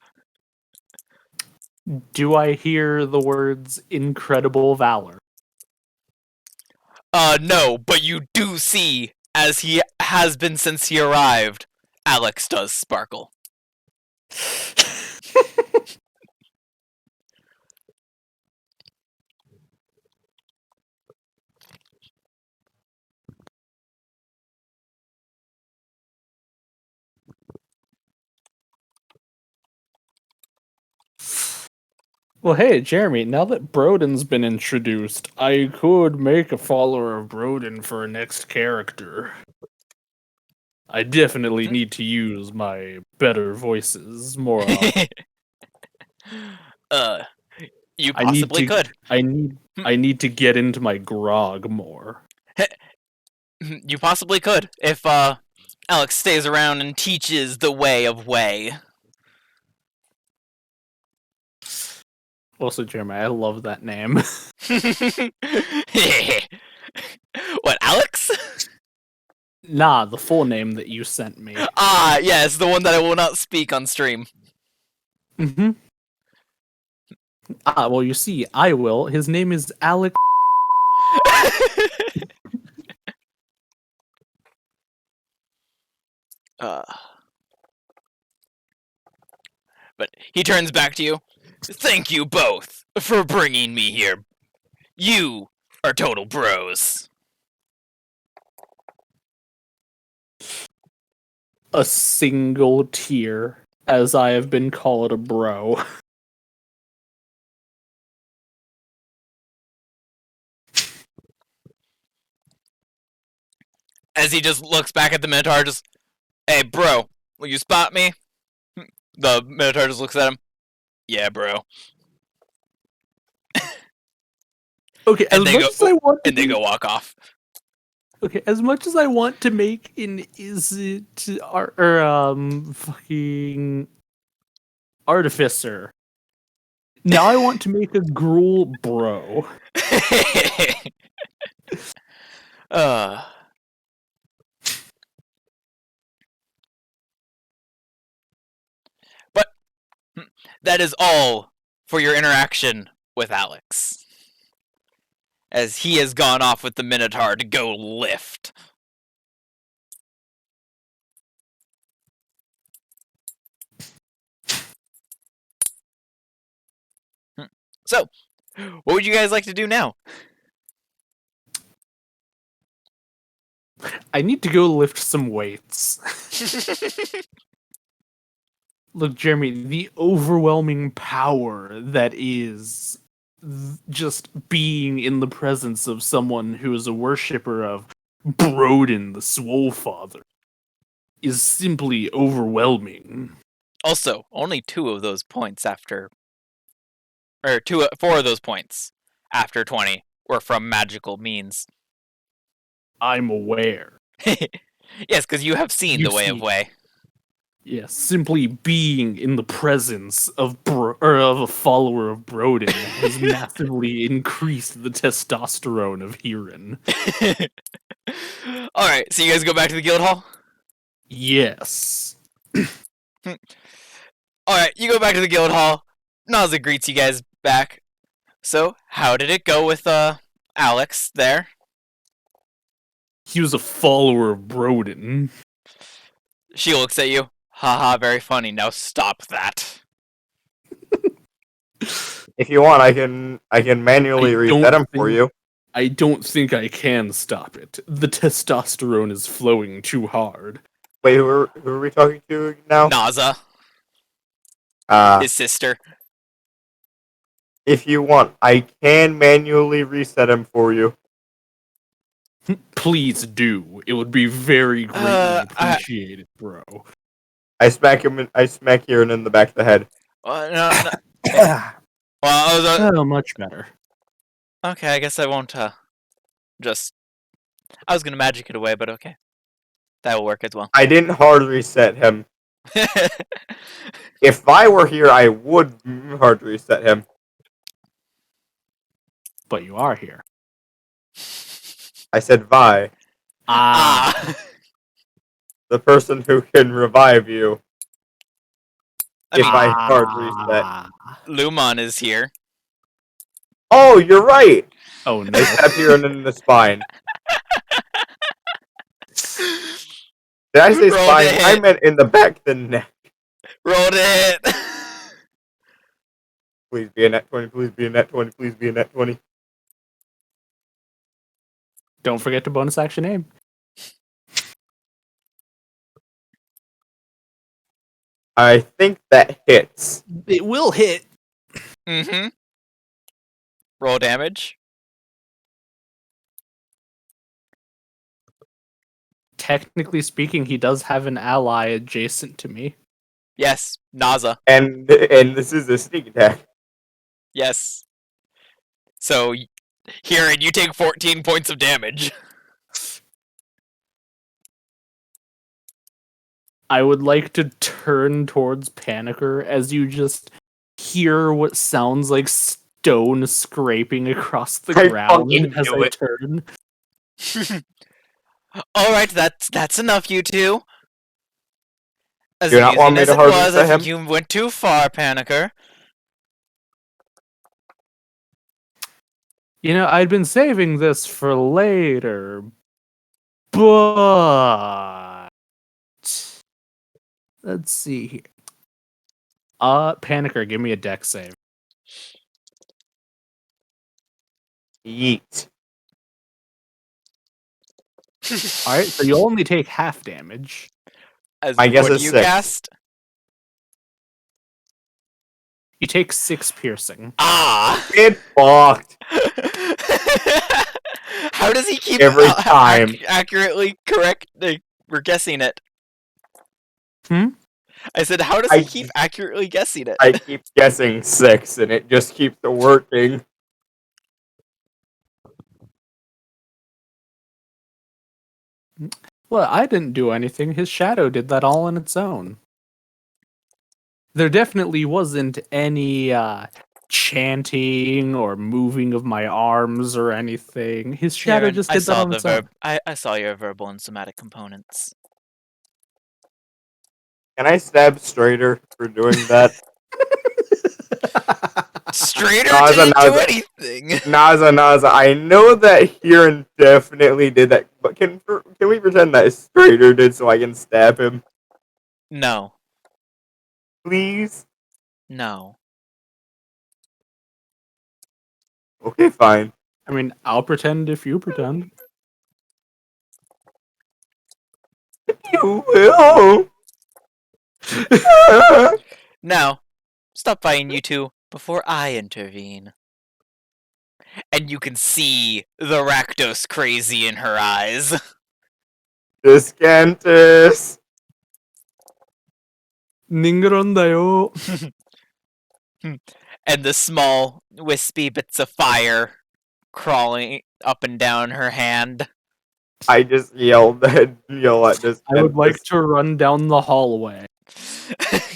Do I hear the words incredible valor? No, but you do see, as he has been since he arrived, Alex does sparkle. Well, hey, Jeremy, now that Broden's been introduced, I could make a follower of Broden for a next character. I definitely need to use my better voices more often. You possibly could. I need to get into my grog more. You possibly could, if, Alex stays around and teaches the way of Whey. Also, Jeremy, I love that name. What, Alex? Nah, the full name that you sent me. Ah, yes, the one that I will not speak on stream. Mm-hmm. Ah, well, you see, I will. His name is Alex. But he turns back to you. Thank you both for bringing me here. You are total bros. A single tear, as I have been called a bro. As he just looks back at the Minotaur, just, hey, bro, will you spot me? The Minotaur just looks at him. Yeah, bro. Okay, And as much as I want to And they go walk off. Okay, as much as I want to make an fucking artificer, now I want to make a gruel bro. But that is all for your interaction with Alex, as he has gone off with the Minotaur to go lift. So, what would you guys like to do now? I need to go lift some weights. Look, Jeremy, the overwhelming power that is just being in the presence of someone who is a worshipper of Broden, the Swole Father, is simply overwhelming. Also, only 4 of those points after 20 were from magical means. I'm aware. Yes, because you have seen the way of Whey. Yes, simply being in the presence of of a follower of Broden has massively increased the testosterone of Hirin. Alright, so you guys go back to the guild hall? Yes. Alright, you go back to the guild hall. Naza greets you guys back. So, how did it go with, Alex there? He was a follower of Broden. She looks at you. Haha, very funny. Now stop that. If you want, I can manually reset him for you. I don't think I can stop it. The testosterone is flowing too hard. Wait, who are we talking to now? Naza, his sister. If you want, I can manually reset him for you. Please do. It would be very greatly appreciated, bro. I smack Kieran in the back of the head. No. Well, I was, much better. okay, I guess I won't, I was gonna magic it away, but okay. That will work as well. I didn't hard reset him. If I were here, I would hard reset him. but you are here. I said Vi, the person who can revive you I if mean, I hard reset. Lumon is here. Oh, you're right! Oh I no. stabbed Kieran in the spine. Did I say Roll spine? to I hit. meant in the back of the neck. Roll to hit. Please be a net 20, please be a net 20, please be a net 20. Don't forget to bonus action aim. I think that hits. It will hit. Mm-hmm. Roll damage. Technically speaking, he does have an ally adjacent to me. Yes, Naza. And this is a sneak attack. Yes. So, Kieran, you take 14 points of damage. I would like to turn towards Panicker as you just hear what sounds like stone scraping across the I ground fucking as knew I it. turn. Alright, that's enough, you two. As Do you not want amusing me as to it hard was, I reset think him? you went too far, Panicker. You know, I'd been saving this for later, but let's see here. Panicker, give me a deck save. Yeet. All right, so you'll only take half damage. My guess What is do you 6. cast? You take 6 piercing. Ah! Get fucked. How does he keep Every time. accurately correct? We're guessing it. Hmm? I said, how does he keep accurately guessing it? I keep guessing 6, and it just keeps working. Well, I didn't do anything. His shadow did that all on its own. There definitely wasn't any chanting or moving of my arms or anything. His shadow Kieran, just I did that saw on the its own. I saw your verbal and somatic components. Can I stab Strader for doing that? Strader Naza, didn't do Naza. anything. Naza, I know that Huron definitely did that, but can we pretend that Strader did so I can stab him? No, Please? no. Okay, fine. I mean, I'll pretend if you pretend. You will. Now, stop fighting, you two, before I intervene. And you can see the Rakdos crazy in her eyes. Discantus. Ningarondayo. And the small, wispy bits of fire crawling up and down her hand. I just yell at Discantus. I would like to run down the hallway.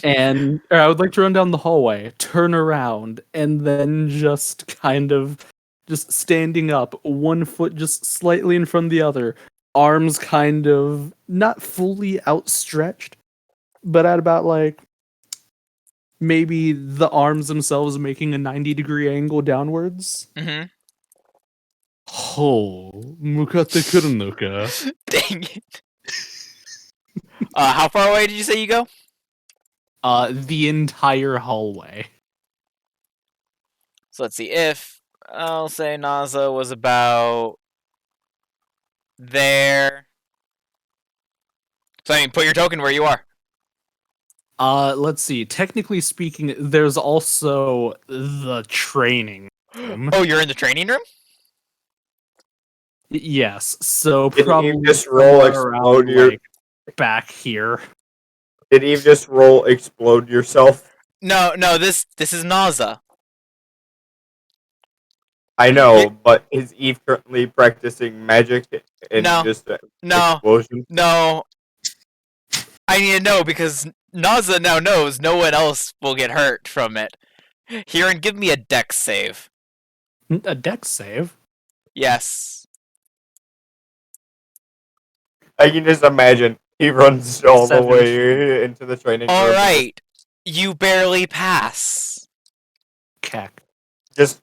I would like to run down the hallway, turn around, and then just kind of just standing up, one foot just slightly in front of the other, arms kind of not fully outstretched, but at about like maybe the arms themselves making a 90-degree angle downwards. Mm-hmm. Oh, mukate kuru no ka? Dang it. How far away did you say you go? The entire hallway. So let's see. If I'll say Naza was about there. So I mean, put your token where you are. Let's see. Technically speaking, there's also the training room. Oh, you're in the training room? Yes, so Didn't probably you just roll somewhere explode around, your? like, back here. Did Eve just roll explode yourself? No, this is Naza. I know, but is Eve currently practicing magic and No. just No, explosion? no. I need to know because Naza now knows no one else will get hurt from it. Here, and give me a dex save. A dex save. Yes. I can just imagine he runs all the 7. way into the training room. Alright. You barely pass. Cack. Just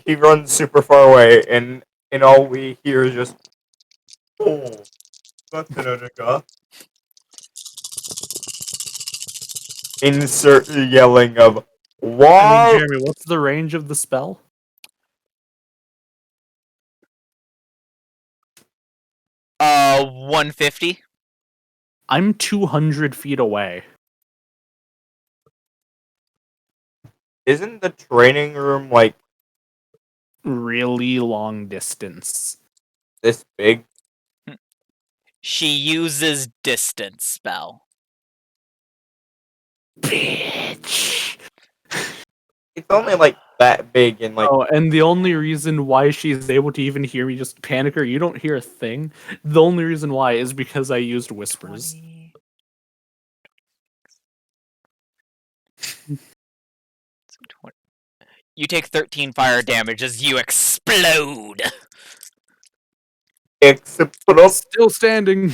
he runs super far away, and all we hear is just, oh, that's Veronica. Insert yelling of, I mean, wow. Jeremy, what's the range of the spell? 150. I'm 200 feet away. Isn't the training room like Really long distance. this big? She uses distance spell. Bitch. It's only like that big, and like Oh, and the only reason why she's able to even hear me just panic her, you don't hear a thing. The only reason why is because I used whispers. 20. You take 13 fire damage as you explode. explode. Still standing.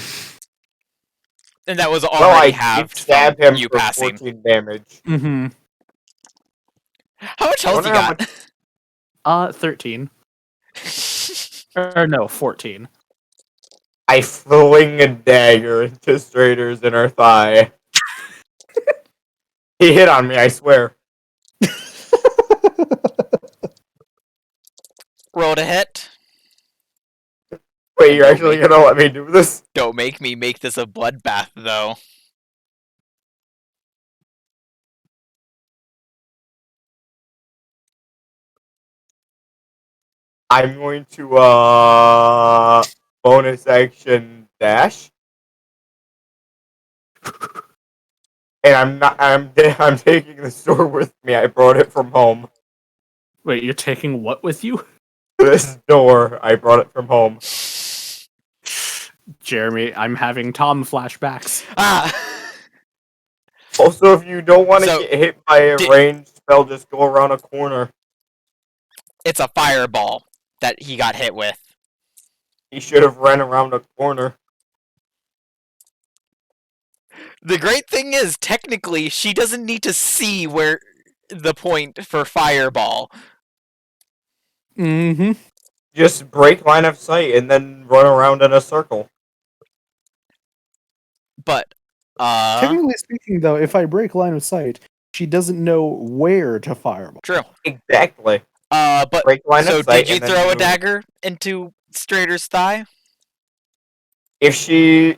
And that was Well, already I did halved stab from him you for passing. 14 damage. Mm-hmm. How much I health you wonder how got? 13. Or no, 14. I fling a dagger into Strader's inner thigh. He hit on me, I swear. Roll to hit. Wait, you're Don't actually make- gonna let me do this? Don't make me make this a bloodbath, though. I'm going to bonus action dash. And I'm taking the sword with me. I brought it from home. Wait, you're taking what with you? This door, I brought it from home. Jeremy, I'm having Tom flashbacks. Ah! Also, if you don't want to So, get hit by a ranged spell, just go around a corner. It's a fireball that he got hit with. He should have ran around a corner. The great thing is, technically, she doesn't need to see where the point for fireball. Mm-hmm. Just break line of sight and then run around in a circle. But, Technically speaking, though, if I break line of sight, she doesn't know where to fireball. true. Exactly. But, Break line so of sight. did you and then throw a move. dagger into Strader's thigh? If she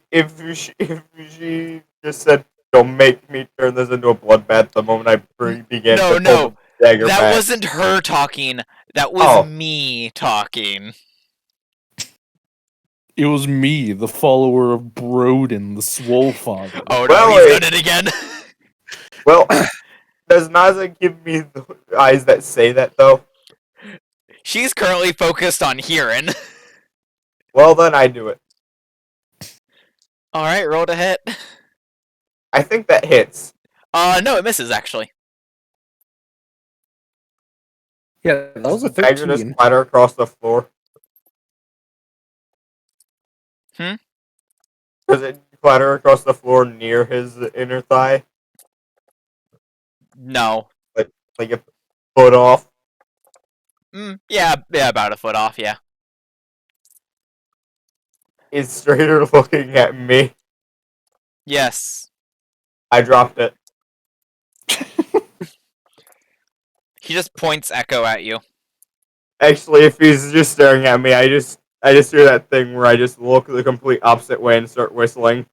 just said, "Don't make me turn this into a bloodbath," the moment I began to pull the dagger That back. wasn't her talking. That was Oh. me talking. It was me, the follower of Broden, the Swole Father. Oh no, Well, he's done it again. Well, does Naza give me the eyes that say that though? She's currently focused on hearing. Well, then I do it. Alright, roll to hit. I think that hits. No, it misses, actually. Yeah, that was a Does the dagger 13. just clatter across the floor? Hmm? Does it clatter across the floor near his inner thigh? No. Like a foot off? Yeah, about a foot off, yeah. Is Strader looking at me? Yes. I dropped it. He just points Echo at you. Actually, if he's just staring at me, I just do that thing where I just look the complete opposite way and start whistling.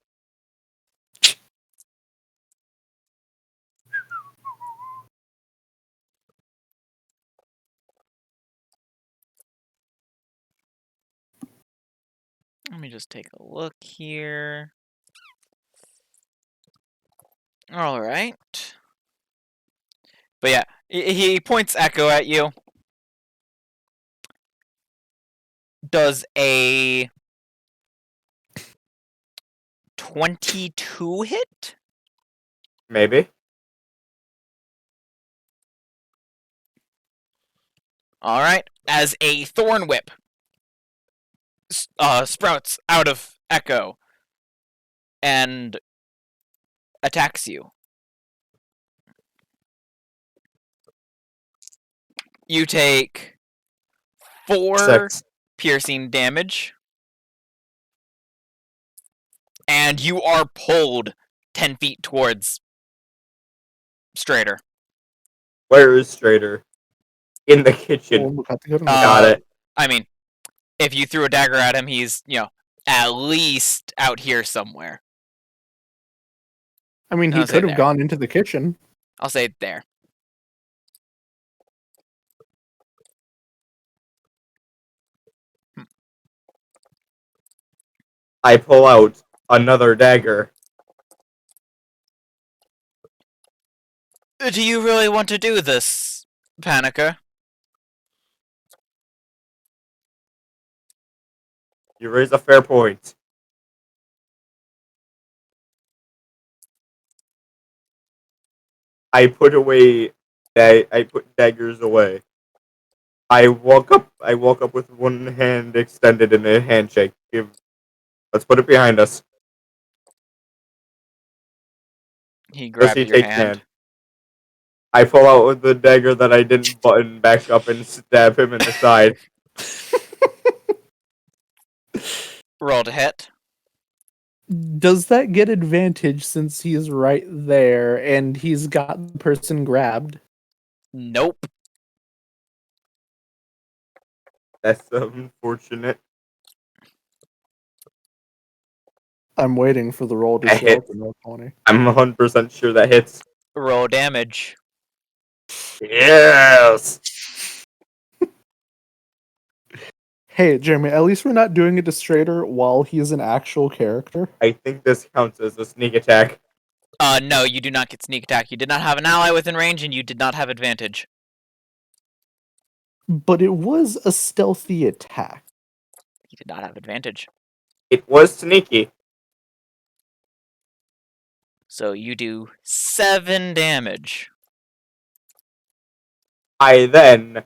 Let me just take a look here. Alright. But yeah, he points Echo at you. Does a 22 hit? Maybe. All right. As a thorn whip sprouts out of Echo and attacks you. You take 4 6. piercing damage, and you are pulled 10 feet towards Strader. Where is Strader? In the kitchen. Oh, got to get him. Got it. I mean, if you threw a dagger at him, he's, at least out here somewhere. I mean, he I'll say could have there. gone into the kitchen. I'll say there. I pull out another dagger. Do you really want to do this, Panica? You raise a fair point. I put daggers away. I walk up with one hand extended in a handshake. Let's put it behind us. He Does grabs he your take hand. I pull out with the dagger that I didn't button back up and stab him in the side. Roll to hit. Does that get advantage since he's right there and he's got the person grabbed? Nope. That's unfortunate. I'm waiting for the roll to I show hit. up in roll 20. I'm 100% sure that hits. Roll damage. Yes! Hey, Jeremy, at least we're not doing it to Strader while he's an actual character. I think this counts as a sneak attack. No, you do not get sneak attack. You did not have an ally within range, and you did not have advantage. But it was a stealthy attack. You did not have advantage. It was sneaky. So you do 7 damage. I then.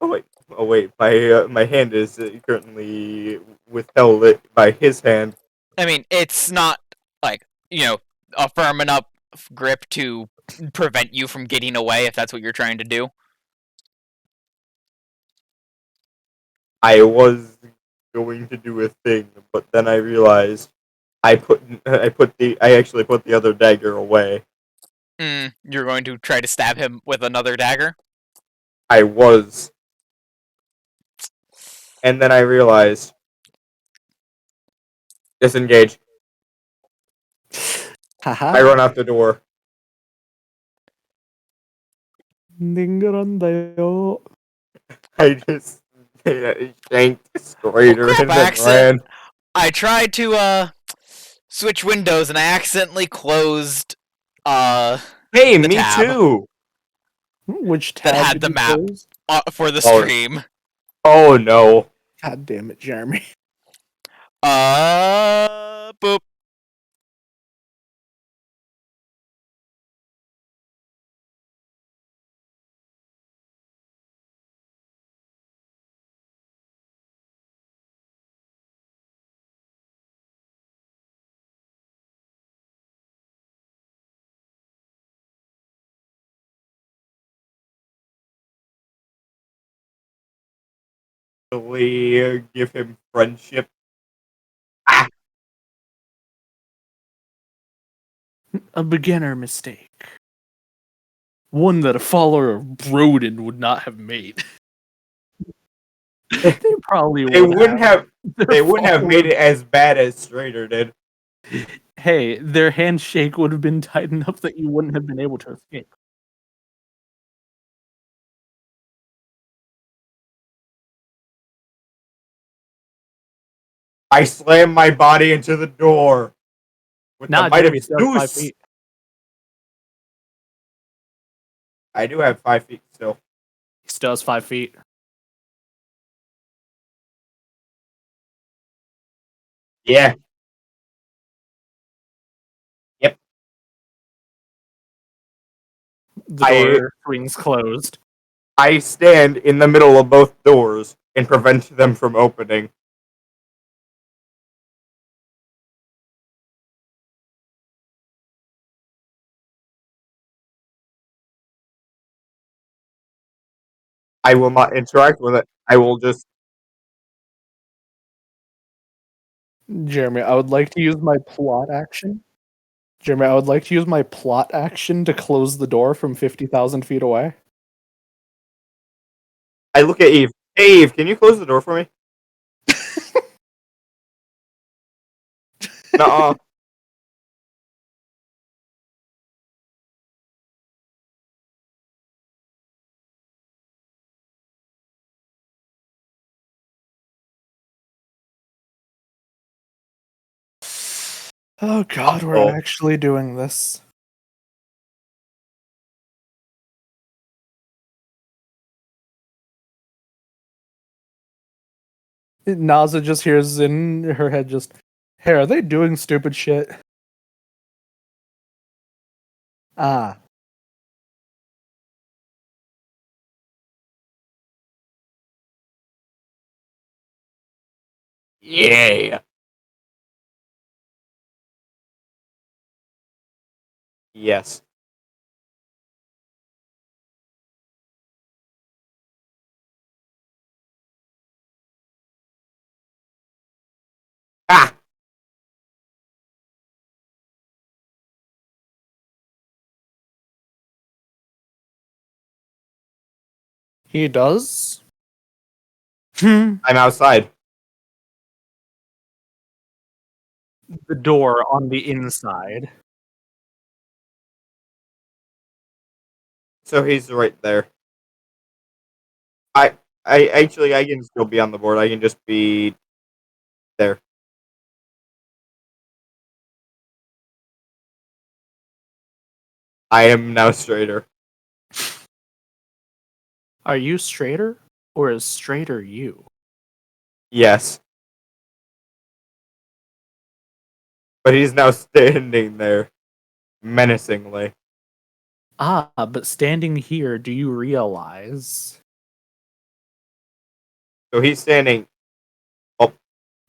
Oh wait. My hand is currently withheld by his hand. I mean, it's not like, a firm enough grip to prevent you from getting away if that's what you're trying to do. I was going to do a thing, but then I realized I actually put the other dagger away. You're going to try to stab him with another dagger? I was. And then I realized. Disengage. Haha. I run out the door. Dingarandayo. I just shanked Strader crap, and I then ran. I tried to, switch windows and I accidentally closed, Hey, the me tab. too. Which That tab had did the you map. close? For the Oh. stream. Oh no. God damn it, Jeremy. Boop. Really give him friendship. A beginner mistake. One that a follower of Broden would not have made. They probably They would wouldn't have. Their They wouldn't have made follower- it as bad as Strader did. Hey, their handshake would have been tight enough that you wouldn't have been able to escape. I slammed my body into the door with the Nah, might of Jeremy still has 5 Zeus. feet. I do have 5 feet still. He still has 5 feet. Yeah. Yep. The door swings closed. I stand in the middle of both doors and prevent them from opening. I will not interact with it. I will just. Jeremy, I would like to use my plot action. Jeremy, I would like to use my plot action to close the door from 50,000 feet away. I look at Eve. Hey, Eve, can you close the door for me? Nuh-uh. Oh god, we're Uh-oh. actually doing this. Naza just hears in her head just, hey, are they doing stupid shit? Ah. Yeah. Yes. Ah! He does? The I'm outside. door on the inside. So he's right there. I can still be on the board. I can just be there. I am now straighter. Are you straighter? Or is straighter you? Yes. But he's now standing there menacingly. Ah, but standing here, do you realize? So he's standing.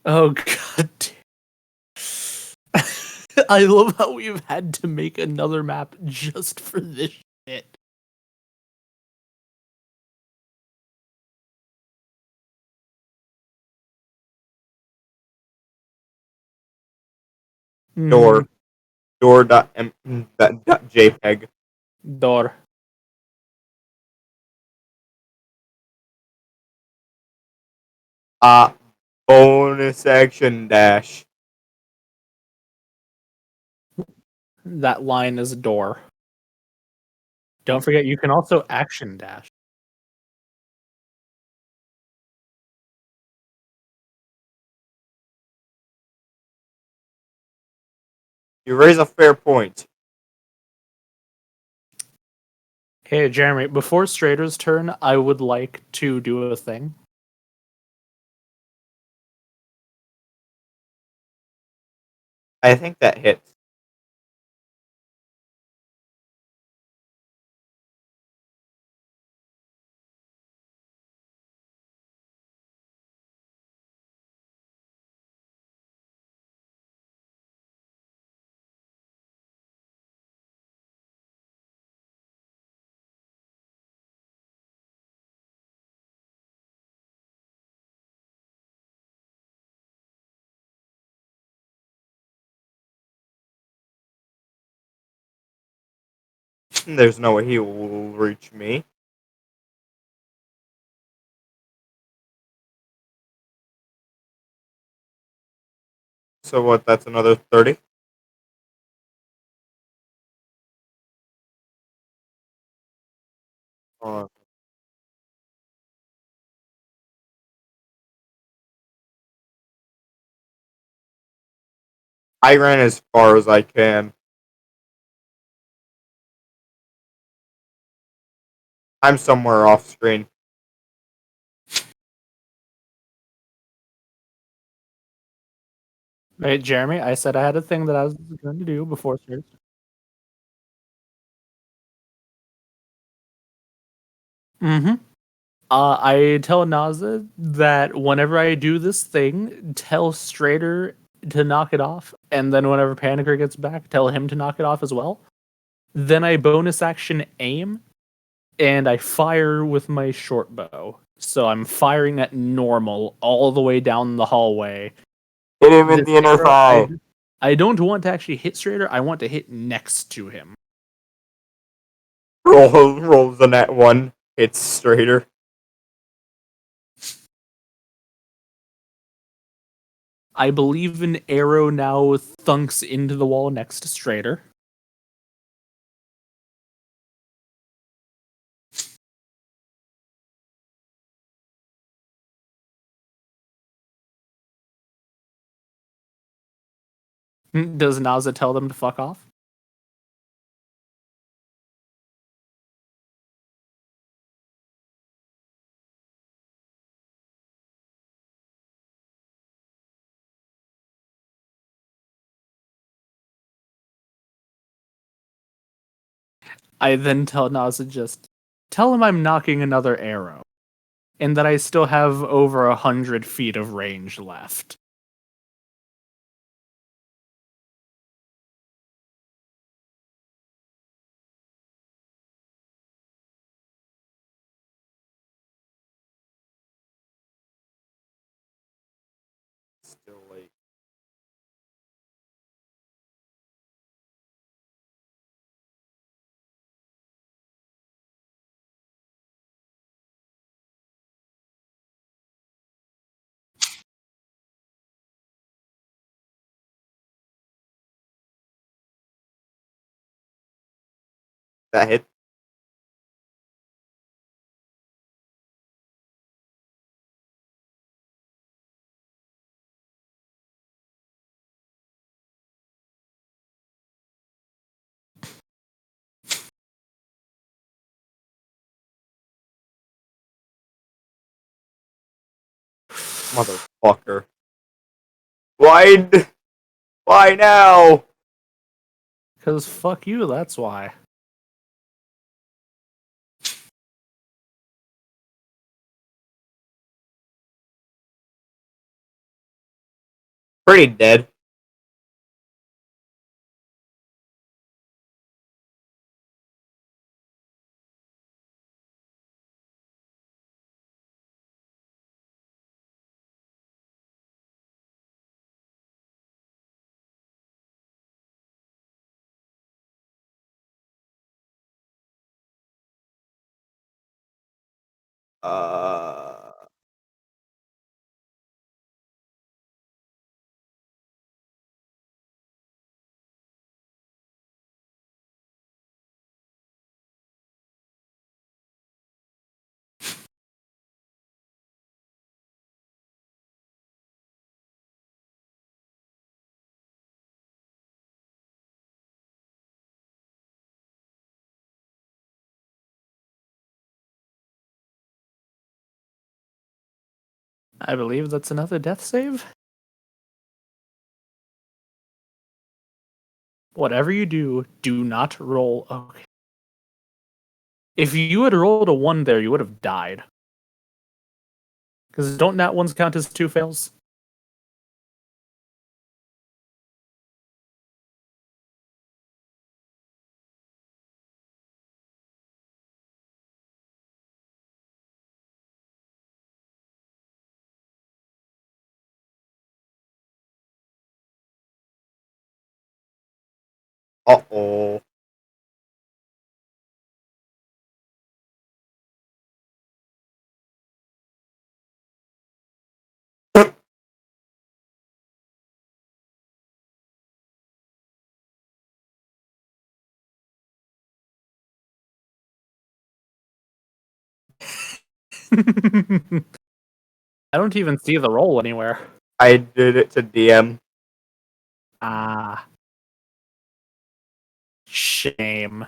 Oh god damn. I love how we've had to make another map just for this shit. Door. Door.jpg. Door. Uh, bonus action dash. That line is door. Don't forget, you can also action dash. You raise a fair point. Hey, Jeremy, before Strader's turn, I would like to do a thing. I think that hits. There's no way he will reach me. So what? That's another 30. Uh, I ran as far as I can. I'm somewhere off screen. Right, Jeremy, I said I had a thing that I was going to do before Strader's turn. Mm-hmm. I tell Naza that whenever I do this thing, tell Strader to knock it off, and then whenever Panicker gets back, tell him to knock it off as well. Then I bonus action aim, and I fire with my short bow. So I'm firing at normal all the way down the hallway. Hit him in This the inner arrow, thigh. I don't want to actually hit Strader, I want to hit next to him. Roll the net one. It's straighter. I believe an arrow now thunks into the wall next to Strader. Does Naza tell them to fuck off? I then tell Naza just tell him I'm knocking another arrow, and that I still have over 100 feet of range left. Still late. That hit. Motherfucker. Why? Why now? Because fuck you, that's why. Pretty dead. Uh. I believe that's another death save. Whatever you do, do not roll. Okay. If you had rolled a 1 there, you would have died. Because don't nat ones count as 2 fails? Uh-oh. I don't even see the roll anywhere. I did it to DM. Ah. Shame.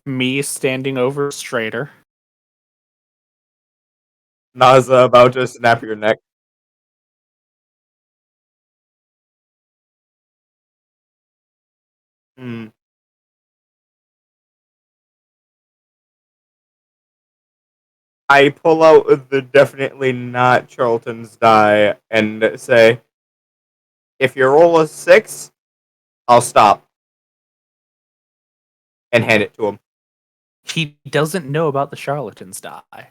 Me standing over straighter. Naza about to snap your neck. Hmm. I pull out the definitely not Charlton's die and say, if you roll a 6, I'll stop. And hand it to him. He doesn't know about the charlatan's die.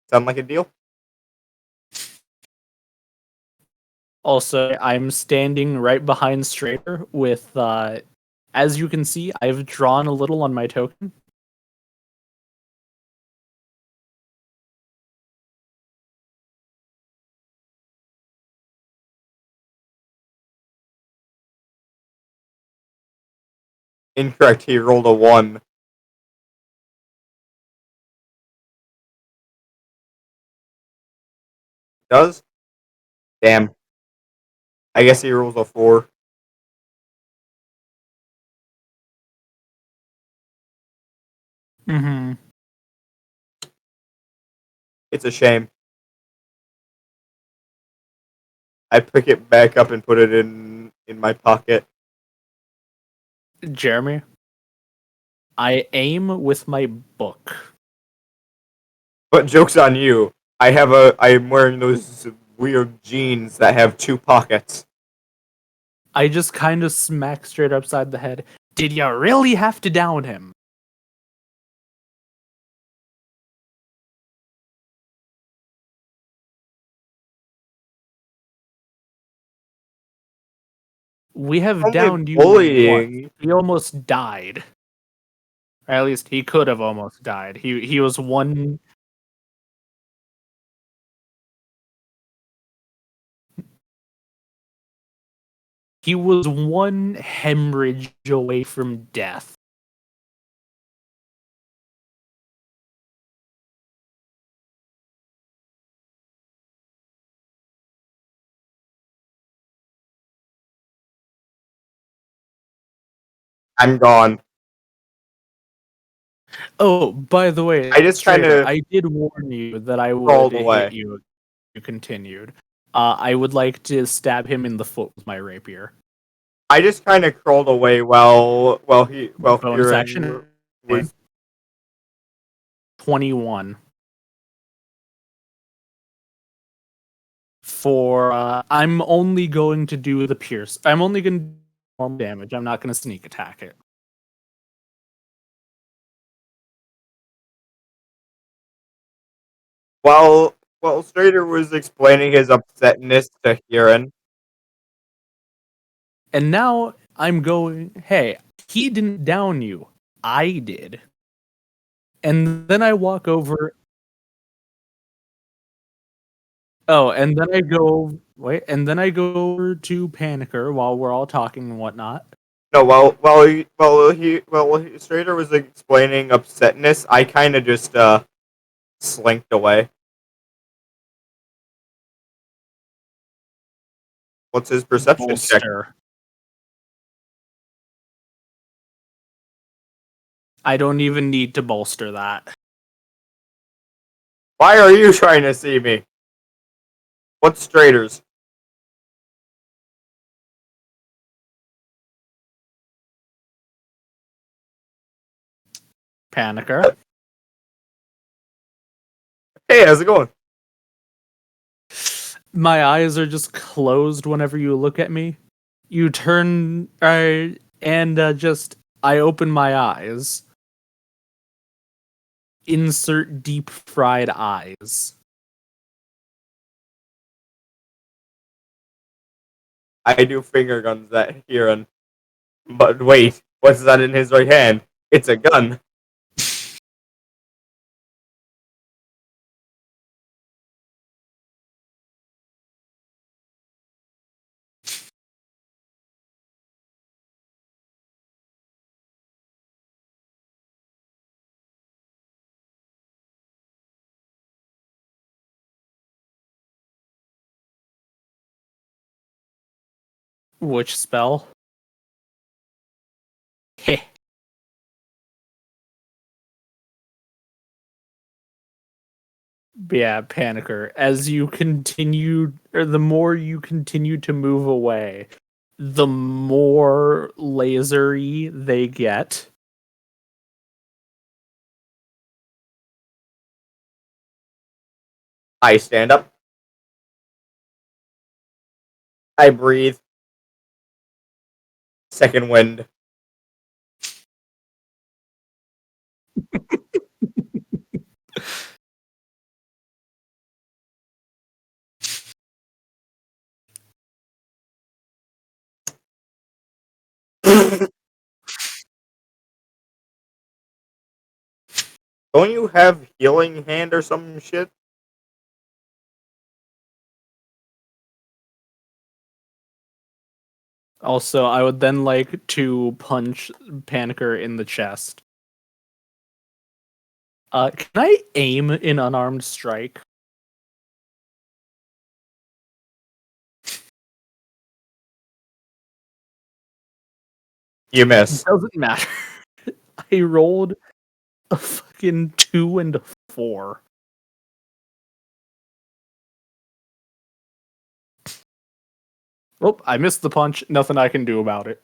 Sound like a deal? Also, I'm standing right behind Strader with, as you can see, I've drawn a little on my token. Incorrect, he rolled a 1. Does? Damn. I guess he rolls a 4. Mm-hmm. It's a shame. I pick it back up and put it in my pocket. Jeremy, I aim with my book. But joke's on you. I'm wearing those weird jeans that have 2 pockets. I just kind of smack straight upside the head. Did you really have to down him? We have Only downed you bullying. once. He almost died. Or at least he could have almost died. He was one. He was one hemorrhage away from death. I'm gone. Oh, by the way, I just Strader, kinda I did warn you that I would crawled hit away. you if you continued. I would like to stab him in the foot with my rapier. I just kind of crawled away while Bonus Kieran action. was 21. For I'm only going to do the pierce. I'm only going to do normal damage. I'm not going to sneak attack it. while Strader was explaining his upsetness to Kieran. And now I'm going, hey, he didn't down you. I did. And then I walk over. Oh, and then I go, wait, and then I go over to Panicker while we're all talking and whatnot. No, Strader was explaining upsetness, I kind of just slinked away. What's his perception check? Bolster. I don't even need to bolster that. Why are you trying to see me? What's Strader's? Panicker. Hey, how's it going? My eyes are just closed whenever you look at me. You turn, and just, I open my eyes. Insert deep fried eyes. I do finger guns at Kieran. But wait, what's that in his right hand? It's a gun. Which spell? Heh. Yeah, Panicker. As you continue, or the more you continue to move away, the more lasery they get. I stand up. I breathe. Second wind. Don't you have healing hand or some shit? Also, I would then like to punch Panicker in the chest. Can I aim in unarmed strike? You miss. Doesn't matter. I rolled a fucking 2 and a 4. Oh, I missed the punch. Nothing I can do about it.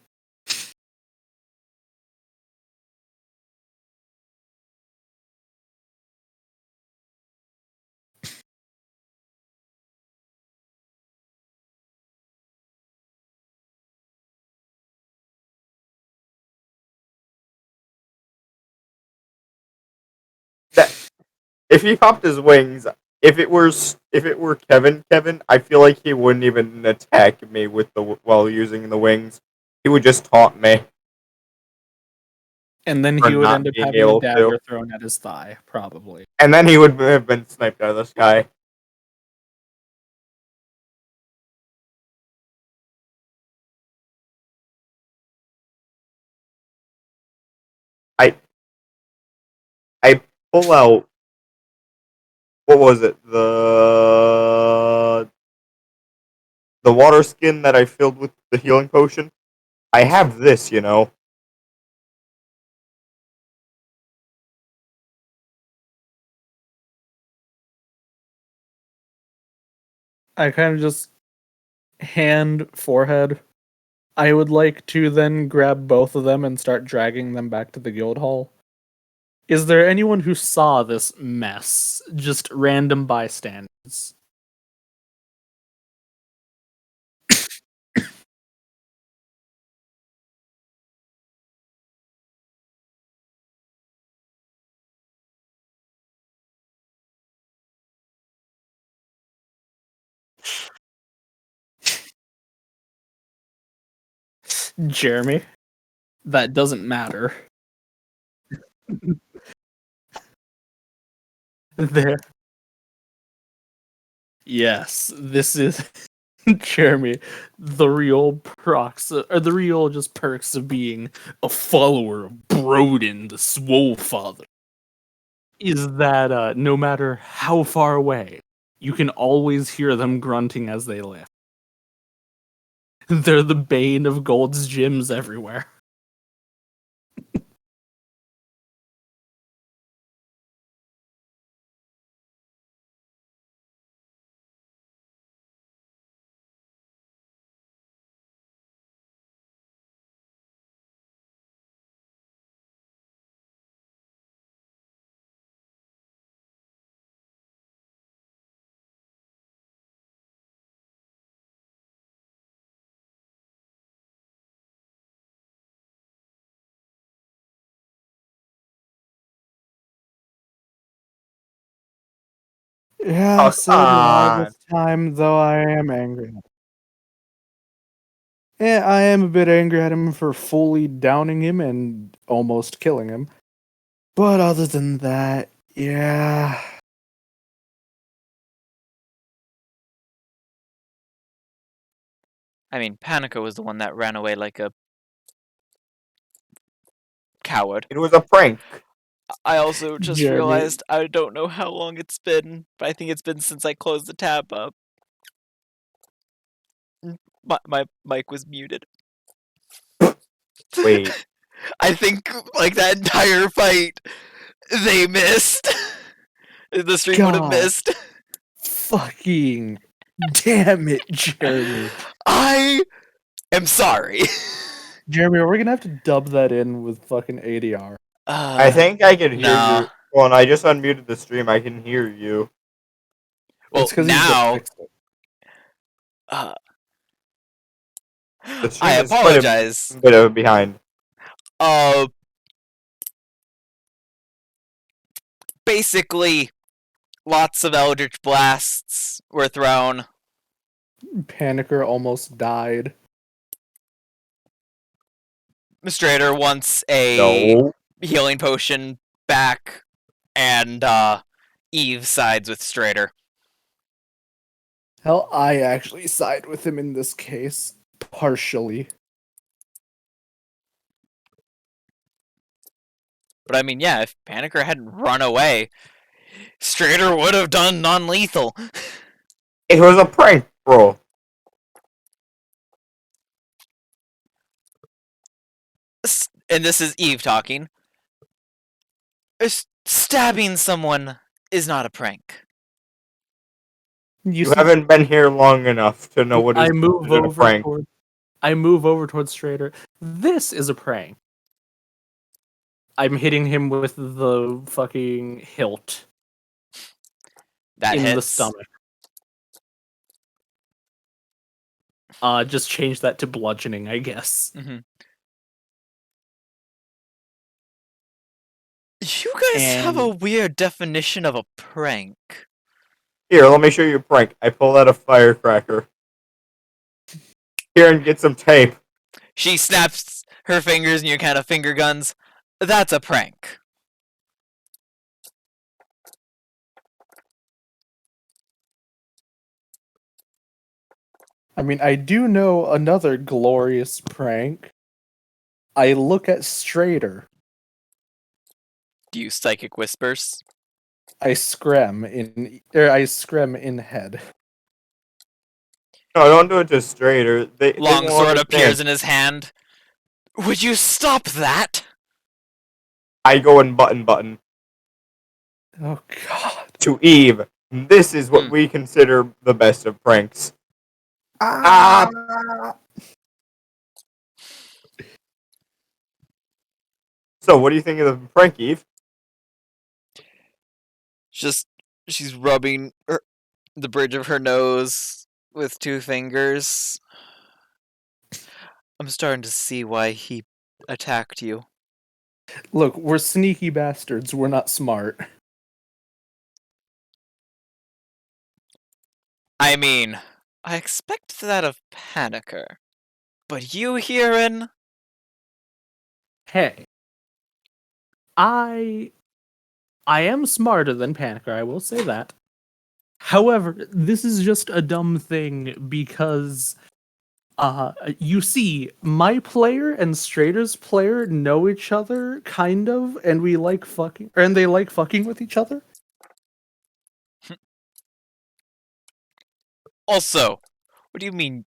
That if he popped his wings, if it were Kevin, I feel like he wouldn't even attack me with the while using the wings. He would just taunt me And then for he would not end up being having a able dagger to, thrown at his thigh, probably. and then he would have been sniped out of the sky. I I pull out, what was it, the water skin that I filled with the healing potion. I have this, you know. I kind of just hand forehead. I would like to then grab both of them and start dragging them back to the guild hall. Is there anyone who saw this mess? Just random bystanders. Jeremy, that doesn't matter. There. Yes, this is Jeremy. The real prox, or the real just perks of being a follower of Broden, the Swole Father, is that no matter how far away, you can always hear them grunting as they lift. They're the bane of Gold's gyms everywhere. Yeah, Oh, so do I come this time, though I am angry. Yeah, I am a bit angry at him for fully downing him and almost killing him. But other than that, yeah. I mean, Panica was the one that ran away like a coward. it was a prank. I also just Jeremy. realized I don't know how long it's been, but I think it's been since I closed the tab up. My mic was muted. Wait. I think like that entire fight, they missed. The stream would have God. missed. Fucking damn it, Jeremy. I am sorry. Jeremy, are we gonna have to dub that in with fucking ADR? I think I can hear nah. you. Well, and I just unmuted the stream. I can hear you. Well, It's because now it. The I stream is quite apologize. a bit of behind. Basically, lots of Eldritch Blasts were thrown. Panicker almost died. Strider wants a No. healing potion back, and Eve sides with Strider. Hell, I actually side with him in this case. Partially. But I mean, yeah, if Panicker hadn't run away, Strider would have done non-lethal. It was a prank, bro. And this is Eve talking. Stabbing someone is not a prank. You haven't been here long enough to know what is I move considered a over prank. towards Strader. This is a prank. I'm hitting him with the fucking hilt That in hits. the stomach. Just change that to bludgeoning, I guess. Mm-hmm. You guys have a weird definition of a prank. Here, let me show you a prank. I pull out a firecracker. Here, and get some tape. She snaps her fingers and you kind of finger guns. That's a prank. I mean, I do know another glorious prank. I look at Strader. Do you psychic whispers? I screm in head. No, don't do it to Strader. They Long won't sword understand. appears in his hand. Would you stop that? I go and button. Oh god. To Eve. This is what we consider the best of pranks. Ah! So, what do you think of the prank, Eve? She's rubbing the bridge of her nose with two fingers. I'm starting to see why he attacked you. Look, we're sneaky bastards. We're not smart. I mean, I expect that of Panicker. But you, Heron? Hey. I am smarter than Panicker, I will say that. However, this is just a dumb thing because you see, my player and Strader's player know each other, kind of, and we like fucking, and they like fucking with each other. Also, what do you mean?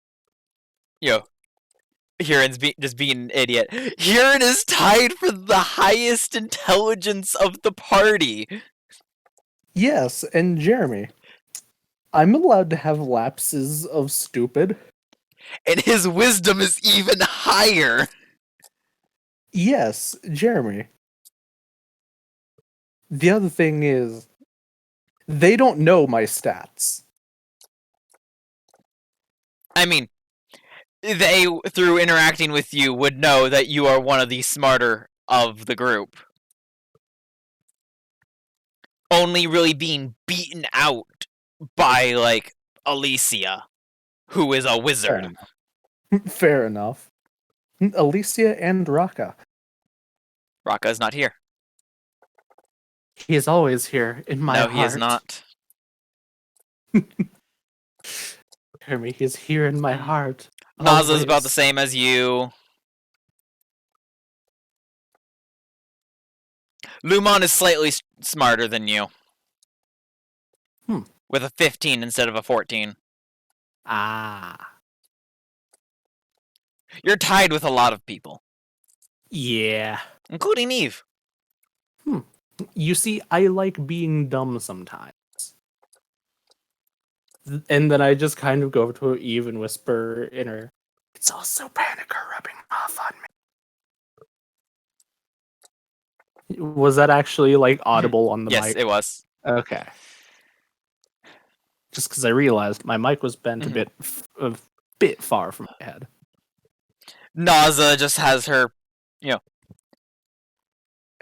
Huron's just being an idiot. Huron is tied for the highest intelligence of the party. Yes, and Jeremy, I'm allowed to have lapses of stupid. And his wisdom is even higher. Yes, Jeremy. The other thing is, they don't know my stats. I mean, they, through interacting with you, would know that you are one of the smarter of the group. Only really being beaten out by, like, Alicia, who is a wizard. Fair enough. Alicia and Raka. Raka is not here. He is always here in my heart. No, he is not. Jeremy, he's here in my heart. Naza is about the same as you. Lumon is slightly smarter than you. With a 15 instead of a 14. Ah. You're tied with a lot of people, Yeah. including Eve. You see, I like being dumb sometimes. And then I just kind of go over to Eve and whisper in her, "It's also Panicker rubbing off on me." Was that actually like audible on the Yes, mic? it was. Okay. Just because I realized my mic was bent Mhm. a bit far from my head. Naza just has her,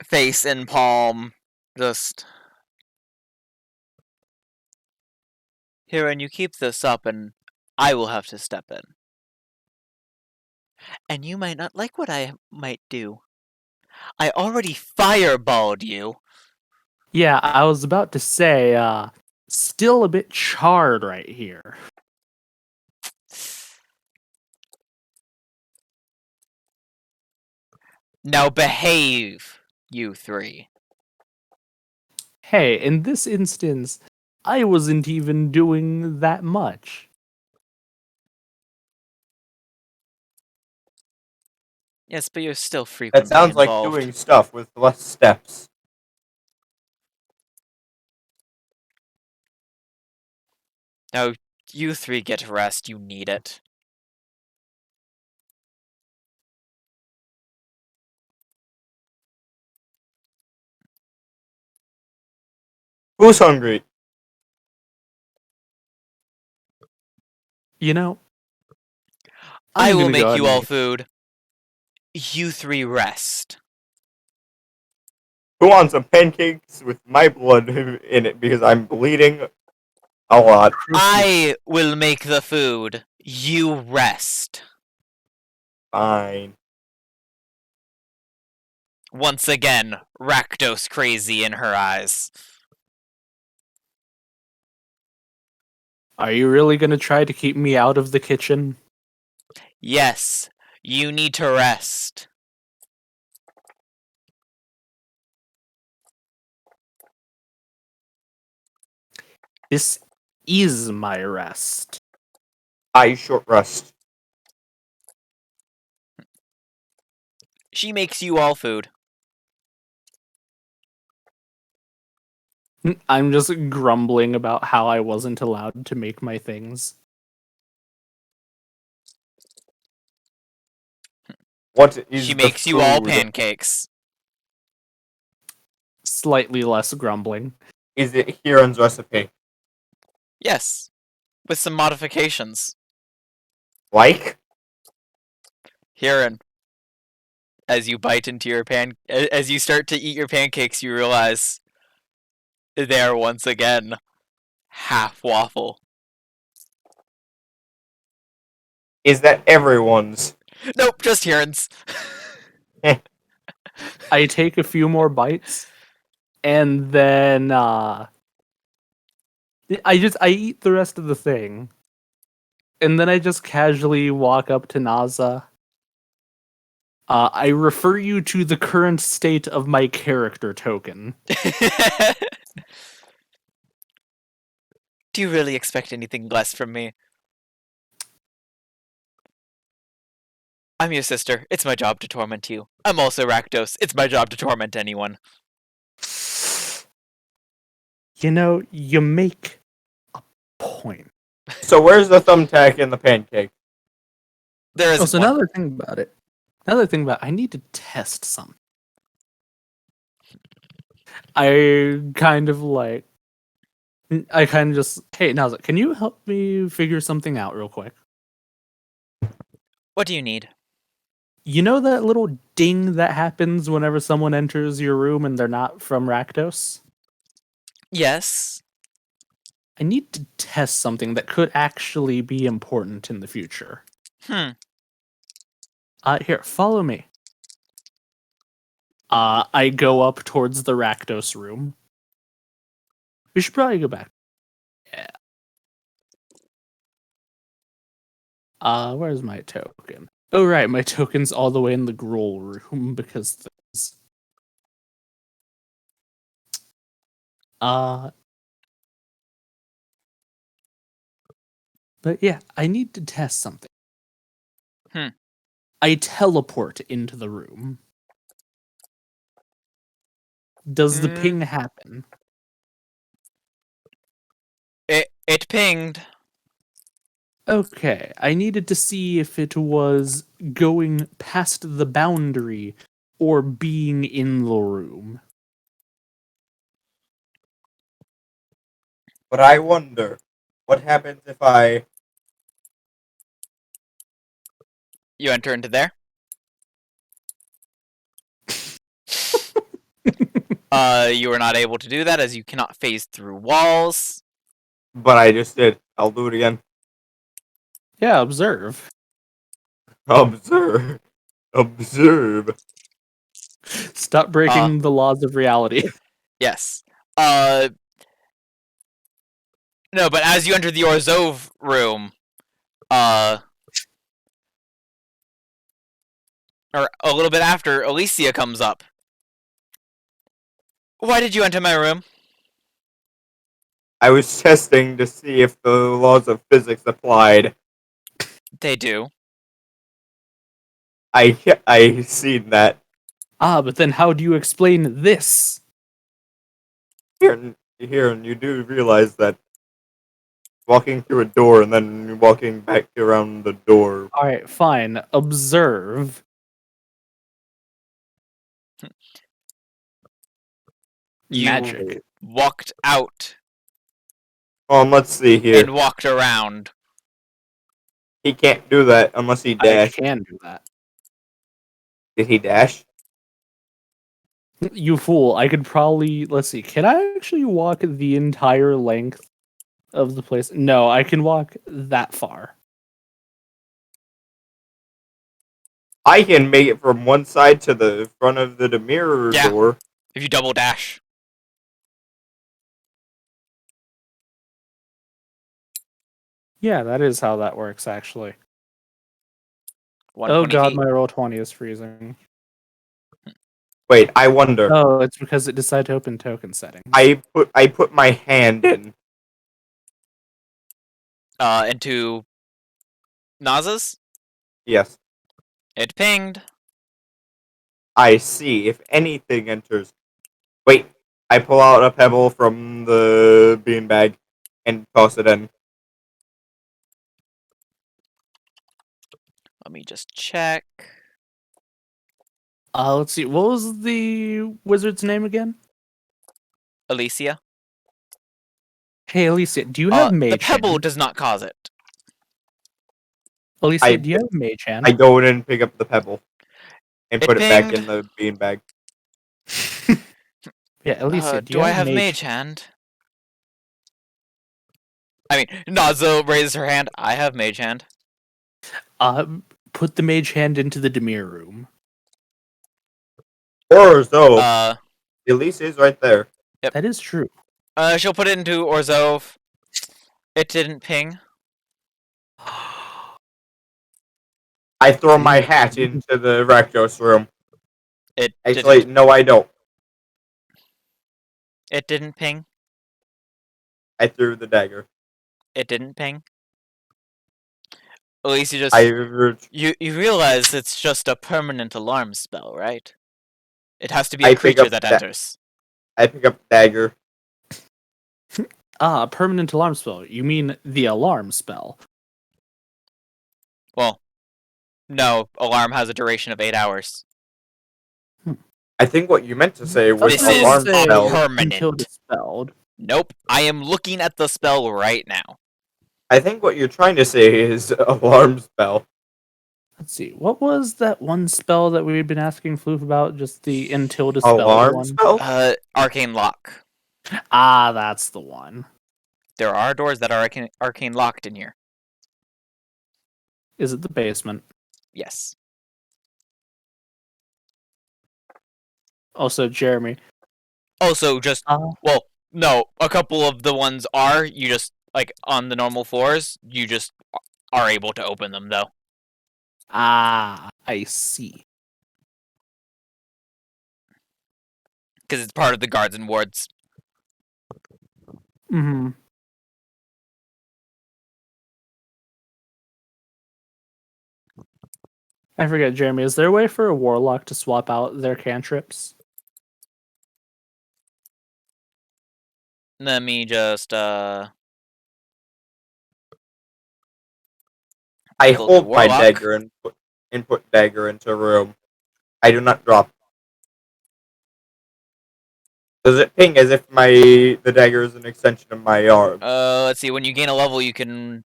face in palm, just. Here, and you keep this up, and I will have to step in. And you might not like what I might do. I already fireballed you. Yeah, I was about to say, still a bit charred right here. Now behave, you three. Hey, in this instance, I wasn't even doing that much. Yes, but you're still That frequently sounds like involved. doing stuff with less steps. Now, you three get rest. You need it. Who's hungry? You know, I I'm will gonna go make ahead you and all eat. food. You three rest. Who wants some pancakes with my blood in it because I'm bleeding a lot? I will make the food. You rest. Fine. Once again, Rakdos crazy in her eyes. Are you really gonna try to keep me out of the kitchen? Yes, you need to rest. This is my rest. I short rest. She makes you all food. I'm just grumbling about how I wasn't allowed to make my things. What is She the makes you all food? pancakes. Slightly less grumbling. Is it Huron's recipe? Yes, with some modifications. Like? Huron, as you bite into your as you start to eat your pancakes, you realize they are once again half waffle. Is that everyone's? Nope, just Huron's. I take a few more bites, and then I eat the rest of the thing, and then I just casually walk up to Naza. I refer you to the current state of my character token. Do you really expect anything less from me? I'm your sister. It's my job to torment you. I'm also Rakdos. It's my job to torment anyone. You know, you make a point. So where's the thumbtack in the pancake? There Oh, isn't so one. another thing about it. I need to test something. I kind of just, hey, Naza, can you help me figure something out real quick? What do you need? You know that little ding that happens whenever someone enters your room and they're not from Rakdos? Yes. I need to test something that could actually be important in the future. Here, follow me. I go up towards the Rakdos room. We should probably go back. Yeah. Where's my token? Oh, right, my token's all the way in the Gruul room because this. But yeah, I need to test something. I teleport into the room. Does the ping happen? It pinged. Okay, I needed to see if it was going past the boundary or being in the room. But I wonder, what happens if I... You enter into there. You are not able to do that as you cannot phase through walls. But I just did. I'll do it again. Yeah, observe. Observe. Observe. Stop breaking the laws of reality. Yes. No, but as you enter the Orzhov room, or a little bit after, Alicia comes up. Why did you enter my room? I was testing to see if the laws of physics applied. They do. I seen that. But then how do you explain this? Here, and you do realize that walking through a door and then walking back around the door. Alright, fine. Observe. You Magic. walked out Let's see here. and walked around. He can't do that unless he I dashed. can do that. Did he dash? You fool. I could probably... Let's see. Can I actually walk the entire length of the place? No, I can walk that far. I can make it from one side to the front of the mirror Yeah. door. If you double dash. Yeah, that is how that works, actually. Oh 120 god, feet. my roll 20 is freezing. Wait, I wonder. Oh, it's because it decided to open token settings. I put my hand in. Into Naza's? Yes. It pinged. I see. If anything enters. Wait, I pull out a pebble from the beanbag and toss it in. Let me just check. Let's see. What was the wizard's name again? Alicia. Hey, Alicia, do you have mage The pebble hand? does not cause it. Alicia, do you have mage hand? I go in and pick up the pebble and It put it back pinged. in the beanbag. Yeah, Alicia, Do you I have mage hand? I mean, Nazo raises her hand. I have mage hand. Put the mage hand into the Demir room. Or so. Elise is right there. Yep. That is true. She'll put it into Orzhov. It didn't ping. I throw my hat into the Rakdos room. It Actually, didn't. no, I don't. It didn't ping. I threw the dagger. It didn't ping. At least you just you realize it's just a permanent alarm spell, right? It has to be a creature that enters. I pick up the dagger. Permanent alarm spell. You mean the alarm spell? Well, no. Alarm has a duration of 8 hours. I think what you meant to say was This is alarm spell. permanent. Until dispelled. Nope. I am looking at the spell right now. I think what you're trying to say is alarm spell. Let's see. What was that one spell that we had been asking Floof about? Just the until dispelled Alarm one? spell? Arcane lock. That's the one. There are doors that are arcane locked in here. Is it the basement? Yes. Also, Jeremy. Also, just well, no. A couple of the ones are you just like on the normal floors. You just are able to open them though. I see. Because it's part of the guards and wards. Mm-hmm. I forget, Jeremy. Is there a way for a warlock to swap out their cantrips? Let me just I take a look at hold my Warlock. dagger and put dagger into a room. I do not drop. Does it ping as if the dagger is an extension of my arm? Let's see. When you gain a level, you can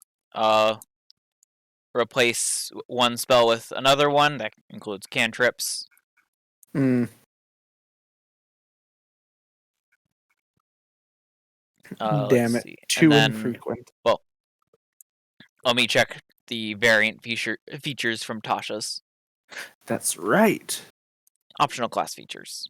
replace one spell with another one. That includes cantrips. Hmm. Damn Let's it. see. Too And then, infrequent. well, let me check the variant features from Tasha's That's right. optional class features.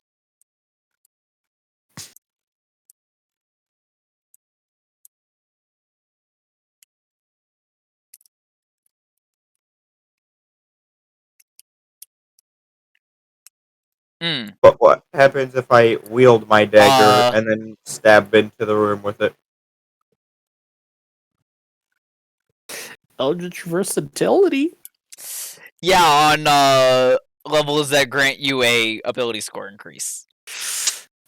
Hmm. But what happens if I wield my dagger and then stab into the room with it? Eldritch versatility. Yeah, on levels that grant you a ability score increase.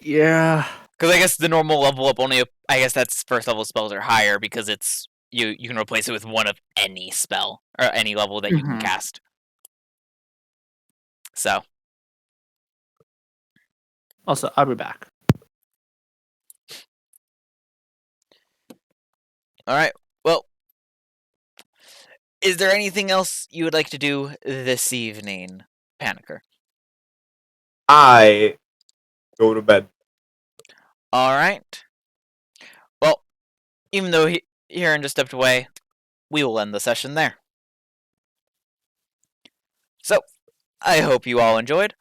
Yeah. Because I guess the normal level up only, I guess that's first level spells are higher because it's you can replace it with one of any spell or any level that you can Mhm. cast. So Also, I'll be back. all right, well, is there anything else you would like to do this evening, Panicker? I go to bed. All right. Well, even though Heron just stepped away, we will end the session there. So, I hope you all enjoyed.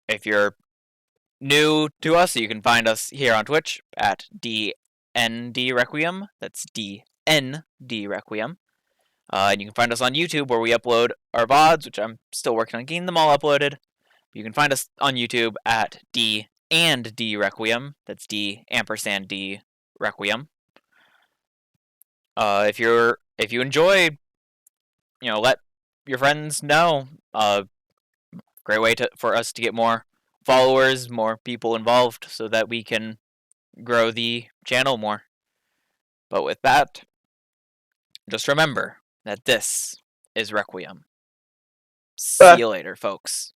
If you're new to us, you can find us here on Twitch at D&D Requiem. That's D&D Requiem. And you can find us on YouTube where we upload our VODs, which I'm still working on getting them all uploaded. You can find us on YouTube at D&D Requiem. That's D&D Requiem. If you enjoy, let your friends know. Great way for us to get more followers, more people involved, so that we can grow the channel more. But with that, just remember that this is Requiem. See you later, folks.